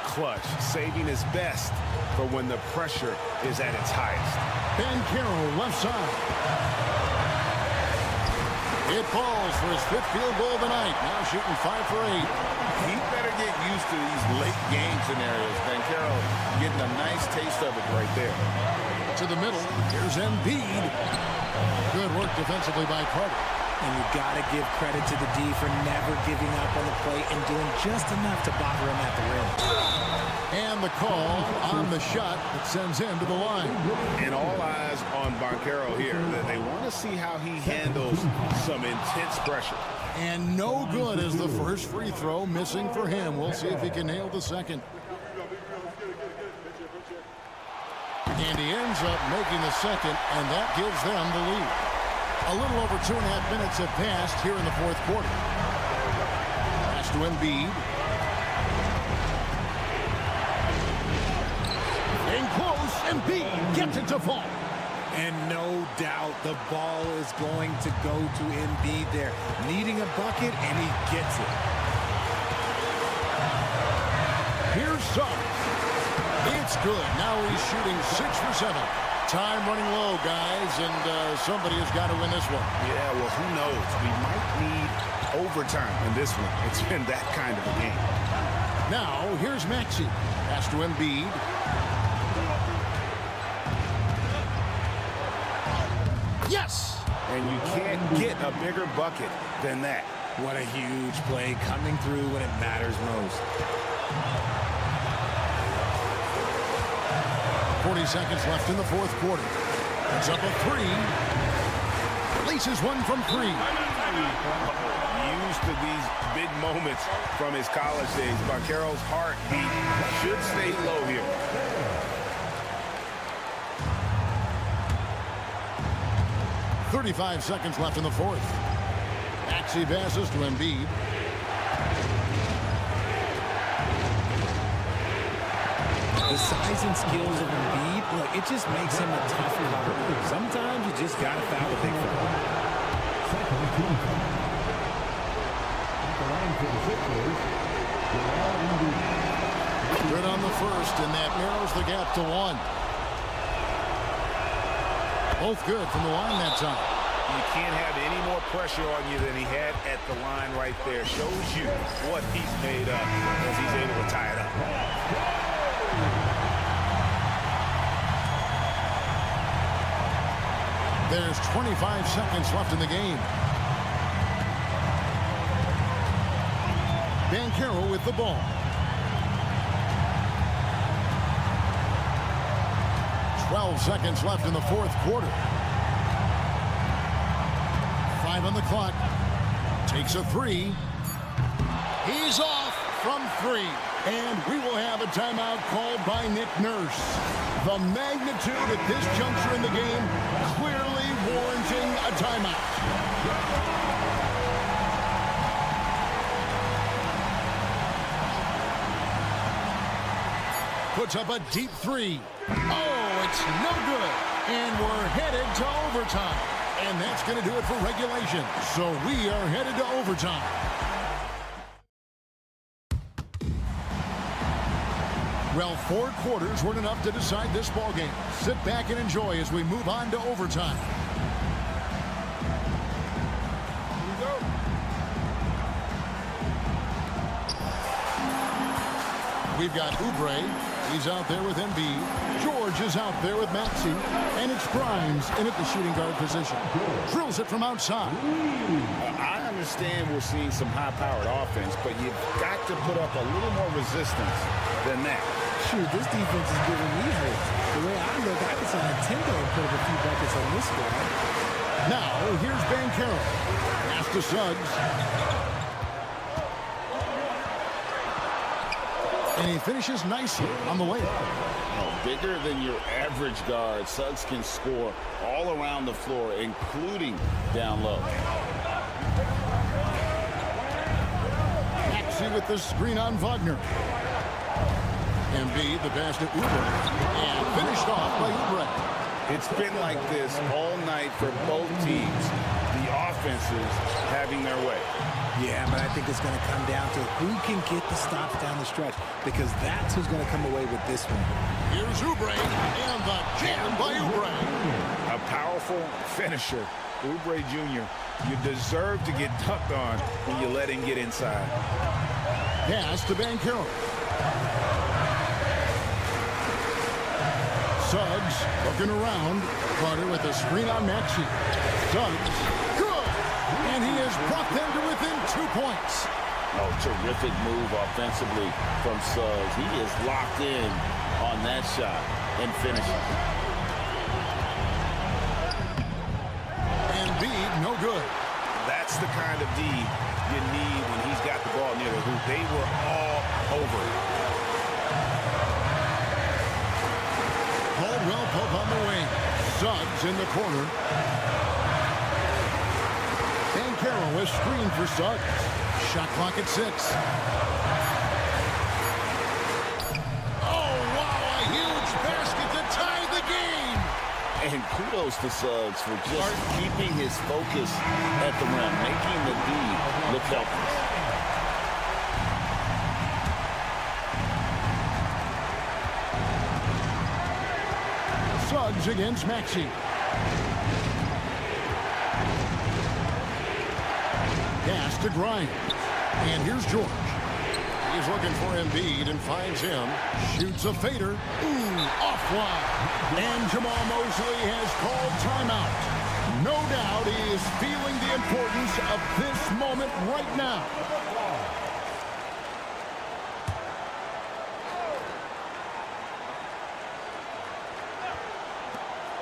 clutch, saving his best for when the pressure is at its highest. Banchero left side. It falls for his 5th field goal of the night. Now shooting 5 for 8. He better get used to these late game scenarios. Banchero getting a nice taste of it right there. To the middle, here's Embiid. Good work defensively by Carter. And you got to give credit to the D for never giving up on the play and doing just enough to bother him at the rim. And the call on the shot that sends him to the line. And all eyes on Banchero here. They want to see how he handles some intense pressure. And no good as the first free throw missing for him. We'll see if he can nail the second. And he ends up making the second, and that gives them the lead. A little over 2.5 minutes have passed here in the 4th quarter. Pass to Embiid. In close, Embiid gets it to fall. And no doubt the ball is going to go to Embiid there. Needing a bucket, and he gets it. Here's Suggs. It's good. Now he's shooting 6 for 7. Time running low, guys, and somebody has got to win this one. Yeah, well, who knows? We might need overtime in this one. It's been that kind of a game. Now, here's Maxey. Pass to Embiid. Yes! And you can't get a bigger bucket than that. What a huge play coming through when it matters most. 40 seconds left in the fourth quarter. It's up a three. Laces one from three. Used to these big moments from his college days. Banchero's heartbeat should stay low here. .35 seconds left in the fourth. Maxey passes to Embiid. The size and skills of Embiid, look, it just makes him a tough cover. Sometimes you just got to foul the big fella. Good on the first, and that narrows the gap to one. Both good from the line that time. You can't have any more pressure on you than he had at the line right there. Shows you what he's made up as he's able to tie it up. There's 25 seconds left in the game. Banchero with the ball. .12 seconds left in the fourth quarter. 5 on the clock. Takes a three. He's off from three. And we will have a timeout called by Nick Nurse. The magnitude at this juncture in the game clearly warranting a timeout. Puts up a deep three. Oh, it's no good. And we're headed to overtime. And that's going to do it for regulation. So we are headed to overtime. Well, 4 quarters weren't enough to decide this ball game. Sit back and enjoy as we move on to overtime. Here we go. We've got Oubre. He's out there with Embiid. George is out there with Maxey. And it's Grimes in at the shooting guard position. Drills it from outside. I understand we're seeing some high-powered offense, but you've got to put up a little more resistance than that. Shoot, this defense is giving me hope. The way I look, I can sign Nintendo and put up a few buckets on this squad. Now, here's Banchero. Pass to Suggs. And he finishes nicely on the way. Oh, bigger than your average guard, Suggs can score all around the floor, including down low. Maxey with the screen on Wagner. Embiid, the pass to Oubre. And finished off by Oubre. It's been like this all night for both teams. The offenses having their way. Yeah, but I think it's going to come down to who can get the stops down the stretch, because that's who's going to come away with this one. Here's Oubre, and the jam by Oubre. A powerful finisher, Oubre Jr. You deserve to get dunked on when you let him get inside. Pass to Banchero. Suggs looking around. Carter with a screen on Maxey. Suggs, good! And he has brought them to within 2 points. Oh, terrific move offensively from Suggs. He is locked in on that shot and finishes. Embiid, no good. That's the kind of D you need when he's got the ball near the hoop. They were all over it. Caldwell Pope on the wing. Suggs in the corner. Banchero is screened for Suggs. Shot clock at 6. Oh, wow, a huge basket to tie the game. And kudos to Suggs for just keeping his focus at the rim, making the D look helpless. Suggs against Maxey. Pass to Grimes. And here's George. He's looking for Embiid and finds him. Shoots a fader. Offline. And Jamal Mosley has called timeout. No doubt he is feeling the importance of this moment right now.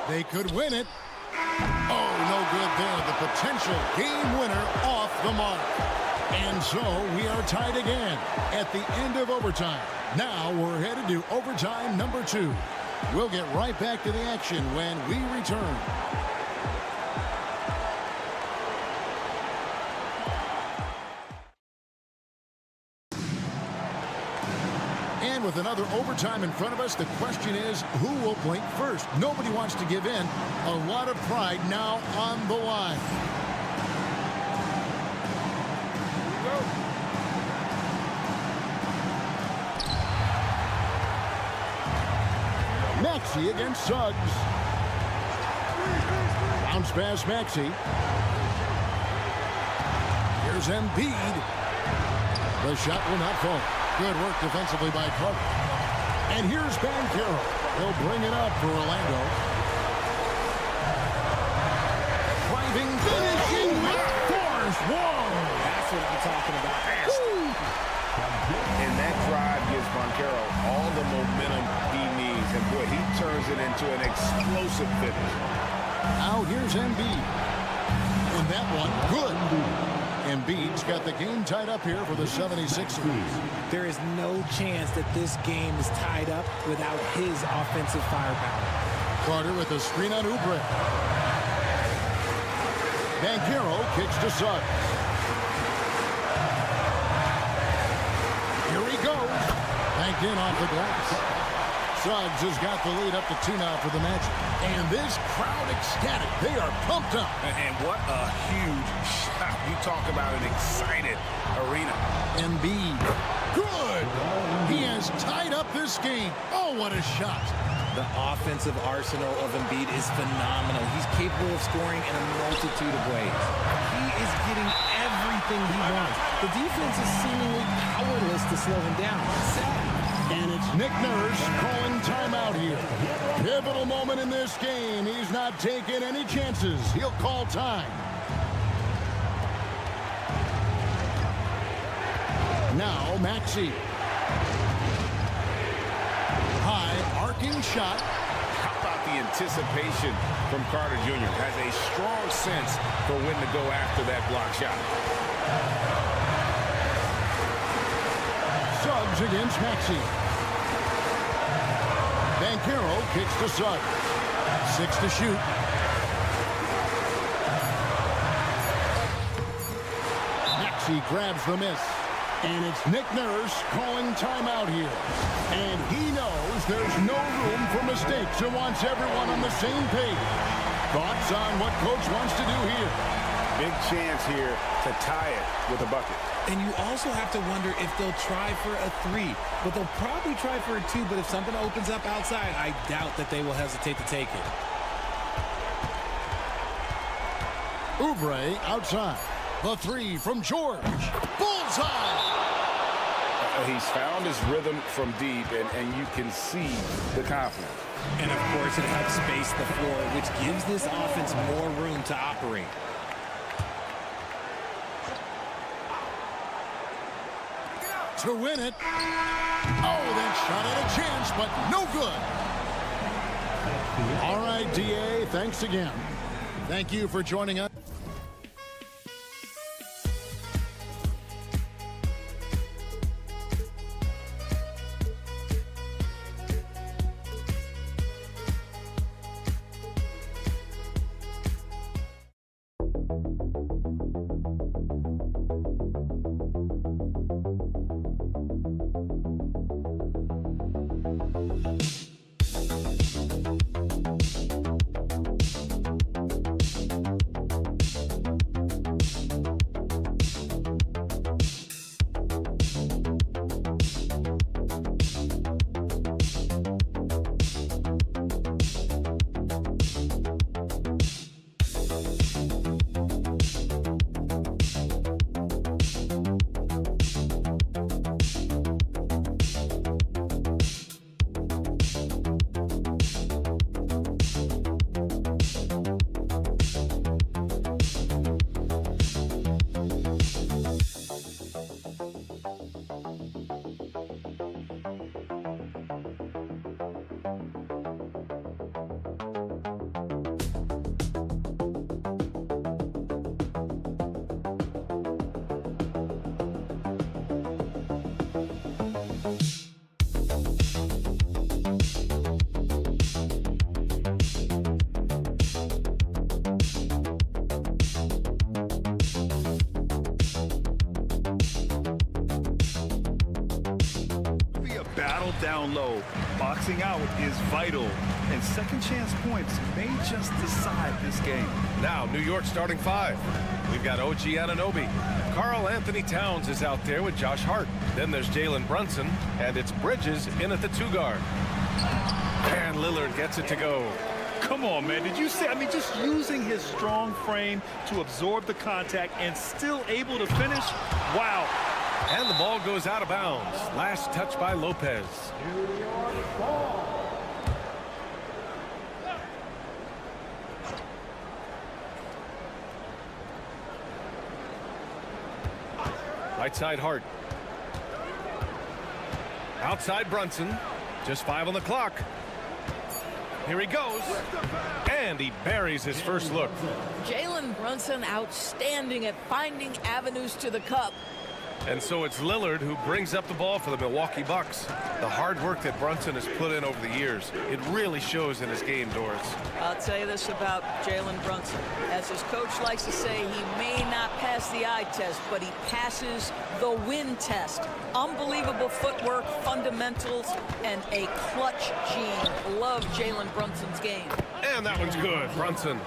They could win it. Oh, no good there. The potential game winner off the mark. And so we are tied again at the end of overtime. Now we're headed to overtime number 2. We'll get right back to the action when we return. And with another overtime in front of us, the question is, who will blink first? Nobody wants to give in. A lot of pride now on the line. Maxey against Suggs. Bounce pass Maxey. Here's Embiid. The shot will not fall. Good work defensively by Carter. And here's Banchero. He'll bring it up for Orlando. Driving, finishing with force. Whoa! That's what I'm talking about. And that drive gives Banchero all the momentum he needs. And boy, he turns it into an explosive finish. Now here's Embiid. And that one, good. Embiid's got the game tied up here for the 76ers. There is no chance that this game is tied up without his offensive firepower. Carter with a screen on Oubre. Banchero kicks to Suggs. Here he goes. Banked in off the glass. Suggs has got the lead up to 2 now for the match. And this crowd ecstatic. They are pumped up. And what a huge shot. You talk about an excited arena. Embiid. Good. He has tied up this game. Oh, what a shot. The offensive arsenal of Embiid is phenomenal. He's capable of scoring in a multitude of ways. He is getting everything he wants. The defense is seemingly powerless to slow him down. It's sad. And it's Nick Nurse calling timeout here. Pivotal moment in this game. He's not taking any chances. He'll call time. Now Maxey. High arcing shot. How about the anticipation from Carter Jr. Has a strong sense for when to go after that block shot. Suggs against Maxey. Banchero kicks to Suggs. 6 to shoot. Maxey grabs the miss. And it's Nick Nurse calling timeout here. And he knows there's no room for mistakes and wants everyone on the same page. Thoughts on what coach wants to do here? Big chance here to tie it with a bucket. And you also have to wonder if they'll try for a 3. But they'll probably try for a 2. But if something opens up outside, I doubt that they will hesitate to take it. Oubre outside. The 3 from George. Bullseye! He's found his rhythm from deep, and you can see the confidence. And, of course, it helps space the floor, which gives this offense more room to operate. To win it. Oh, that shot had a chance, but no good. All right, DA, thanks again. Thank you for joining us. battle down low. Boxing out is vital, and second chance points may just decide this game. Now, New York starting 5. We've got OG Anunoby. Karl Anthony Towns is out there with Josh Hart. Then there's Jalen Brunson, and it's Bridges in at the 2 guard. And Lillard gets it to go. Come on, man. Did you see? I mean, just using his strong frame to absorb the contact and still able to finish. Wow. And the ball goes out of bounds. Last touch by Lopez. Right side Hart. Outside Brunson. Just 5 on the clock. Here he goes. And he buries his first look. Jalen Brunson outstanding at finding avenues to the cup. And so it's Lillard who brings up the ball for the Milwaukee Bucks. The hard work that Brunson has put in over the years, it really shows in his game, Doris. I'll tell you this about Jalen Brunson. As his coach likes to say, he may not pass the eye test, but he passes the win test. Unbelievable footwork, fundamentals, and a clutch gene. Love Jalen Brunson's game. And that one's good. Brunson.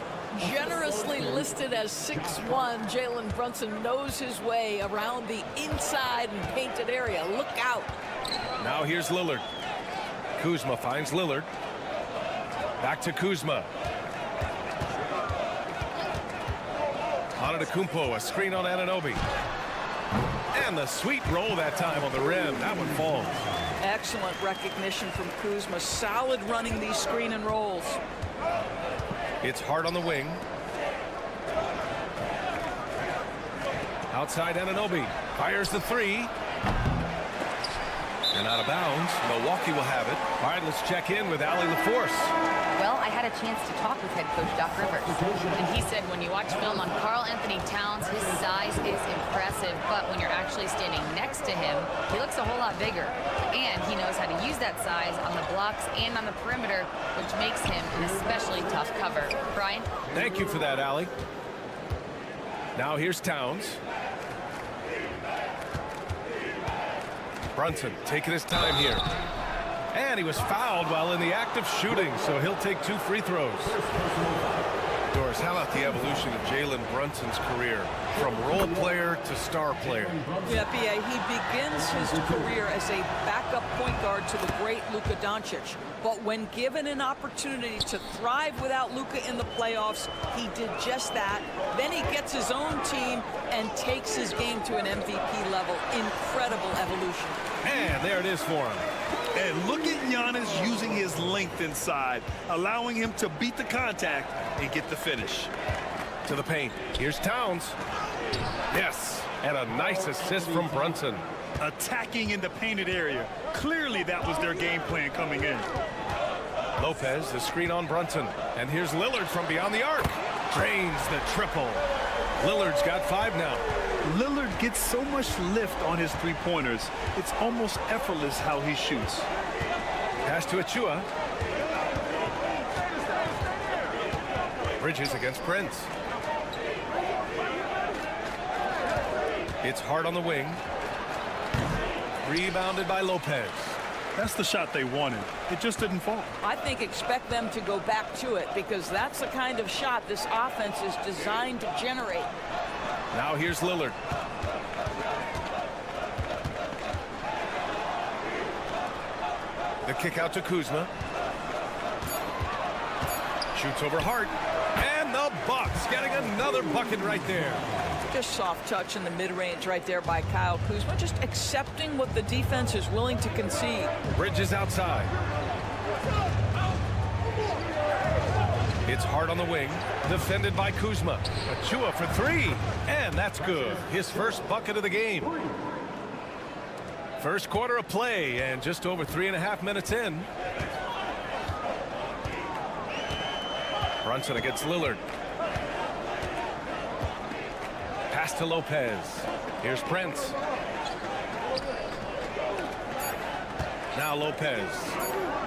Generously listed as 6'1", Jalen Brunson knows his way around the inside and painted area. Look out. Now here's Lillard. Kuzma finds Lillard. Back to Kuzma. Antetokounmpo, a screen on Anunoby. And the sweet roll that time on the rim. That one falls. Excellent recognition from Kuzma. Solid running these screen and rolls. It's Hart on the wing. Outside Anunoby. Fires the 3. And out of bounds. Milwaukee will have it. All right, let's check in with Allie LaForce. Well, I had a chance to talk with head coach Doc Rivers. And he said when you watch film on Karl Anthony Towns, his size is impressive. But when you're actually standing next to him, he looks a whole lot bigger. And he knows how to use that size on the blocks and on the perimeter, which makes him an especially tough cover. Brian? Thank you for that, Allie. Now here's Towns. Brunson taking his time here. And he was fouled while in the act of shooting, so he'll take 2 free throws. Doris, how about the evolution of Jalen Brunson's career from role player to star player? Yeah, B.A., he begins his career as a backup point guard to the great Luka Doncic. But when given an opportunity to thrive without Luka in the playoffs, he did just that. Then he gets his own team and takes his game to an MVP level. Incredible evolution. And there it is for him. And look at Giannis using his length inside, allowing him to beat the contact and get the finish. To the paint. Here's Towns. Yes, and a nice assist from Brunson. Attacking in the painted area. Clearly that was their game plan coming in. Lopez, the screen on Brunson. And here's Lillard from beyond the arc. Drains the triple. Lillard's got 5 now. Lillard gets so much lift on his three-pointers, it's almost effortless how he shoots. Pass to Achua. Bridges against Prince. It's Hart on the wing. Rebounded by Lopez. That's the shot they wanted. It just didn't fall. I think expect them to go back to it because that's the kind of shot this offense is designed to generate. Now here's Lillard. The kick out to Kuzma. Shoots over Hart. And the Bucks getting another bucket right there. Just soft touch in the mid-range right there by Kyle Kuzma. Just accepting what the defense is willing to concede. Bridges outside. It's Hart on the wing. Defended by Kuzma. Achua for 3. And that's good. His first bucket of the game. First quarter of play and just over 3.5 minutes in. Brunson against Lillard. Pass to Lopez. Here's Prince. Now Lopez.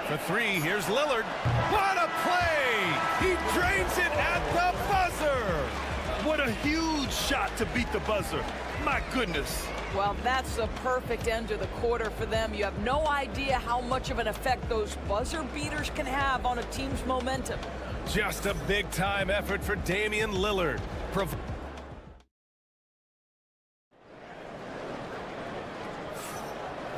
For 3, here's Lillard. What a play! He drains it at the buzzer! What a huge shot to beat the buzzer. My goodness. Well, that's the perfect end to the quarter for them. You have no idea how much of an effect those buzzer beaters can have on a team's momentum. Just a big-time effort for Damian Lillard.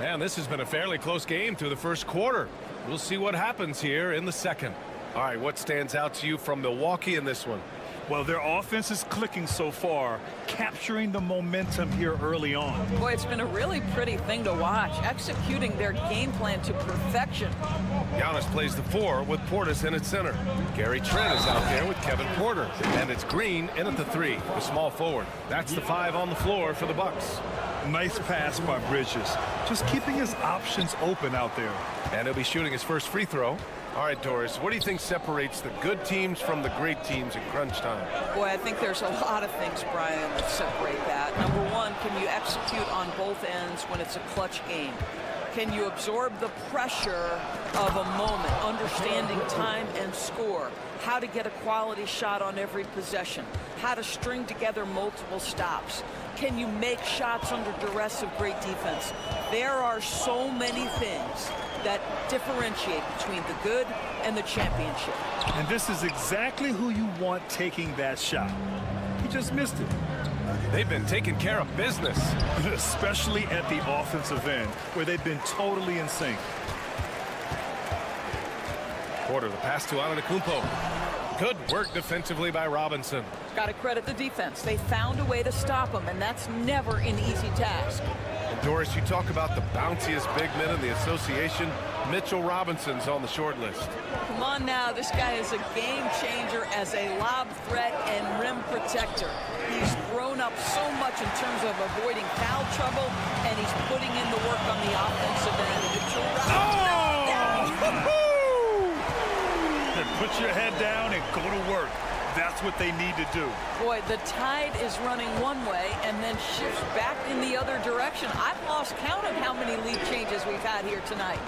And this has been a fairly close game through the first quarter. We'll see what happens here in the second. All right, what stands out to you from Milwaukee in this one? Well, their offense is clicking so far, capturing the momentum here early on. Boy, it's been a really pretty thing to watch, executing their game plan to perfection. Giannis plays the 4 with Portis in at center. Gary Trent is out there with Kevin Porter. And it's Green in at the 3, the small forward. That's the 5 on the floor for the Bucks. Nice pass by Bridges. Just keeping his options open out there. And he'll be shooting his first free throw. All right, Doris, what do you think separates the good teams from the great teams in crunch time? Boy, I think there's a lot of things, Brian, that separate that. Number one, can you execute on both ends when it's a clutch game? Can you absorb the pressure of a moment, understanding time and score, how to get a quality shot on every possession, how to string together multiple stops? Can you make shots under duress of great defense? There are so many things that differentiate between the good and the championship. And this is exactly who you want taking that shot. He just missed it. They've been taking care of business. Especially at the offensive end, where they've been totally in sync. Porter, the pass to Antetokounmpo. Good work defensively by Robinson. Got to credit the defense. They found a way to stop him, and that's never an easy task. And Doris, you talk about the bounciest big men in the association. Mitchell Robinson's on the short list. Come on now, this guy is a game changer as a lob threat and rim protector. He's grown up so much in terms of avoiding foul trouble, and he's putting in the work on the offensive end. Mitchell Robinson. Put your head down and go to work. That's what they need to do. Boy, the tide is running one way and then shifts back in the other direction. I've lost count of how many lead changes we've had here tonight.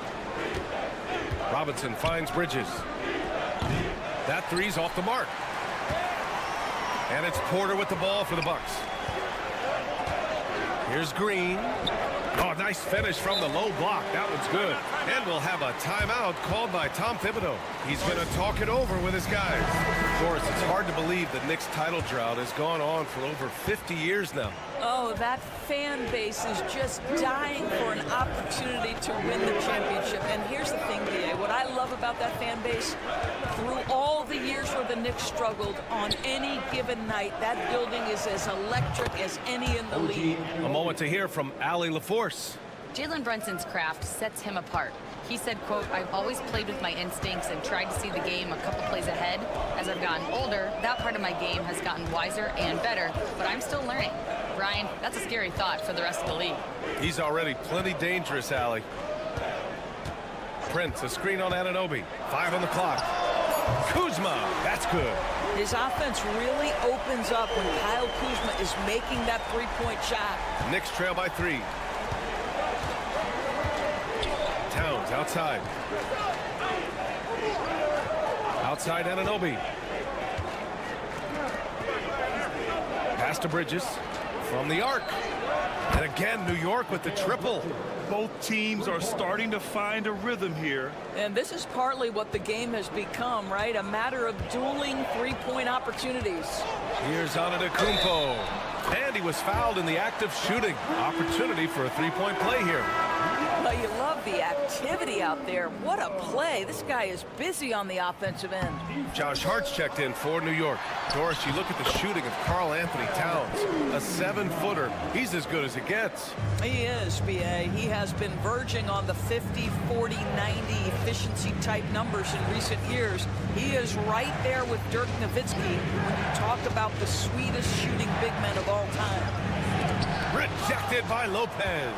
Robinson finds Bridges. That 3's off the mark. And it's Porter with the ball for the Bucks. Here's Green. Oh, nice finish from the low block. That one's good. And we'll have a timeout called by Tom Thibodeau. He's going to talk it over with his guys. Of course, it's hard to believe the Knicks title drought has gone on for over 50 years now. Oh, that fan base is just dying for an opportunity to win the championship. And here's the thing, D.A. What I love about that fan base, through all the years where the Knicks struggled, on any given night, that building is as electric as any in the league. A moment to hear from Allie LaForce. Jalen Brunson's craft sets him apart. He said, quote, "I've always played with my instincts and tried to see the game a couple plays ahead. As I've gotten older, that part of my game has gotten wiser and better, but I'm still learning." Brian, that's a scary thought for the rest of the league. He's already plenty dangerous, Allie. Prince, a screen on Anunoby. 5 on the clock. Kuzma, that's good. His offense really opens up when Kyle Kuzma is making that three-point shot. Knicks trail by 3. Towns outside. Outside Anunoby. Pass to Bridges from the arc. And again, New York with the triple. Both teams are starting to find a rhythm here. And this is partly what the game has become, right? A matter of dueling three-point opportunities. Here's Antetokounmpo. And he was fouled in the act of shooting. Opportunity for a three-point play here. Well, you love the activity out there. What a play. This guy is busy on the offensive end. Josh Hart's checked in for New York. Doris, you look at the shooting of Karl Anthony Towns. A 7-footer. He's as good as it gets. He is, B.A. He has been verging on the 50, 40, 90 efficiency type numbers in recent years. He is right there with Dirk Nowitzki when you talk about the sweetest shooting big men of all time. Rejected by Lopez.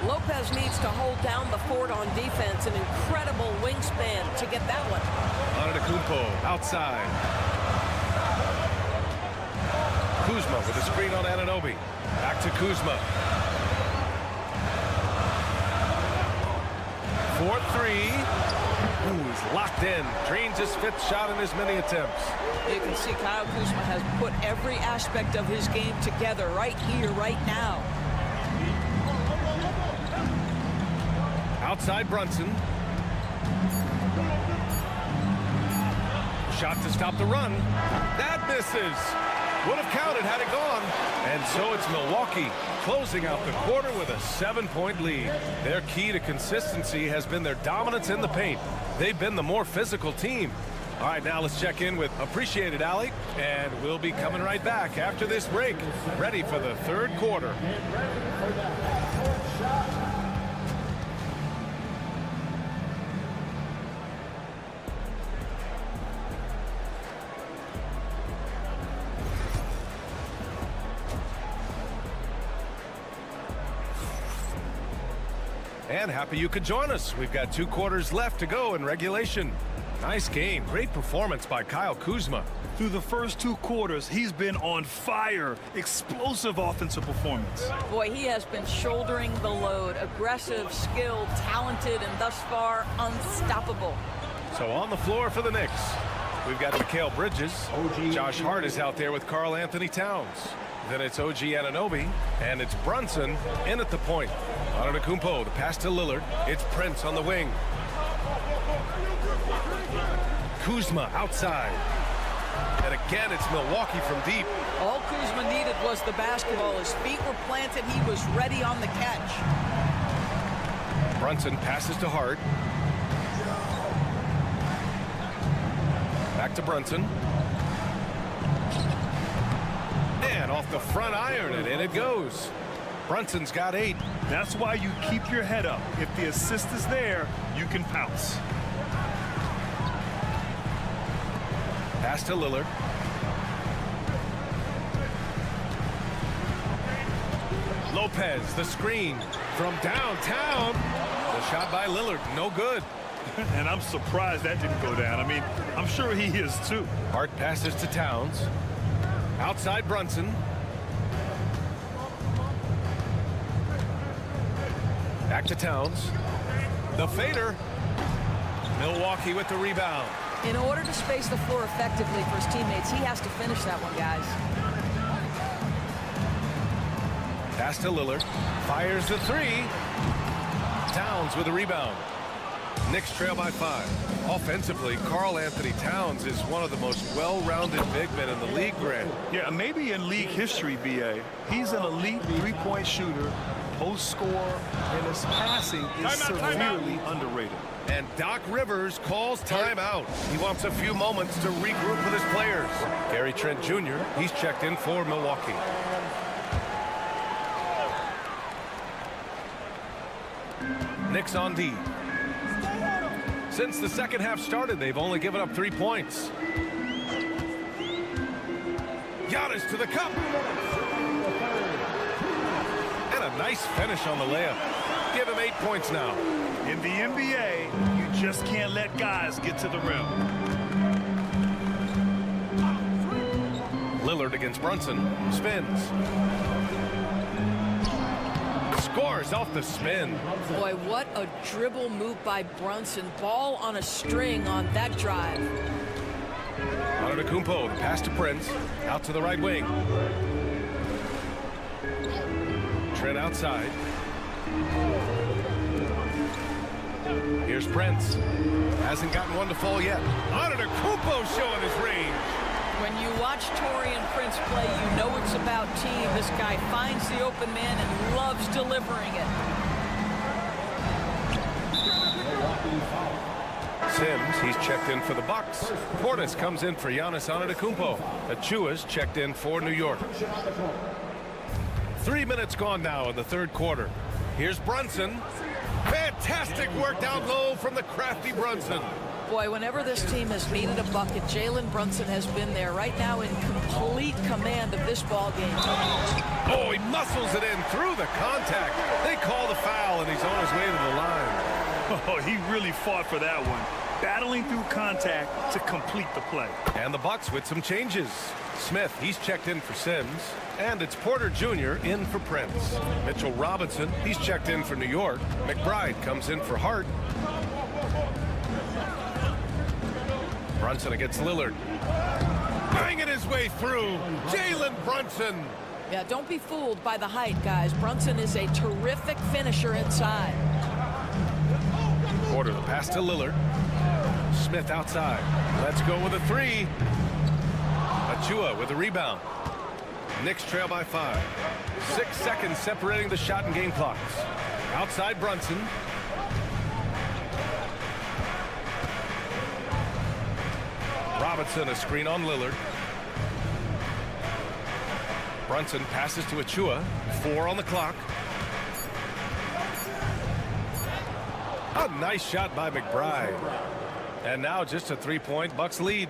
Lopez needs to hold down the fort on defense. An incredible wingspan to get that one. Antetokounmpo outside. Kuzma with a screen on Anunoby. Back to Kuzma. 4-3. Ooh, he's locked in. Drains his 5th shot in as many attempts. You can see Kyle Kuzma has put every aspect of his game together right here, right now. Outside Brunson. Shot to stop the run. That misses. Would have counted had it gone. And so it's Milwaukee closing out the quarter with a 7-point lead. Their key to consistency has been their dominance in the paint. They've been the more physical team. All right, now let's check in with Appreciated Allie, and we'll be coming right back after this break, ready for the 3rd quarter. And happy you could join us. We've got 2 quarters left to go in regulation. Nice game. Great performance by Kyle Kuzma. Through the first 2 quarters, he's been on fire. Explosive offensive performance. Boy, he has been shouldering the load. Aggressive, skilled, talented, and thus far unstoppable. So on the floor for the Knicks, we've got Mikal Bridges. Josh Hart is out there with Karl Anthony Towns. Then it's OG Anunoby, and it's Brunson in at the point. Antetokounmpo, the pass to Lillard. It's Prince on the wing. Kuzma outside. And again, it's Milwaukee from deep. All Kuzma needed was the basketball. His feet were planted. He was ready on the catch. Brunson passes to Hart. Back to Brunson. And off the front iron, and in it goes. Brunson's got 8. That's why you keep your head up. If the assist is there, you can pounce. Pass to Lillard. Lopez, the screen from downtown. The shot by Lillard, no good. And I'm surprised that didn't go down. I mean, I'm sure he is too. Hart passes to Towns. Outside Brunson. Back to Towns. The fader. Milwaukee with the rebound. In order to space the floor effectively for his teammates, he has to finish that one, guys. Pass to Lillard. Fires the 3. Towns with the rebound. Knicks trail by 5. Offensively, Karl Anthony Towns is one of the most well-rounded big men in the league, Grant. Yeah, maybe in league history, B.A. He's an elite 3-point shooter, post scorer, and his passing is severely underrated. And Doc Rivers calls timeout. He wants a few moments to regroup with his players. Gary Trent Jr., he's checked in for Milwaukee. Knicks on D. Since the second half started, they've only given up 3 points. Giannis to the cup. And a nice finish on the layup. Give him 8 points now. In the NBA, you just can't let guys get to the rim. Lillard against Brunson. Spins. Scores off the spin. Boy, what a dribble move by Brunson. Ball on a string on that drive. Antetokounmpo, the pass to Prince. Out to the right wing. Trent outside. Here's Prince. Hasn't gotten one to fall yet. Antetokounmpo showing his range. When you watch Taurean Prince play, you know it's about team. This guy finds the open man and loves delivering it. Sims, he's checked in for the Bucks. Portis comes in for Giannis Antetokounmpo. Achua's checked in for New York. 3 minutes gone now in the 3rd quarter. Here's Brunson. Fantastic work down low from the crafty Brunson. Boy, whenever this team has needed a bucket, Jalen Brunson has been there right now in complete command of this ball game. Oh, he muscles it in through the contact. They call the foul, and he's on his way to the line. Oh, he really fought for that one. Battling through contact to complete the play. And the Bucks with some changes. Smith, he's checked in for Sims. And it's Porter Jr. in for Prince. Mitchell Robinson, he's checked in for New York. McBride comes in for Hart. Brunson against Lillard. Banging his way through. Jalen Brunson. Yeah, don't be fooled by the height, guys. Brunson is a terrific finisher inside. Porter the pass to Lillard. Smith outside. Let's go with a three. Achua with the rebound. Knicks trail by 5. 6 seconds separating the shot and game clocks. Outside Brunson. Robinson a screen on Lillard. Brunson passes to Achua. 4 on the clock. A nice shot by McBride. And now just a 3-point Bucks lead.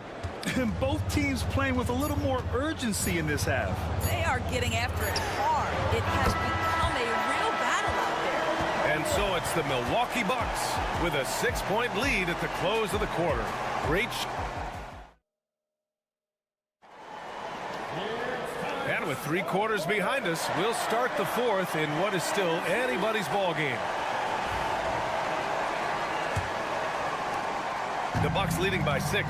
And both teams playing with a little more urgency in this half. They are getting after it hard. It has become a real battle out there. And so it's the Milwaukee Bucks with a 6-point lead at the close of the quarter. And with 3 quarters behind us, we'll start the 4th in what is still anybody's ball game. The Bucks leading by 6.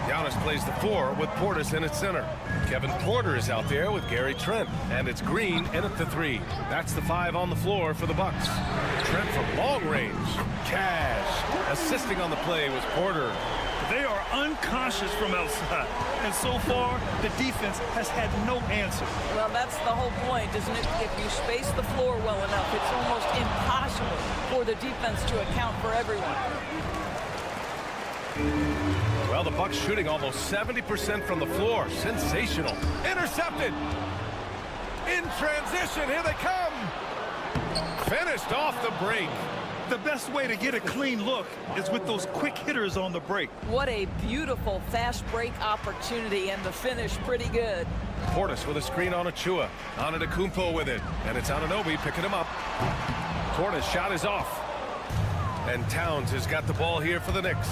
Giannis plays the 4 with Portis in at center. Kevin Porter is out there with Gary Trent. And it's Green in at the 3. That's the 5 on the floor for the Bucks. Trent from long range. Cash. Assisting on the play was Porter. They are unconscious from outside. And so far, the defense has had no answer. Well, that's the whole point, isn't it? If you space the floor well enough, it's almost impossible for the defense to account for everyone. Well, the Bucks shooting almost 70% from the floor. Sensational. Intercepted. In transition. Here they come. Finished off the break. The best way to get a clean look is with those quick hitters on the break. What a beautiful fast break opportunity, and the finish pretty good. Portis with a screen on Achua. Antetokounmpo with it. And it's Anunoby picking him up. Portis' shot is off. And Towns has got the ball here for the Knicks.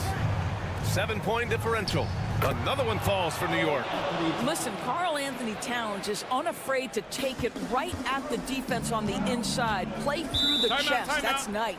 7-point differential. Another one falls for New York. Listen, Karl Anthony Towns is unafraid to take it right at the defense on the inside. Play through the chest. That's nice.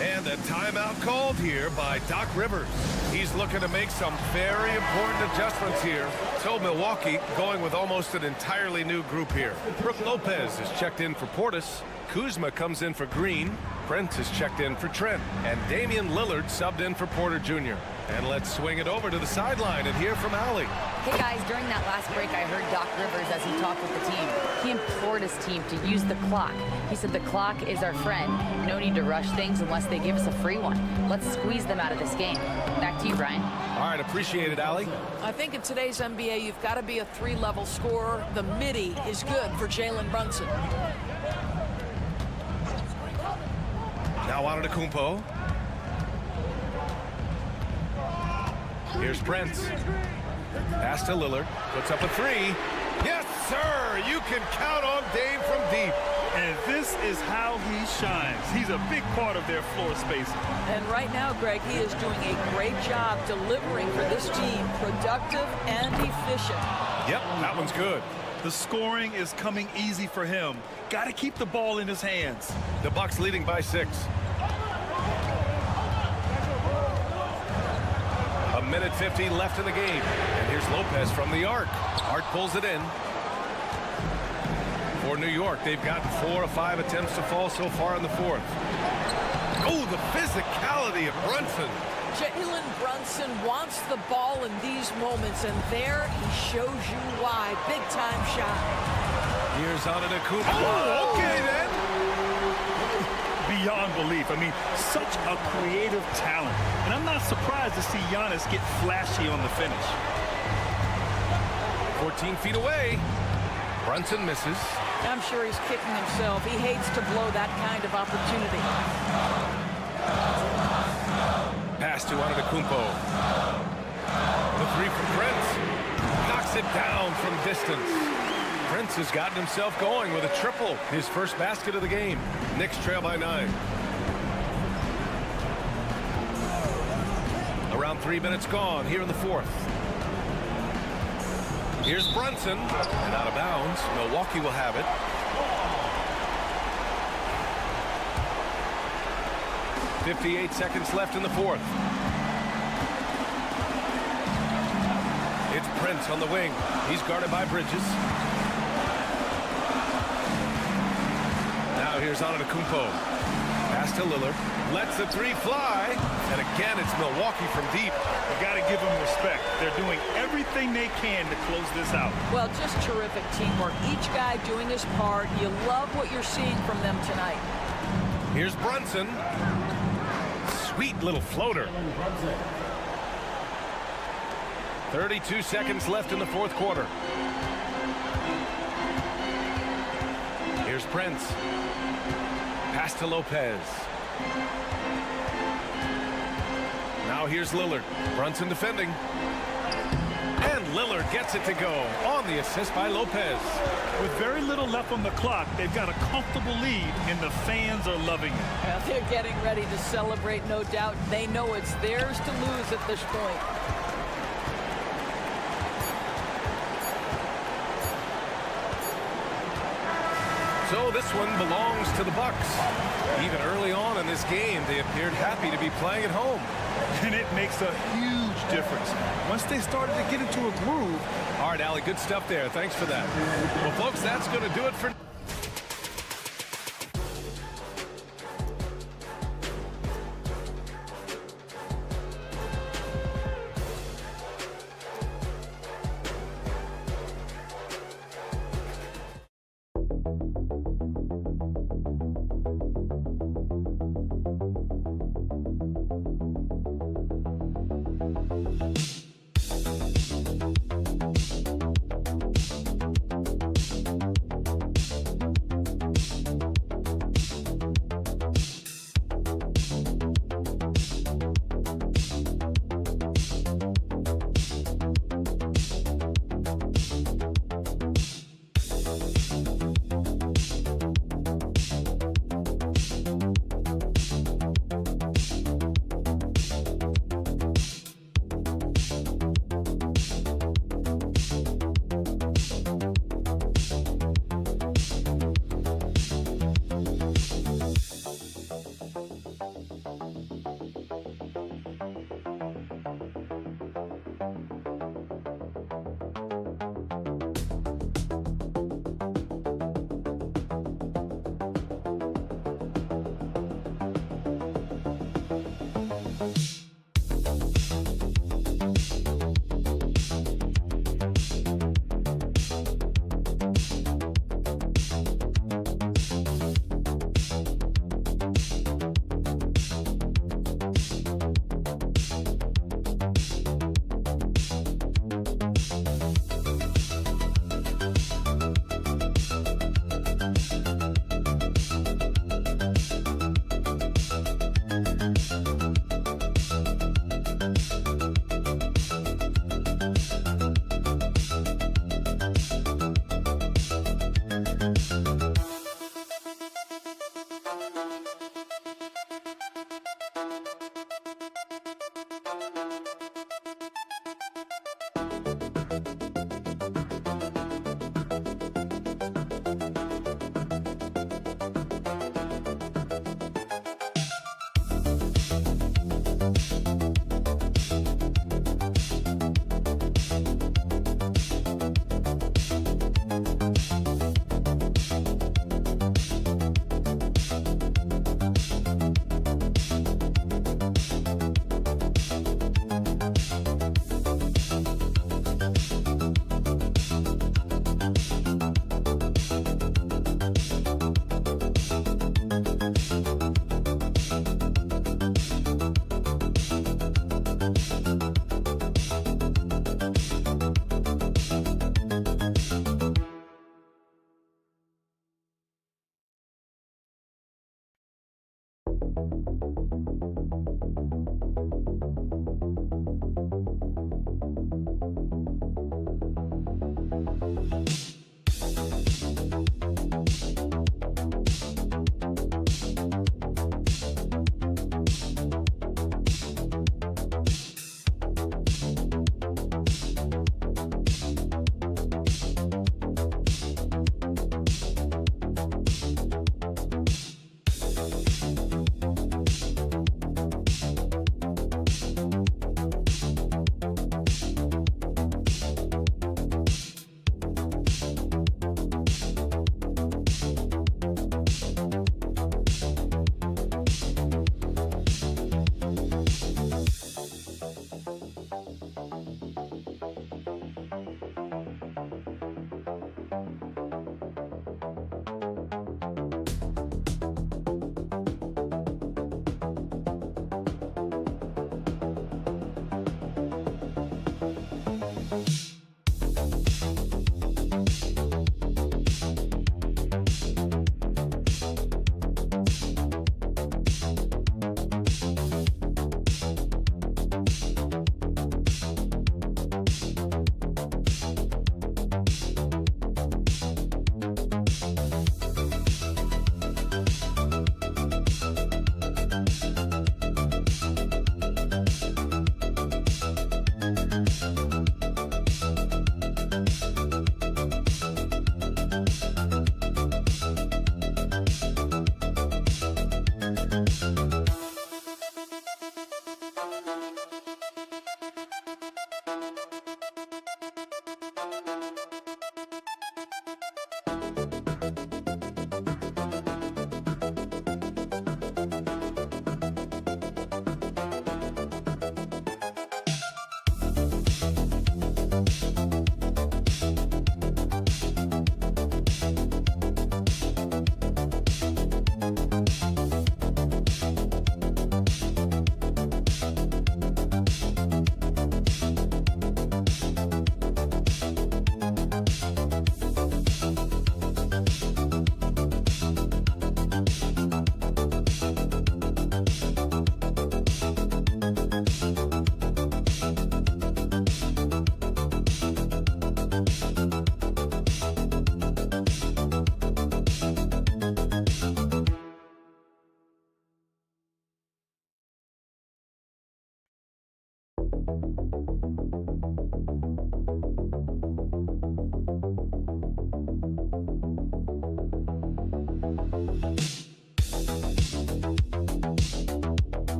And a timeout called here by Doc Rivers. He's looking to make some very important adjustments here. So Milwaukee going with almost an entirely new group here. Brook Lopez is checked in for Portis. Kuzma comes in for Green. Brent is checked in for Trent. And Damian Lillard subbed in for Porter Jr. And let's swing it over to the sideline and hear from Allie. Hey guys, during that last break, I heard Doc Rivers as he talked with the team. He implored his team to use the clock. He said the clock is our friend. No need to rush things unless they give us a free one. Let's squeeze them out of this game. Back to you, Brian. All right, appreciate it, Allie. I think in today's NBA, you've got to be a 3-level scorer. The midi is good for Jalen Brunson. Now Antetokounmpo. Here's Prince. Pass to Lillard. Puts up a 3. Yes, sir! You can count on Dame from deep. And this is how he shines. He's a big part of their floor spacing. And right now, Greg, he is doing a great job delivering for this team. Productive and efficient. Yep, that one's good. The scoring is coming easy for him. Got to keep the ball in his hands. The Bucks leading by 6. A minute 50 left in the game. And here's Lopez from the arc. Hart pulls it in. For New York, they've gotten 4 of 5 attempts to fall so far in the 4th. Oh, the physicality of Brunson. Jalen Brunson wants the ball in these moments, and there he shows you why. Big-time shot. Here's Antetokounmpo. Oh, okay then. Beyond belief. I mean, such a creative talent. And I'm not surprised to see Giannis get flashy on the finish. 14 feet away. Brunson misses. I'm sure he's kicking himself. He hates to blow that kind of opportunity. Pass to Antetokounmpo. The 3 from Prince. Knocks it down from distance. Prince has gotten himself going with a triple. His first basket of the game. Knicks trail by 9. Around 3 minutes gone here in the 4th. Here's Brunson. And out of bounds. Milwaukee will have it. .58 seconds left in the 4th. Prince on the wing. He's guarded by Bridges. Now here's Antetokounmpo. Pass to Lillard. Lets the three fly. And again, it's Milwaukee from deep. You got to give them respect. They're doing everything they can to close this out. Well, just terrific teamwork. Each guy doing his part. You love what you're seeing from them tonight. Here's Brunson. Sweet little floater. 32 seconds left in the fourth quarter. Here's Prince. Pass to Lopez. Now here's Lillard. Brunson defending. And Lillard gets it to go on the assist by Lopez. With very little left on the clock, they've got a comfortable lead, and the fans are loving it. Well, they're getting ready to celebrate, no doubt. They know it's theirs to lose at this point. So this one belongs to the Bucks. Even early on in this game, they appeared happy to be playing at home. And it makes a huge difference. Once they started to get into a groove. All right, Allie, good stuff there. Thanks for that. Well, folks, that's going to do it for...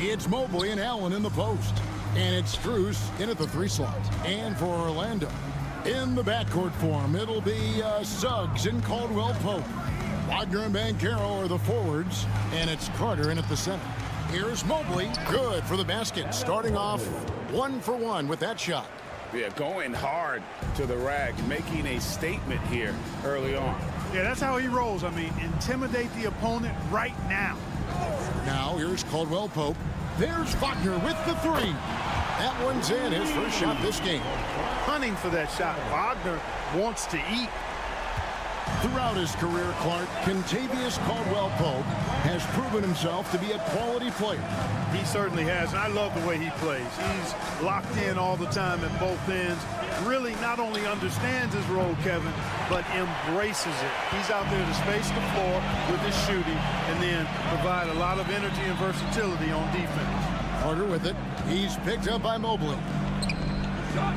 It's Mobley and Allen in the post. And it's Strus in at the 3 slot. And for Orlando, in the backcourt form, it'll be Suggs and Caldwell Pope. Wagner and Banchero are the forwards. And it's Carter in at the center. Here's Mobley. Good for the basket. Starting off 1 for 1 with that shot. Yeah, going hard to the rack, making a statement here early on. Yeah, that's how he rolls. I mean, intimidate the opponent right now. Now here's Caldwell Pope. There's Wagner with the 3. That one's in, his first shot this game. Hunting for that shot. Wagner wants to eat. Throughout his career, Clark, Kentavious Caldwell Pope has proven himself to be a quality player. He certainly has, and I love the way he plays. He's locked in all the time at both ends. Really not only understands his role, Kevin, but embraces it. He's out there to space the floor with his shooting and then provide a lot of energy and versatility on defense. Carter with it. He's picked up by Mobley.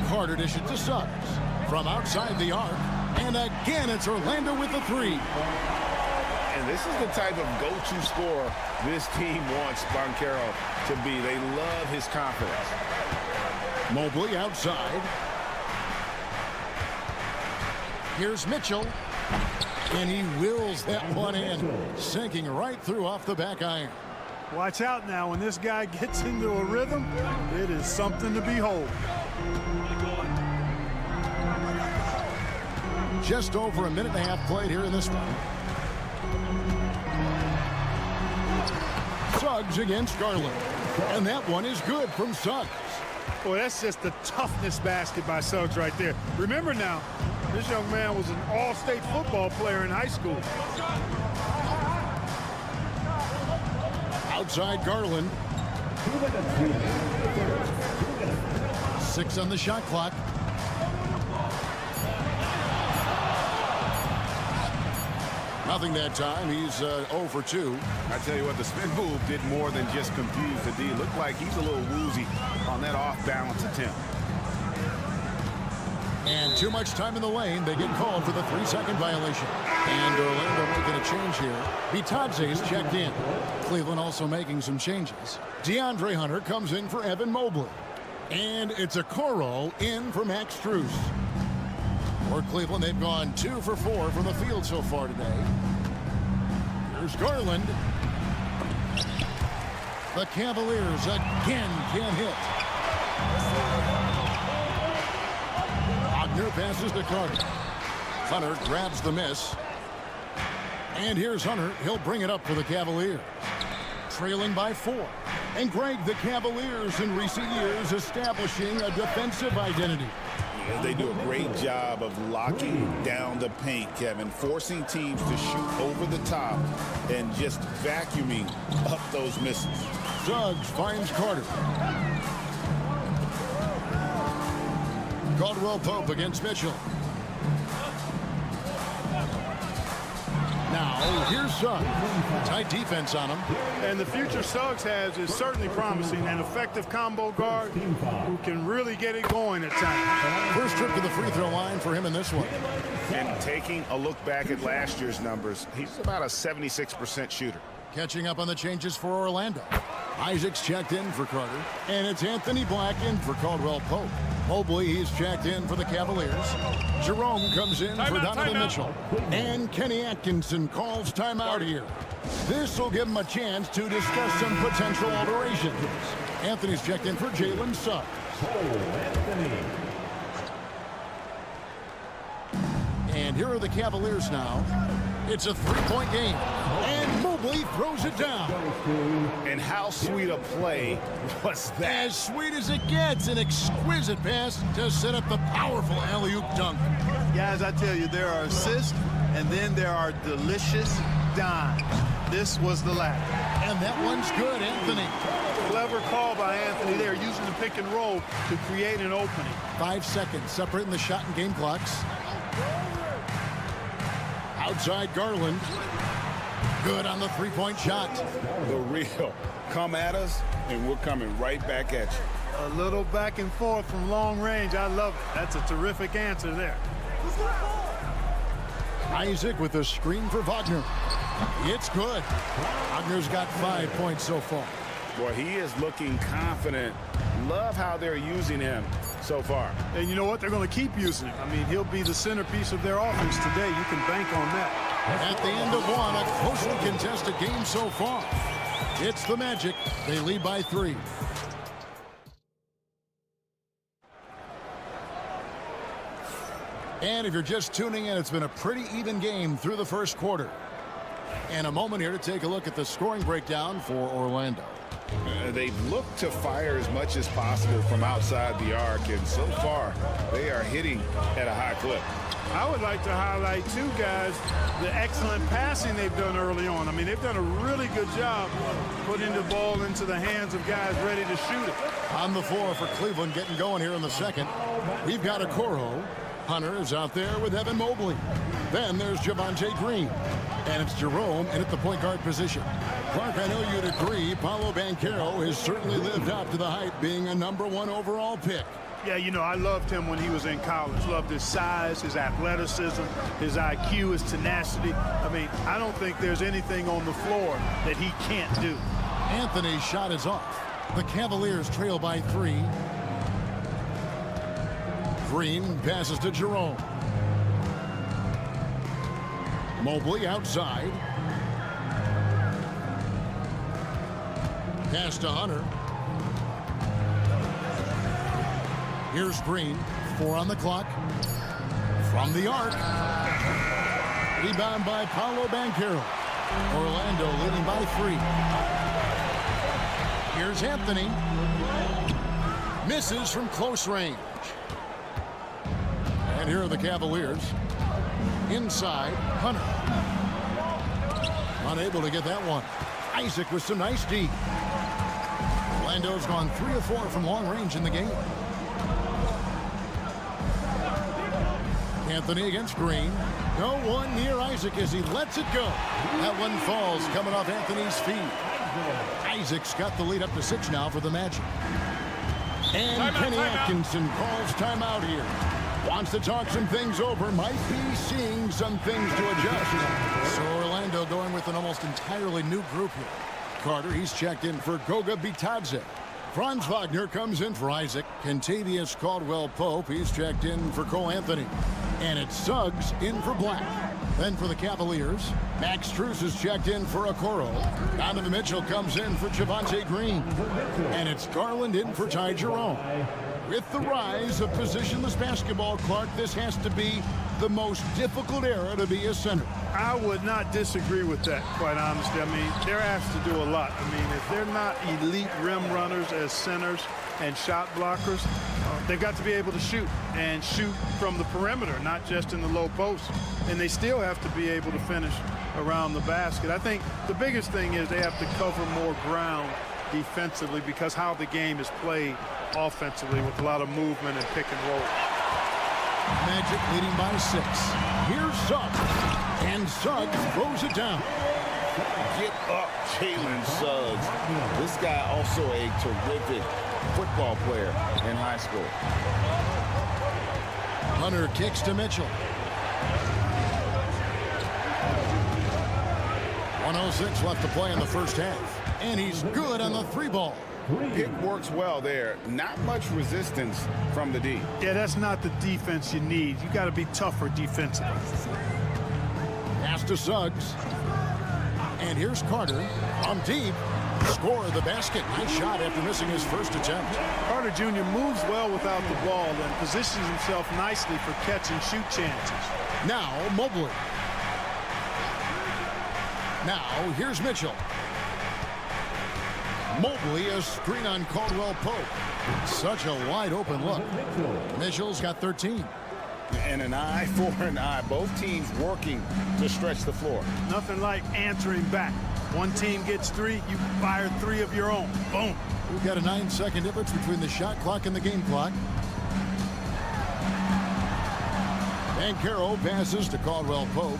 Carter dishes to Suggs from outside the arc. And again, it's Orlando with the 3. And this is the type of go-to scorer this team wants Banchero to be. They love his confidence. Mobley outside. Here's Mitchell. And he wills that one in, sinking right through off the back iron. Watch out now. When this guy gets into a rhythm, it is something to behold. Just over a minute and a half played here in this one. Suggs against Garland. And that one is good from Suggs. Boy, that's just the toughness basket by Suggs right there. Remember now, this young man was an all-state football player in high school. Outside Garland. 6 on the shot clock. Nothing that time. He's 0 for 2. I tell you what, the spin move did more than just confuse the D. Looked like he's a little woozy on that off-balance attempt. And too much time in the lane. They get called for the 3-second violation. And Orlando making a change here. Bitadze's checked in. Cleveland also making some changes. DeAndre Hunter comes in for Evan Mobley. And it's a Okoro in for Max Strus. For Cleveland, they've gone 2 for 4 from the field so far today. Here's Garland. The Cavaliers again can't hit. Wagner passes to Carter. Hunter grabs the miss. And here's Hunter. He'll bring it up for the Cavaliers. Trailing by 4. And Greg, the Cavaliers in recent years establishing a defensive identity. They do a great job of locking down the paint, Kevin, forcing teams to shoot over the top and just vacuuming up those misses. Suggs finds Carter. Caldwell Pope against Mitchell. Now, here's Suggs. Tight defense on him. And the future Suggs has is certainly promising. An effective combo guard who can really get it going at times. First trip to the free throw line for him in this one. And taking a look back at last year's numbers, he's about a 76% shooter. Catching up on the changes for Orlando. Isaac's checked in for Carter. And it's Anthony Black in for Caldwell Pope. Mobley, he's checked in for the Cavaliers. Jerome comes in for Donovan Mitchell. And Kenny Atkinson calls timeout here. This will give him a chance to discuss some potential alterations. Anthony's checked in for Jalen Suggs. And here are the Cavaliers now. It's a 3-point game. And Mobley throws it down. And how sweet a play was that? As sweet as it gets. An exquisite pass to set up the powerful alley-oop dunk. Guys, I tell you, there are assists, and then there are delicious dimes. This was the latter. And that one's good, Anthony. Clever call by Anthony there, using the pick and roll to create an opening. 5 seconds separating the shot and game clocks. Outside Garland. Good on the 3-point shot. The real. Come at us, and we're coming right back at you. A little back and forth from long range. I love it. That's a terrific answer there. Isaac with a screen for Wagner. It's good. Wagner's got 5 points so far. Boy, he is looking confident. Love how they're using him so far. And you know what? They're going to keep using him. I mean, he'll be the centerpiece of their offense today. You can bank on that. At the end of one, a closely contested game so far. It's the Magic. They lead by 3. And if you're just tuning in, it's been a pretty even game through the first quarter. And a moment here to take a look at the scoring breakdown for Orlando. They've looked to fire as much as possible from outside the arc, and so far they are hitting at a high clip. I would like to highlight, too, guys, the excellent passing they've done early on. I mean, they've done a really good job putting the ball into the hands of guys ready to shoot it. On the floor for Cleveland, getting going here in the second. We've got Okoro. Hunter is out there with Evan Mobley. Then there's Javonte Green. And it's Jerome in at the point guard position. Clark, I know you'd agree, Paolo Banchero has certainly lived up to the hype, being a #1 overall pick. Yeah, you know, I loved him when he was in college. Loved his size, his athleticism, his IQ, his tenacity. I mean, I don't think there's anything on the floor that he can't do. Anthony's shot is off. The Cavaliers trail by 3. Green passes to Jerome. Mobley outside. Pass to Hunter. Here's Green. 4 on the clock. From the arc. Rebound by Paolo Banchero. Orlando leading by 3. Here's Anthony. Misses from close range. And here are the Cavaliers. Inside, Hunter. Unable to get that one. Isaac with some nice D. Orlando's gone 3 of 4 from long range in the game. Anthony against Green. No one near Isaac as he lets it go. That one falls coming off Anthony's feet. Isaac's got the lead up to 6 now for the Magic. And Kenny Atkinson calls timeout here. Wants to talk some things over. Might be seeing some things to adjust. So Orlando going with an almost entirely new group here. Carter, he's checked in for Goga Bitadze. Franz Wagner comes in for Isaac. Kentavious Caldwell-Pope, he's checked in for Cole Anthony. And it's Suggs in for Black. Then for the Cavaliers, Max Strus is checked in for Okoro. Donovan Mitchell comes in for Javonte Green. And it's Garland in for Ty Jerome. With the rise of positionless basketball, Clark, this has to be the most difficult era to be a center. I would not disagree with that, quite honestly. I mean, they're asked to do a lot. I mean, if they're not elite rim runners as centers and shot blockers, they've got to be able to shoot and shoot from the perimeter, not just in the low post. And they still have to be able to finish around the basket. I think the biggest thing is they have to cover more ground defensively because how the game is played offensively with a lot of movement and pick and roll. Magic leading by 6. Here's Suggs. And Suggs throws it down. Get up, Jalen Suggs. This guy also a terrific football player in high school. Hunter kicks to Mitchell. 1:06 left to play in the first half. And he's good on the 3 ball. Pick works well there. Not much resistance from the D. Yeah, that's not the defense you need. You got to be tougher defensively. Pass to Suggs. And here's Carter on deep. Score of the basket. Nice shot after missing his first attempt. Carter Jr. moves well without the ball and positions himself nicely for catch and shoot chances. Now Mobley. Now here's Mitchell. Mobley, a screen on Caldwell-Pope. Such a wide open look. Mitchell's got 13. And an eye for an eye. Both teams working to stretch the floor. Nothing like answering back. One team gets 3, you fire 3 of your own. Boom. We've got a 9-second difference between the shot clock and the game clock. Banchero passes to Caldwell-Pope.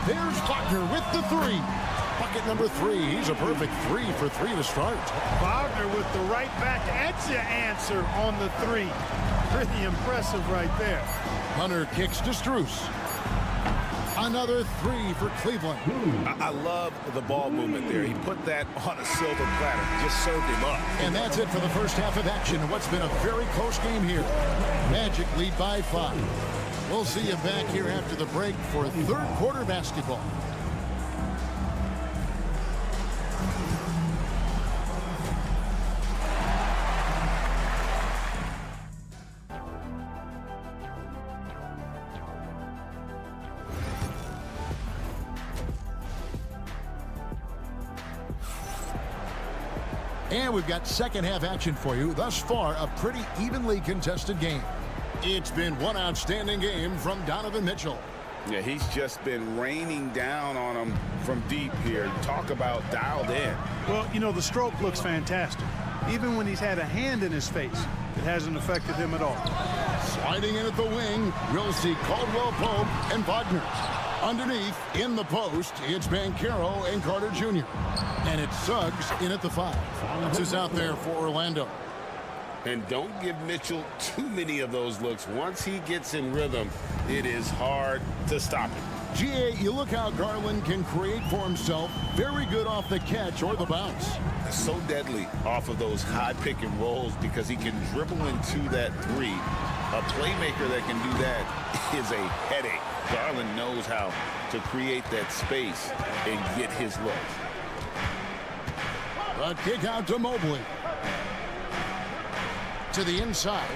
There's Wagner with the 3. Bucket number 3. He's a perfect 3 for 3 to start. Wagner with the right back at you answer on the 3. Pretty impressive right there. Hunter kicks to Strus. Another three for Cleveland. I love the ball movement there. He put that on a silver platter. Just served him up. And that's it for the first half of action. What's been a very close game here. Magic lead by 5. We'll see you back here after the break for third quarter basketball. And we've got second half action for you. Thus far, a pretty evenly contested game. It's been one outstanding game from Donovan Mitchell. Yeah, he's just been raining down on him from deep here. Talk about dialed in. Well, you know, the stroke looks fantastic. Even when he's had a hand in his face, it hasn't affected him at all. Sliding in at the wing, we'll see Caldwell Pope and Wagner. Underneath, in the post, it's Banchero and Carter Jr. And it's Suggs in at the 5. This is out there for Orlando. And don't give Mitchell too many of those looks. Once he gets in rhythm, it is hard to stop him. GA, you look how Garland can create for himself. Very good off the catch or the bounce. So deadly off of those high pick and rolls because he can dribble into that 3. A playmaker that can do that is a headache. Garland knows how to create that space and get his look. A kick out to Mobley. To the inside.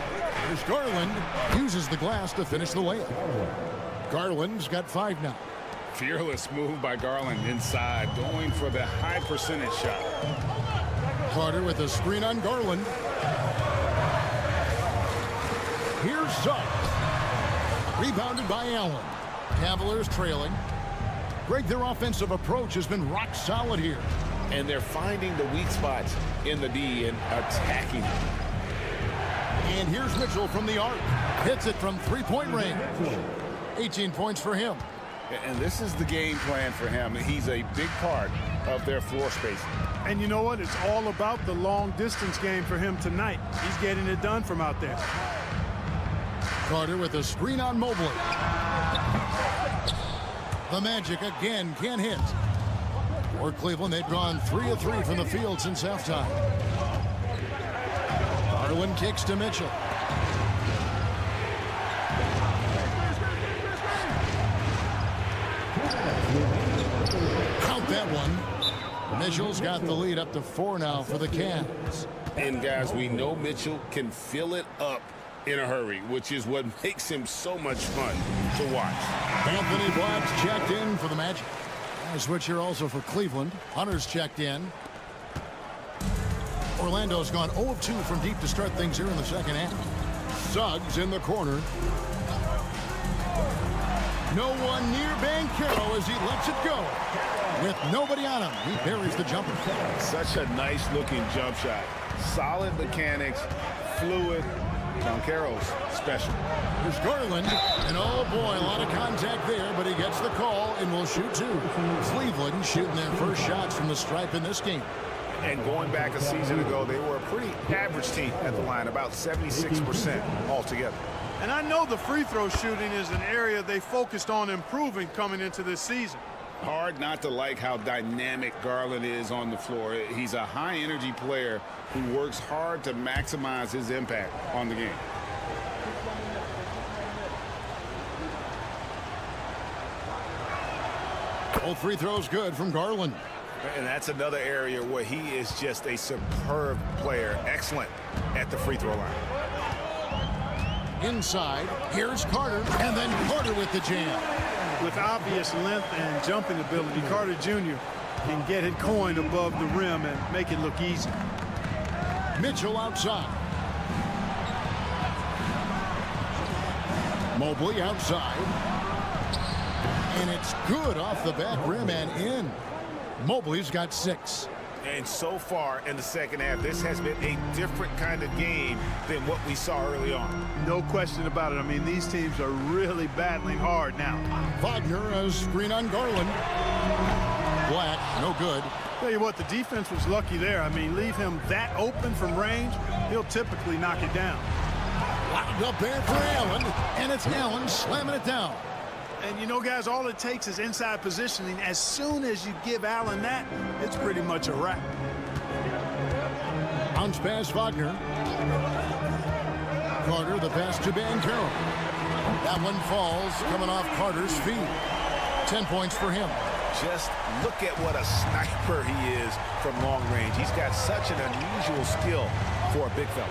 There's Garland. Uses the glass to finish the layup. Garland's got 5 now. Fearless move by Garland inside, going for the high percentage shot. Carter with a screen on Garland. Here's Suggs. Rebounded by Allen. Cavaliers trailing. Greg, their offensive approach has been rock solid here. And they're finding the weak spots in the D and attacking them. And here's Mitchell from the arc. Hits it from three-point range. 18 points for him. And this is the game plan for him. He's a big part of their floor spacing. And you know what? It's all about the long distance game for him tonight. He's getting it done from out there. Carter with a screen on Mobley. The Magic again can't hit. For Cleveland, they've gone 3 of 3 from the field since halftime. Garland kicks to Mitchell. Count that one. Mitchell's got the lead up to 4 now for the Cavs. And guys, we know Mitchell can fill it up in a hurry, which is what makes him so much fun to watch. Anthony Black's checked in for the Magic. A switch here also for Cleveland. Hunter's checked in. Orlando's gone 0 of 2 from deep to start things here in the second half. Suggs in the corner. No one near Banchero as he lets it go. With nobody on him, he buries the jumper. Such a nice looking jump shot. Solid mechanics, fluid. Banchero's special. There's Garland, and oh boy, a lot of contact there, but he gets the call and will shoot 2. Cleveland shooting their first shots from the stripe in this game. And going back a season ago, they were a pretty average team at the line, about 76% altogether. And I know the free throw shooting is an area they focused on improving coming into this season. Hard not to like how dynamic Garland is on the floor. He's a high-energy player who works hard to maximize his impact on the game. All free throws good from Garland. And that's another area where he is just a superb player. Excellent at the free throw line. Inside, here's Carter, and then Carter with the jam. With obvious length and jumping ability, Carter Jr. can get it coined above the rim and make it look easy. Mitchell outside. Mobley outside. And it's good off the back rim and in. Mobley's got 6. And so far in the second half, this has been a different kind of game than what we saw early on. No question about it. I mean, these teams are really battling hard now. Wagner, a screen on Garland. Black, no good. Tell you what, the defense was lucky there. I mean, leave him that open from range, he'll typically knock it down. Locked up there for Allen, and it's Allen slamming it down. And you know, guys, all it takes is inside positioning. As soon as you give Allen that, it's pretty much a wrap. Bounce pass, Wagner. Carter, the pass to Banchero. That one falls, coming off Carter's feet. 10 points for him. Just look at what a sniper he is from long range. He's got such an unusual skill for a big fella.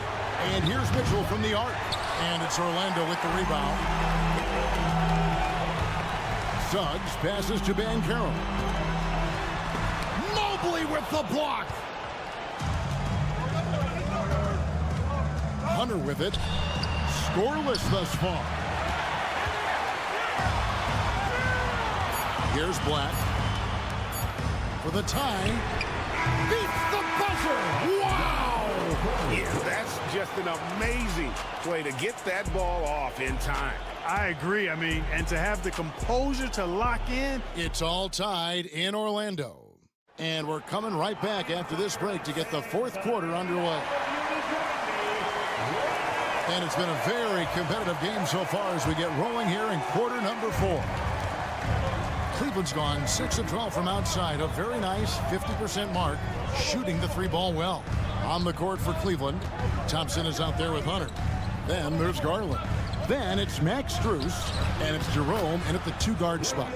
And here's Mitchell from the arc. And it's Orlando with the rebound. Suggs passes to Banchero. Mobley with the block. Hunter with it. Scoreless thus far. Here's Black. For the tie. Beats the buzzer. Wow! Yeah, that's just an amazing play to get that ball off in time. I agree. I mean, and to have the composure to lock in. It's all tied in Orlando. And we're coming right back after this break to get the fourth quarter underway. And it's been a very competitive game so far as we get rolling here in quarter number 4. Cleveland's gone 6 of 12 from outside, a very nice 50% mark, shooting the 3-ball well. On the court for Cleveland, Thompson is out there with Hunter. Then there's Garland. Then it's Max Strus, and it's Jerome in at the 2-guard spot.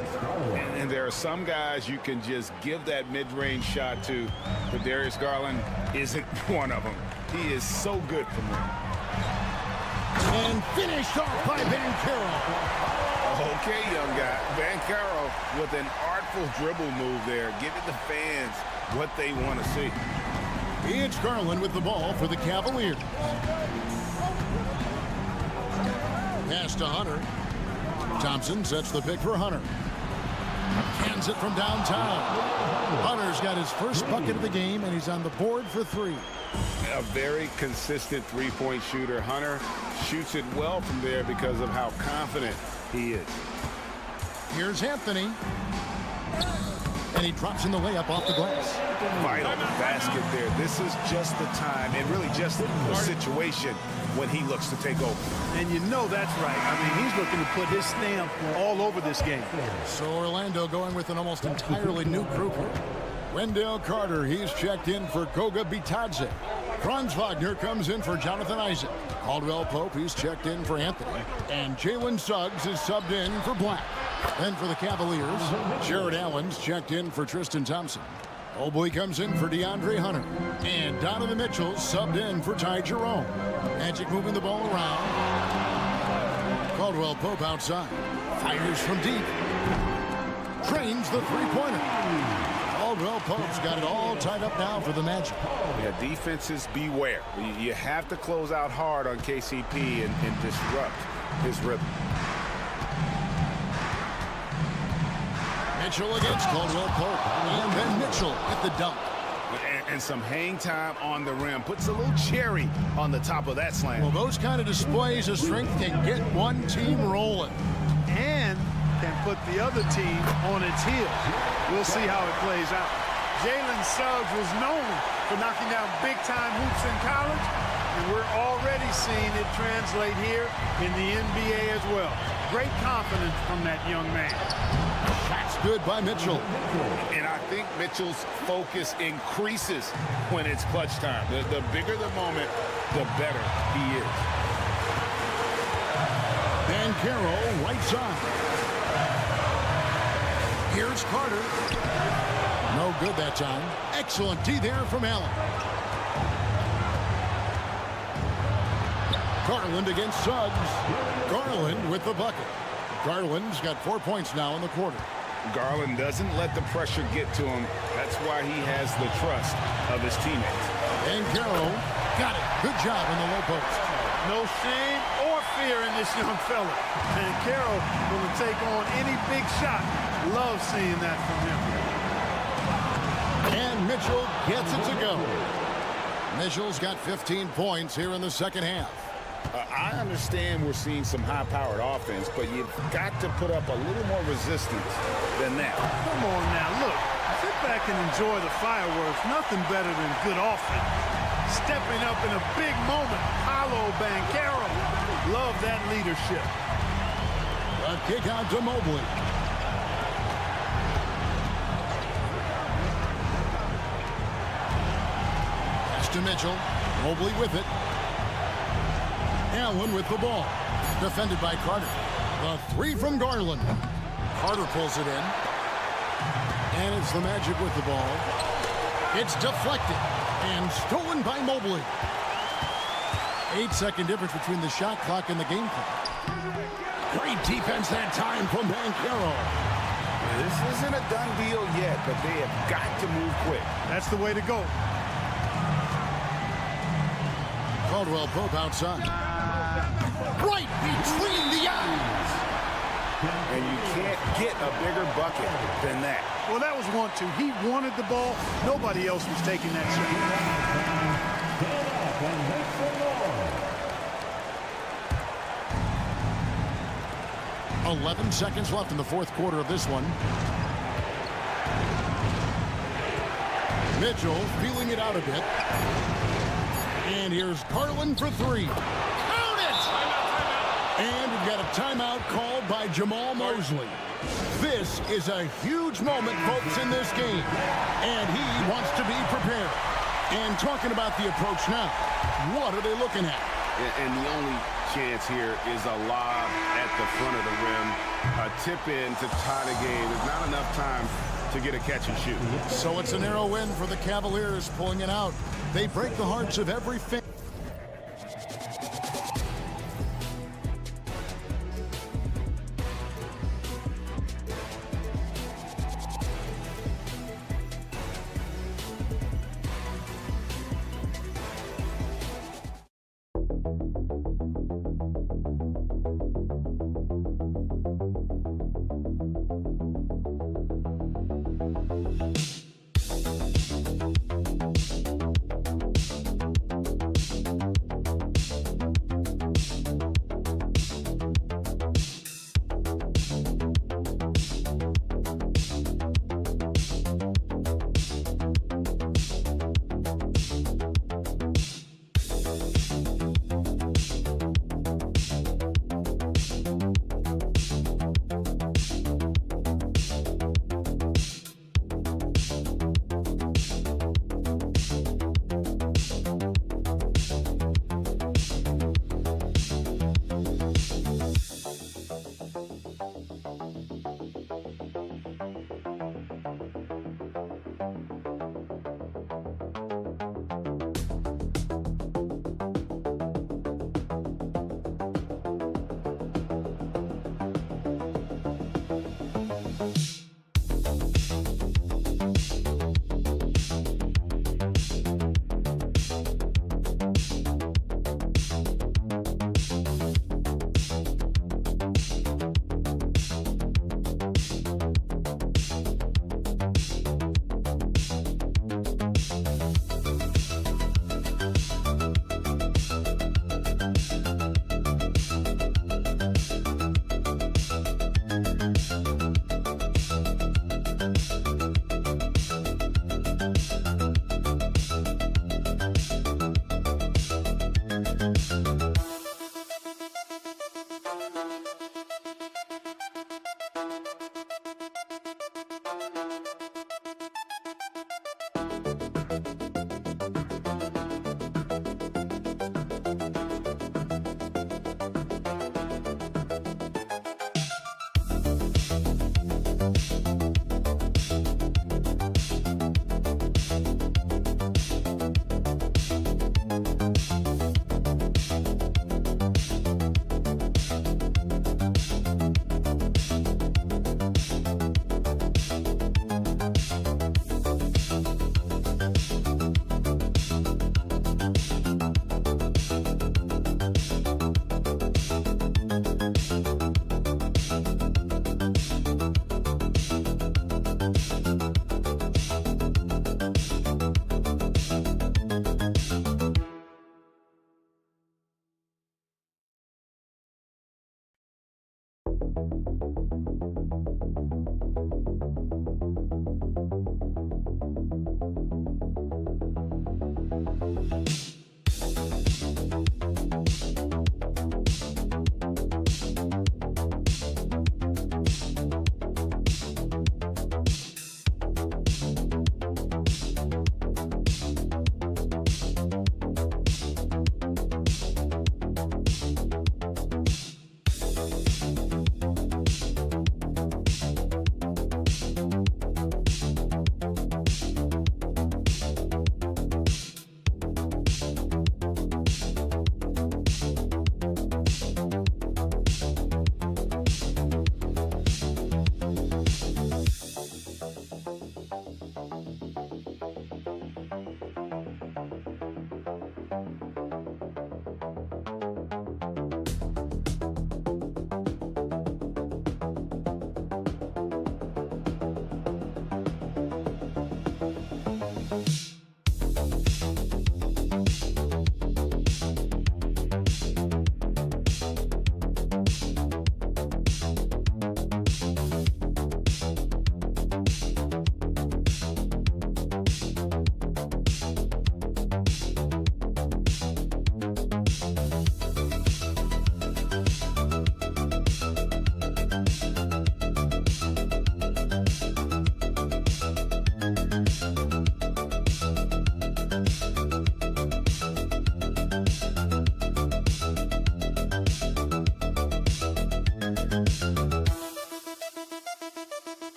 And there are some guys you can just give that mid-range shot to, but Darius Garland isn't one of them. He is so good from there. And finished off by Banchero. Okay, young guy. Banchero with an artful dribble move there, giving the fans what they want to see. It's Garland with the ball for the Cavaliers. Pass to Hunter. Thompson sets the pick for Hunter. Cans it from downtown. Hunter's got his first bucket of the game, and he's on the board for 3. A very consistent three-point shooter. Hunter shoots it well from there because of how confident he is. Here's Anthony. And he drops in the layup off the glass. Vital basket there. This is just the time, and really just the situation when he looks to take over. And you know that's right. I mean, he's looking to put his stamp all over this game. So Orlando going with an almost entirely new group here. Wendell Carter, he's checked in for Goga Bitadze. Franz Wagner comes in for Jonathan Isaac. Caldwell Pope, he's checked in for Anthony. And Jalen Suggs is subbed in for Black. Then for the Cavaliers, Jared Allen's checked in for Tristan Thompson. Mobley comes in for DeAndre Hunter. And Donovan Mitchell subbed in for Ty Jerome. Magic moving the ball around. Caldwell Pope outside. Fires from deep. Trains the three-pointer. Caldwell Pope's got it all tied up now for the Magic. Yeah, defenses beware. You have to close out hard on KCP and disrupt his rhythm. Mitchell against Caldwell Pope. And then Mitchell at the dunk. And some hang time on the rim. Puts a little cherry on the top of that slam. Well, those kind of displays of strength can get one team rolling. And can put the other team on its heels. We'll see how it plays out. Jalen Suggs was known for knocking down big-time hoops in college, and we're already seeing it translate here in the NBA as well. Great confidence from that young man. That's good by Mitchell. And I think Mitchell's focus increases when it's clutch time. The bigger the moment, the better he is. Banchero, right side. Here's Carter. No good that time. Excellent D there from Allen. Garland against Suggs. Garland with the bucket. Garland's got 4 points now in the quarter. Garland doesn't let the pressure get to him. That's why he has the trust of his teammates. Banchero got it. Good job in the low post. No shame or fear in this young fella. Banchero will take on any big shot. Love seeing that from him. And Mitchell gets it to go. Mitchell's got 15 points here in the second half. I understand we're seeing some high-powered offense, but you've got to put up a little more resistance than that. Come on now, look. Sit back and enjoy the fireworks. Nothing better than good offense. Stepping up in a big moment. Paolo Banchero. Love that leadership. A kick out to Mobley. Pass to Mitchell. Mobley with it. Allen with the ball. Defended by Carter. The three from Garland. Carter pulls it in. And it's the Magic with the ball. It's deflected and stolen by Mobley. 8-second difference between the shot clock and the game clock. Great defense that time from Banchero. This isn't a done deal yet, but they have got to move quick. That's the way to go. Caldwell Pope outside. Right between the eyes. And you can't get a bigger bucket than that. Well, that was 1-2. He wanted the ball. Nobody else was taking that shot. 11 seconds left in the fourth quarter of this one. Mitchell feeling it out a bit. And here's Garland for three. Count it! And we've got a timeout called by Jamal Mosley. This is a huge moment, folks, in this game. And he wants to be prepared. And talking about the approach now, what are they looking at? And the only chance here is a lob at the front of the rim. A tip-in to tie the game. There's not enough time to get a catch and shoot. So it's a narrow win for the Cavaliers pulling it out. They break the hearts of every fan.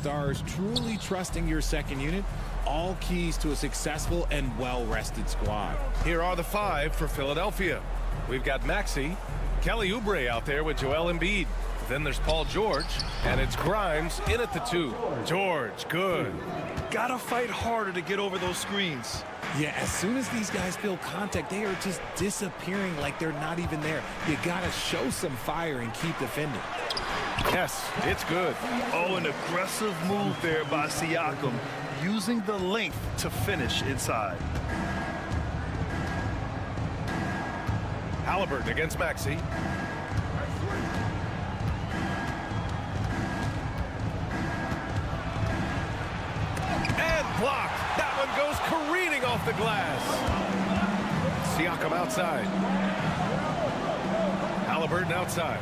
Stars truly trusting your second unit, all keys to a successful and well-rested squad. Here are the five for Philadelphia. We've got Maxey, Kelly Oubre out there with Joel Embiid. Then there's Paul George, and it's Grimes in at the 2. George, good. Gotta fight harder to get over those screens. Yeah, as soon as these guys feel contact, they are just disappearing like they're not even there. You gotta show some fire and keep defending. Yes, it's good. Oh, an aggressive move there by Siakam, using the length to finish inside. Halliburton against Maxey. blocked. That one goes careening off the glass. Siakam outside. Halliburton outside.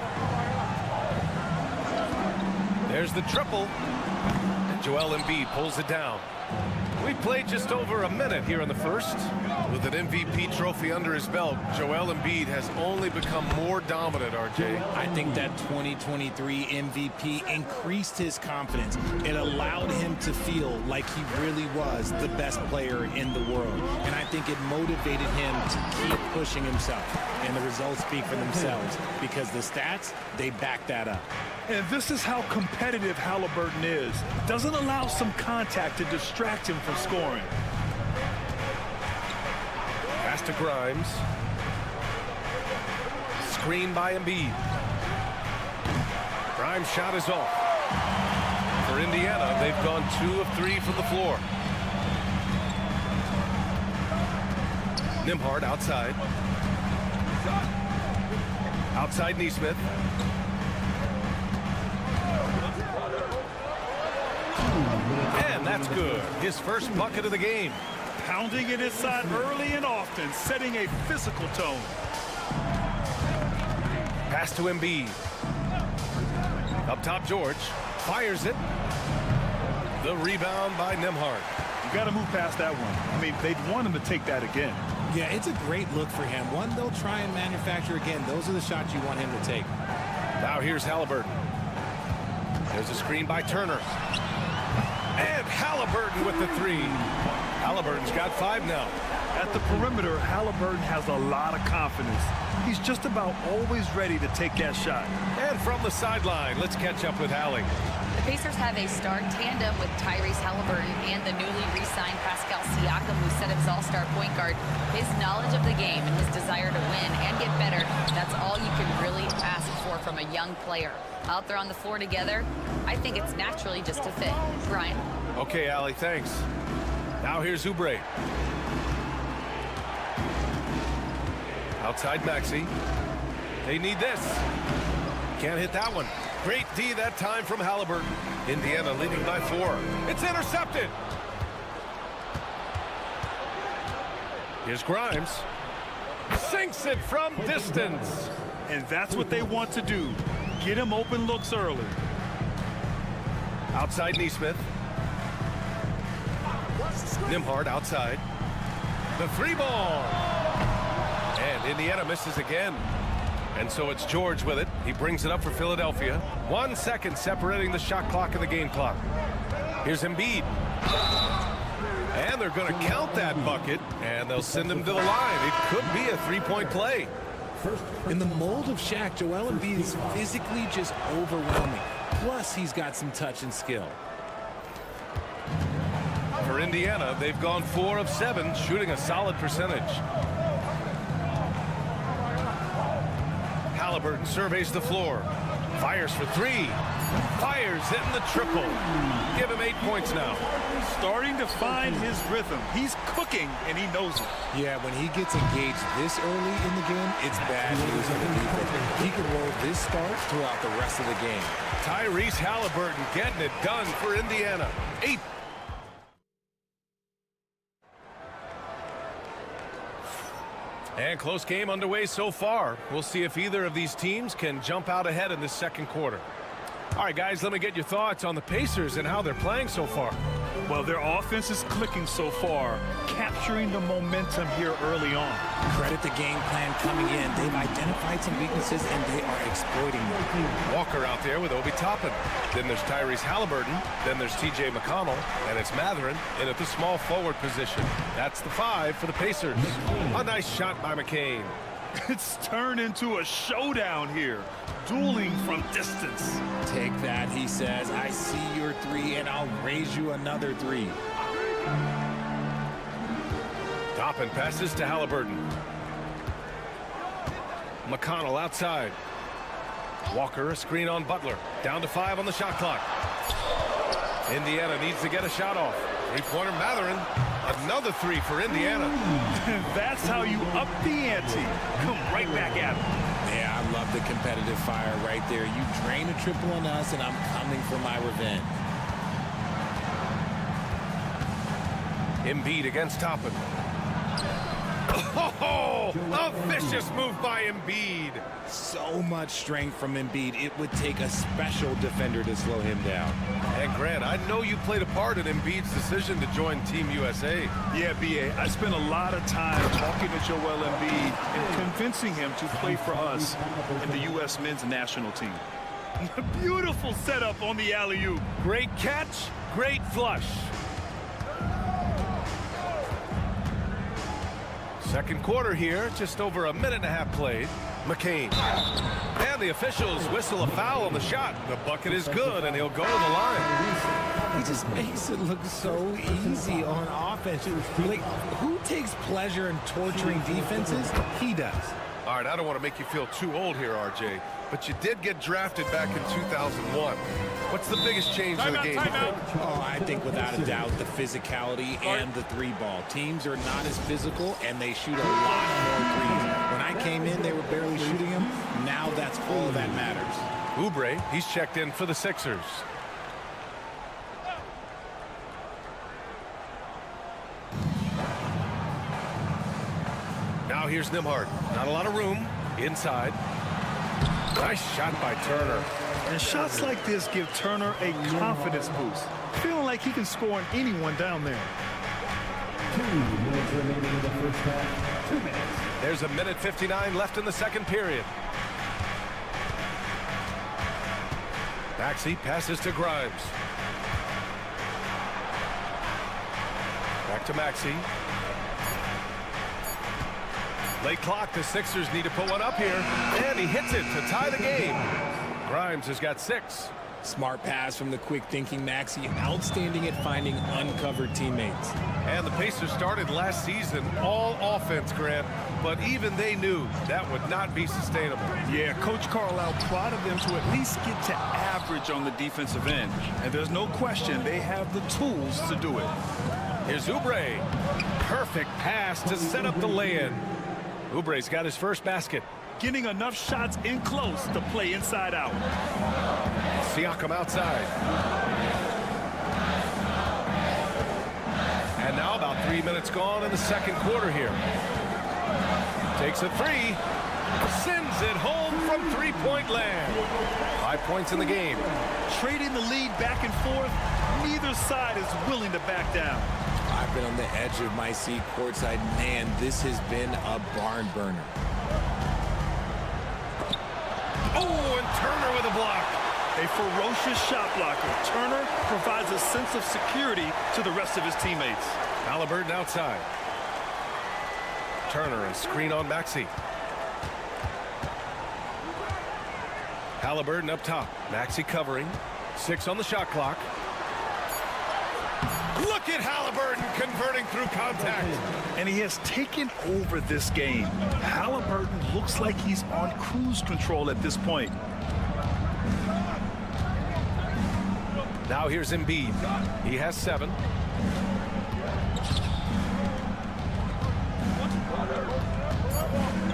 There's the triple. And Joel Embiid pulls it down. We played just over a minute here in the first. With an MVP trophy under his belt, Joel Embiid has only become more dominant, RJ. I think that 2023 MVP increased his confidence. It allowed him to feel like he really was the best player in the world. And I think it motivated him to keep pushing himself. And the results speak for themselves because the stats, they back that up. And this is how competitive Halliburton is. Doesn't allow some contact to distract him from scoring. Pass to Grimes. Screen by Embiid. Grimes' shot is off. For Indiana, they've gone 2 of 3 from the floor. Nembhard outside. Outside Nesmith. And that's good. His first bucket of the game. Pounding it inside early and often, setting a physical tone. Pass to Embiid. Up top, George. Fires it. The rebound by Nembhard. You got to move past that one. I mean, they'd want him to take that again. Yeah, it's a great look for him. One they'll try and manufacture again. Those are the shots you want him to take. Now here's Halliburton. There's a screen by Turner. And Halliburton with the 3. Halliburton's got 5 now. At the perimeter, Halliburton has a lot of confidence. He's just about always ready to take that shot. And from the sideline, let's catch up with Hallie. The Pacers have a star tandem with Tyrese Halliburton and the newly re-signed Pascal Siakam, who set up his all-star point guard. His knowledge of the game and his desire to win and get better, that's all you can really ask for from a young player. Out there on the floor together, I think it's naturally just a fit. Brian. Okay, Allie, thanks. Now here's Oubre. Outside Maxey. They need this. Can't hit that one. Great D that time from Halliburton. Indiana leading by 4. It's intercepted. Here's Grimes. Sinks it from distance. And that's what they want to do. Get him open looks early. Outside Nesmith. Nembhard outside. The 3-ball. And Indiana misses again. And so it's George with it. He brings it up for Philadelphia. 1 second separating the shot clock and the game clock. Here's Embiid. And they're going to count that bucket. And they'll send him to the line. It could be a 3-point play. In the mold of Shaq, Joel Embiid is physically just overwhelming. Plus, he's got some touch and skill. For Indiana, they've gone 4 of 7, shooting a solid percentage. Halliburton surveys the floor. Fires for 3. Fires in the triple. Give him 8 points now. Starting to find his rhythm. He's cooking, and he knows it. Yeah, when he gets engaged this early in the game, it's bad news for the defense. He can roll this start throughout the rest of the game. Tyrese Halliburton getting it done for Indiana. 8. And close game underway so far. We'll see if either of these teams can jump out ahead in this second quarter. All right, guys, let me get your thoughts on the Pacers and how they're playing so far. Well, their offense is clicking so far, capturing the momentum here early on. Credit the game plan coming in. They've identified some weaknesses, and they are exploiting them. Walker out there with Obi Toppin. Then there's Tyrese Halliburton. Then there's T.J. McConnell. And it's Mathurin in at the small forward position. That's the 5 for the Pacers. A nice shot by McCain. It's turned into a showdown here. Dueling from distance. Take that, he says. I see your 3, and I'll raise you another 3. Toppin passes to Halliburton. McConnell outside. Walker, a screen on Butler. Down to 5 on the shot clock. Indiana needs to get a shot off. 3-pointer Mathurin. Another 3 for Indiana. That's how you up the ante. Come right back at him. Yeah, I love the competitive fire right there. You drain a triple on us, and I'm coming for my revenge. Embiid against Toppin. Oh, a vicious move by Embiid. So much strength from Embiid. It would take a special defender to slow him down. And Grant, I know you played a part in Embiid's decision to join Team USA. Yeah, B.A., I spent a lot of time talking to Joel Embiid and convincing him to play for us in the U.S. men's national team. Beautiful setup on the alley-oop. Great catch, great flush. Second quarter here, just over a minute and a half played. McCain. And the officials whistle a foul on the shot. The bucket is good, and he'll go to the line. He just makes it look so easy on offense. Like, who takes pleasure in torturing defenses? He does. All right, I don't want to make you feel too old here, RJ, but you did get drafted back in 2001. What's the biggest change in the game? Oh, I think without a doubt the physicality and the three ball. Teams are not as physical, and they shoot a lot more threes. When I came in, they were barely shooting them. Now that's all that matters. Oubre, he's checked in for the Sixers. Now here's Nembhard. Not a lot of room. Inside. Nice shot by Turner. And shots like this give Turner a confidence boost, feeling like he can score on anyone down there. 2 minutes remaining in the first half. 2 minutes. There's a minute 59 left in the second period. Maxey passes to Grimes. Back to Maxey. Late clock, the Sixers need to put one up here, and he hits it to tie the game. Grimes has got 6. Smart pass from the quick-thinking Maxey. Outstanding at finding uncovered teammates. And the Pacers started last season all offense, Grant, but even they knew that would not be sustainable. Yeah, Coach Carlisle prodded them to at least get to average on the defensive end. And there's no question they have the tools to do it. Here's Oubre. Perfect pass to set up the lay-in. Oubre's got his first basket. Getting enough shots in close to play inside out. Siakam outside. And now about 3 minutes gone in the second quarter here. Takes a three. Sends it home from three-point land. 5 points in the game. Trading the lead back and forth. Neither side is willing to back down. I've been on the edge of my seat courtside. Man, this has been a barn burner. Oh, and Turner with a block. A ferocious shot blocker. Turner provides a sense of security to the rest of his teammates. Halliburton outside. Turner, a screen on Maxey. Halliburton up top. Maxey covering. 6 on the shot clock. Look at Halliburton converting through contact. And he has taken over this game. Halliburton looks like he's on cruise control at this point. Now here's Embiid. He has 7.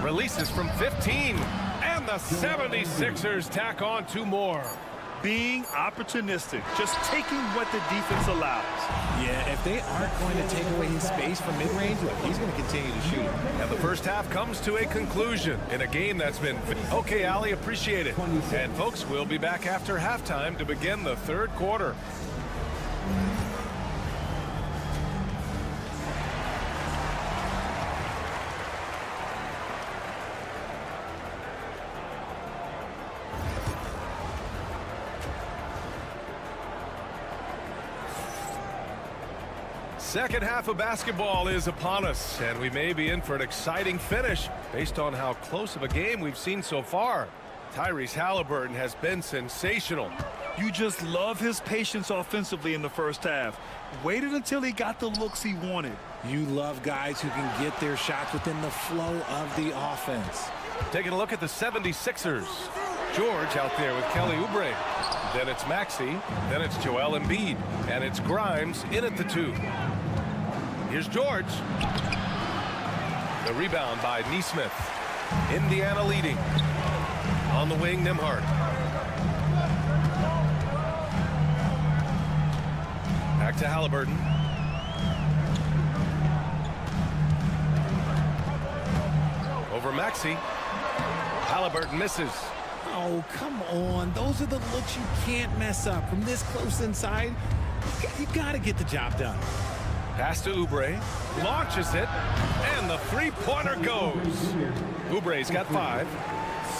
Releases from 15. And the 76ers tack on 2 more. Being opportunistic, just taking what the defense allows. Yeah, if they aren't going to take away his space from mid-range, look, he's going to continue to shoot. And the first half comes to a conclusion in a game that's been... Okay, Ali, appreciate it. And folks, we'll be back after halftime to begin the third quarter. Second half of basketball is upon us, and we may be in for an exciting finish based on how close of a game we've seen so far. Tyrese Halliburton has been sensational. You just love his patience offensively in the first half. Waited until he got the looks he wanted. You love guys who can get their shots within the flow of the offense. Taking a look at the 76ers. George out there with Kelly Oubre. Then it's Maxey. Then it's Joel Embiid. And it's Grimes in at the 2. Here's George. The rebound by Nesmith. Indiana leading. On the wing, Nembhard. Back to Halliburton. Over Maxey. Halliburton misses. Oh, come on. Those are the looks you can't mess up. From this close inside, you got to get the job done. Pass to Oubre. Launches it. And the three-pointer goes. Oubre's got 5.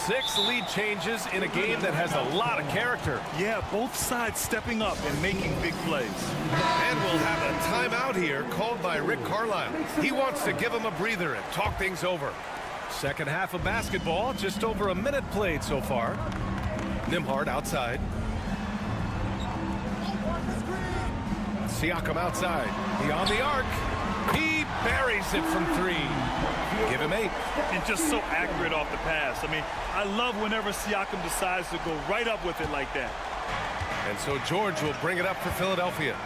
6 lead changes in a game that has a lot of character. Yeah, both sides stepping up and making big plays. And we'll have a timeout here called by Rick Carlisle. He wants to give him a breather and talk things over. Second half of basketball, just over a minute played so far. Nembhard outside. Siakam outside. Beyond the arc. He buries it from 3. Give him 8. And just so accurate off the pass. I mean, I love whenever Siakam decides to go right up with it like that. And so George will bring it up for Philadelphia.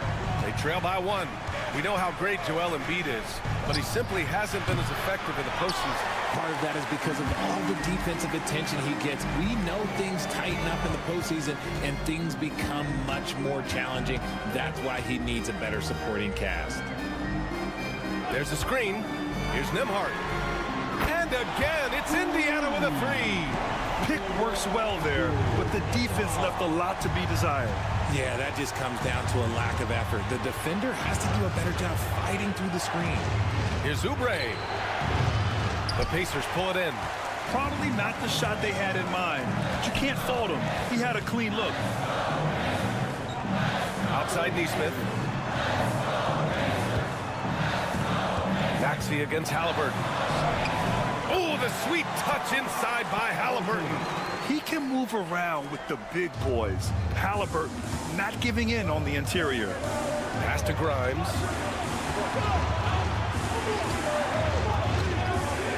They trail by 1. We know how great Joel Embiid is, but he simply hasn't been as effective in the postseason. Part of that is because of all the defensive attention he gets. We know things tighten up in the postseason and things become much more challenging. That's why he needs a better supporting cast. There's a screen. Here's Nembhard. And again, it's Indiana with a 3. Pick works well there, but the defense left a lot to be desired. Yeah, that just comes down to a lack of effort. The defender has to do a better job fighting through the screen. Here's Oubre. The Pacers pull it in. Probably not the shot they had in mind, but you can't fault him. He had a clean look. Outside Nesmith. Maxey against Halliburton. Oh, the sweet touch inside by Halliburton. He can move around with the big boys. Halliburton not giving in on the interior. Pass to Grimes.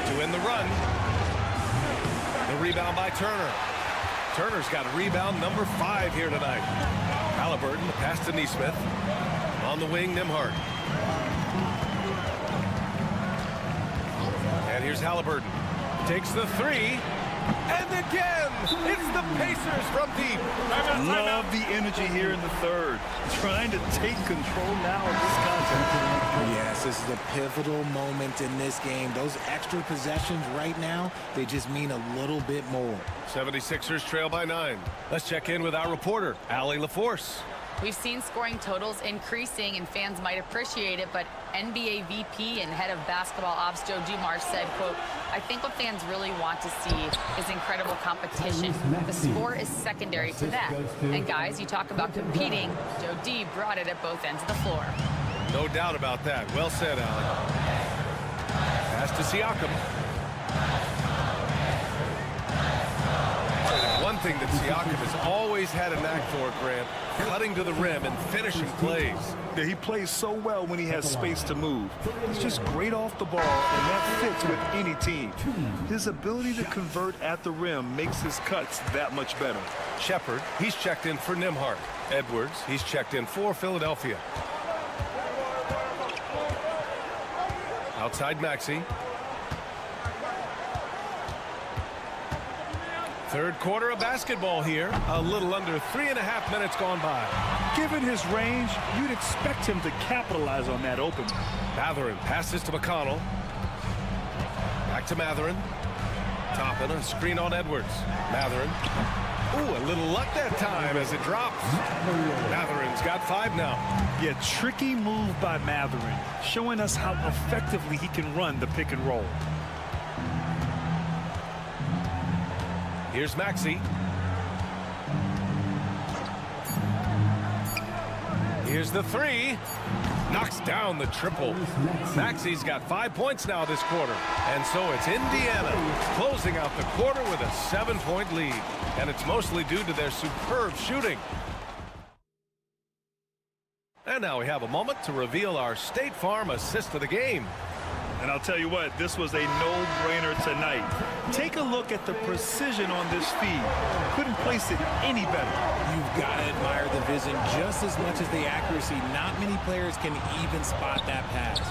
To end the run. The rebound by Turner. Turner's got rebound number 5 here tonight. Halliburton, the pass to Nesmith. On the wing, Nembhard. And here's Halliburton. Takes the 3. And again, it's the Pacers from deep. Love the energy here in the third. Trying to take control now of this contest. Yes, this is a pivotal moment in this game. Those extra possessions right now, they just mean a little bit more. 76ers trail by 9. Let's check in with our reporter, Allie LaForce. We've seen scoring totals increasing, and fans might appreciate it, but NBA VP and head of basketball ops Joe Dumars said, quote, "I think what fans really want to see is incredible competition. The score is secondary to that. And guys, you talk about competing, Joe D brought it at both ends of the floor." No doubt about that. Well said, Allie. Pass to Siakam. One thing that Siakam has always had a knack for, Grant, cutting to the rim and finishing plays. Yeah, he plays so well when he has space to move. He's just great off the ball, and that fits with any team. His ability to convert at the rim makes his cuts that much better. Shepard, he's checked in for Nembhard. Edwards, he's checked in for Philadelphia. Outside Maxey. Third quarter of basketball here. A little under 3.5 minutes gone by. Given his range, you'd expect him to capitalize on that opening. Mathurin passes to McConnell. Back to Mathurin. Toppin, a screen on Edwards. Mathurin. Ooh, a little luck that time as it drops. Mathurin's got 5 now. Yeah, tricky move by Mathurin, showing us how effectively he can run the pick and roll. Here's Maxey. Here's the 3. Knocks down the triple. Maxey's got 5 points now this quarter. And so it's Indiana closing out the quarter with a 7-point lead. And it's mostly due to their superb shooting. And now we have a moment to reveal our State Farm assist of the game. And I'll tell you what, this was a no-brainer tonight. Take a look at the precision on this feed. Couldn't place it any better. You've got to admire the vision just as much as the accuracy. Not many players can even spot that pass.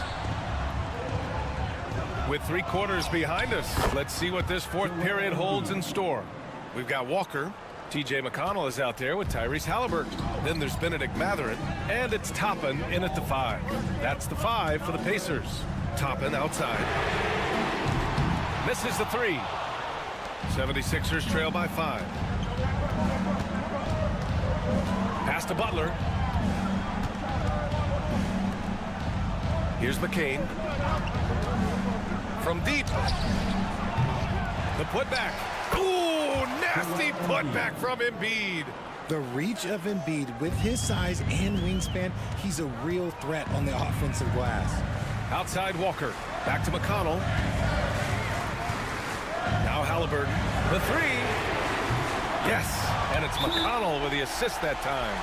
With 3 quarters behind us, let's see what this fourth period holds in store. We've got Walker. T.J. McConnell is out there with Tyrese Halliburton. Then there's Benedict Mathurin, and it's Toppin in at the 5. That's the 5 for the Pacers. Toppin outside. Misses the three. 76ers trail by 5. Pass to Butler. Here's McCain. From deep. The putback. Ooh, nasty putback from Embiid. The reach of Embiid with his size and wingspan, he's a real threat on the offensive glass. Outside Walker. Back to McConnell. Now Halliburton. The three. Yes. And it's McConnell with the assist that time.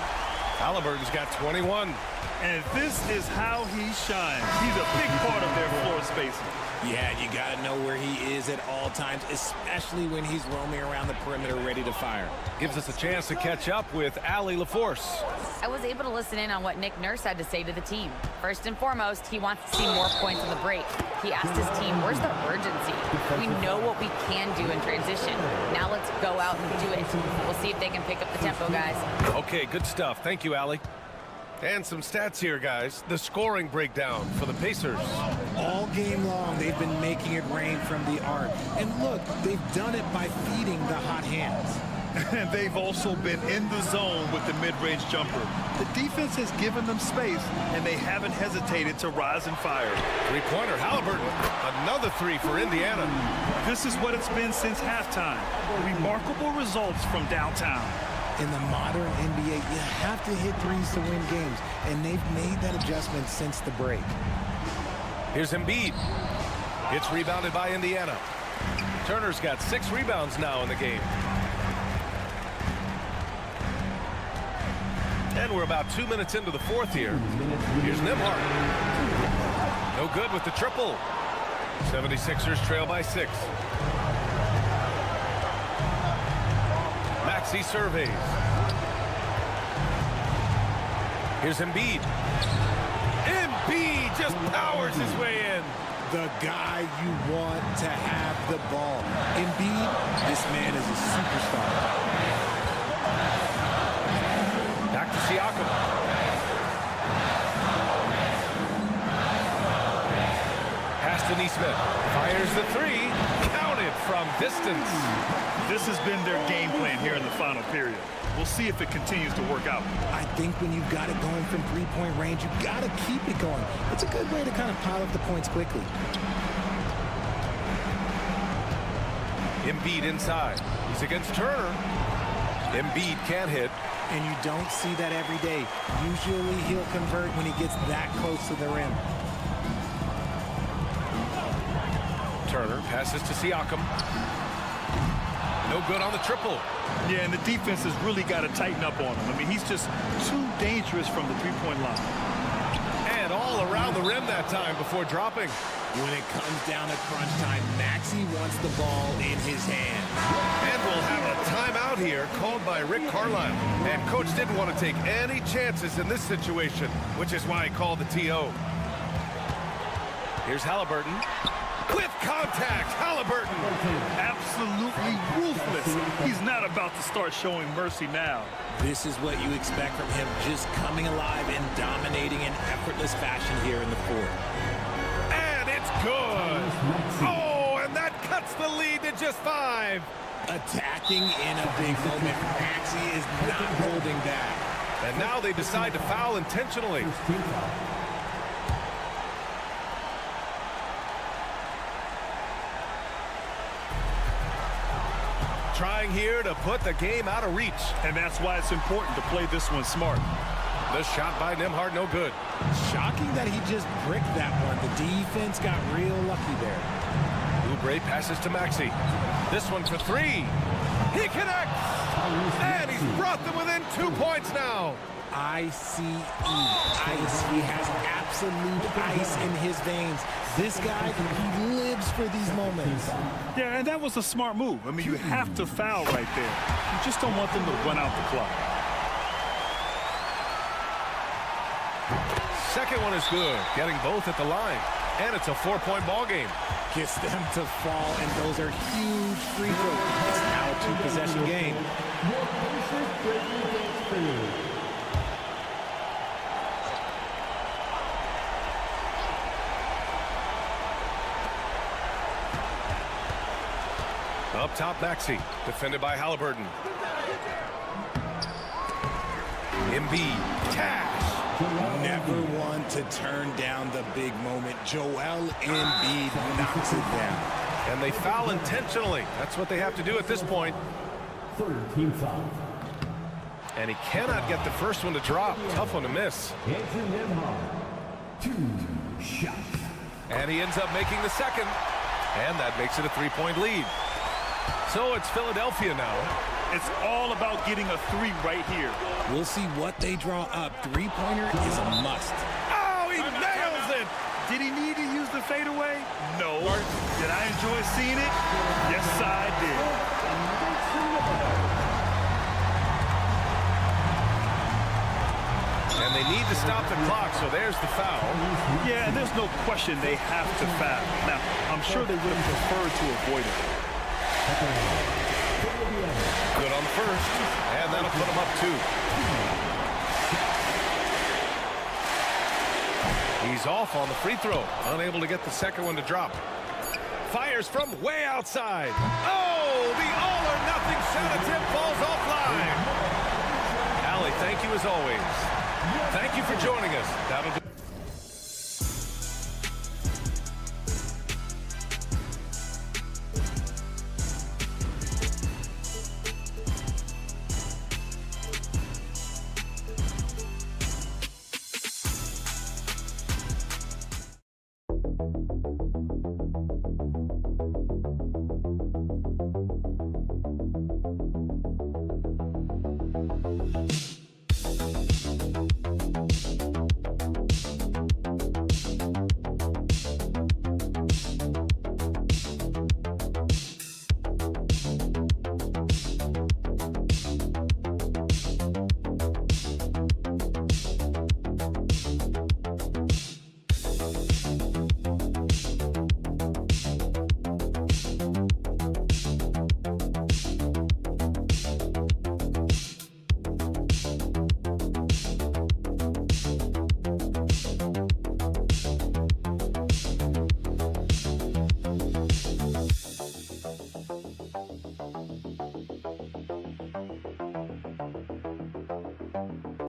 Halliburton's got 21. And this is how he shines. He's a big part of their floor spacing. Yeah, you got to know where he is at all times, especially when he's roaming around the perimeter ready to fire. Gives us a chance to catch up with Allie LaForce. I was able to listen in on what Nick Nurse had to say to the team. First and foremost, he wants to see more points on the break. He asked his team, where's the urgency? We know what we can do in transition. Now let's go out and do it. We'll see if they can pick up the tempo, guys. Okay, good stuff. Thank you, Allie. And some stats here, guys. The scoring breakdown for the Pacers. All game long, they've been making it rain from the arc. And look, they've done it by feeding the hot hands. And they've also been in the zone with the mid-range jumper. The defense has given them space, and they haven't hesitated to rise and fire. Three-pointer, Halliburton. Another three for Indiana. This is what it's been since halftime. Remarkable results from downtown. In the modern NBA, you have to hit threes to win games, and they've made that adjustment since the break. Here's Embiid. It's rebounded by Indiana. Turner's got 6 rebounds now in the game. And we're about 2 minutes into the fourth here. Here's Nembhard. No good with the triple. 76ers trail by 6. Maxey surveys. Here's Embiid. Embiid just powers his way in. The guy you want to have the ball. Embiid, this man is a superstar. Back to Siakam. Pass to Nesmith. Fires the three. Counted from distance. This has been their game plan here in the final period. We'll see if it continues to work out. I think when you've got it going from three-point range, you've got to keep it going. It's a good way to kind of pile up the points quickly. Embiid inside. He's against Turner. Embiid can't hit. And you don't see that every day. Usually he'll convert when he gets that close to the rim. Turner passes to Siakam. No good on the triple. Yeah, and the defense has really got to tighten up on him. I mean, he's just too dangerous from the three-point line. And all around the rim that time before dropping. When it comes down to crunch time, Maxey wants the ball in his hand. And we'll have a timeout here called by Rick Carlisle. And Coach didn't want to take any chances in this situation, which is why he called the TO. Here's Halliburton. With contact, Halliburton. Absolutely ruthless. He's not about to start showing mercy now. This is what you expect from him, just coming alive and dominating in effortless fashion here in the fourth. And it's good. Oh, and that cuts the lead to just 5. Attacking in a big moment. Maxey is not holding back. And now they decide to foul intentionally. Trying here to put the game out of reach. And that's why it's important to play this one smart. The shot by Nembhard, no good. Shocking that he just bricked that one. The defense got real lucky there. Oubre passes to Maxey. This one for 3. He connects! And he's brought them within 2 points now. ICE. Ice. He has absolute ice in his veins. This guy, he lives for these moments. Yeah, and that was a smart move. I mean, you have to foul right there. You just don't want them to run out the clock. Second one is good, getting both at the line. And it's a 4-point ball game. Gets them to fall, and those are huge free throws. It's now a 2-possession game. Up top, Maxey, defended by Halliburton. Embiid, cash. Never one to turn down the big moment. Joel Embiid knocks it down. And they foul intentionally. That's what they have to do at this point. Third team foul. And he cannot get the first one to drop. Tough one to miss. Andrew Nembhard, 2 shots. And he ends up making the second. And that makes it a 3-point lead. So it's Philadelphia now. It's all about getting a 3 right here. We'll see what they draw up. Three-pointer is a must. Oh, he nails it! Did he need to use the fadeaway? No. Did I enjoy seeing it? Yes, I did. And they need to stop the clock, so there's the foul. Yeah, and there's no question they have to foul. Now, I'm sure they would have preferred to avoid it. Good on the first, and that'll put him up 2. He's off on the free throw, unable to get the second one to drop. Fires from way outside. Oh, the all-or-nothing shot attempt falls offline. Allie, thank you as always. Thank you for joining us. That'll do.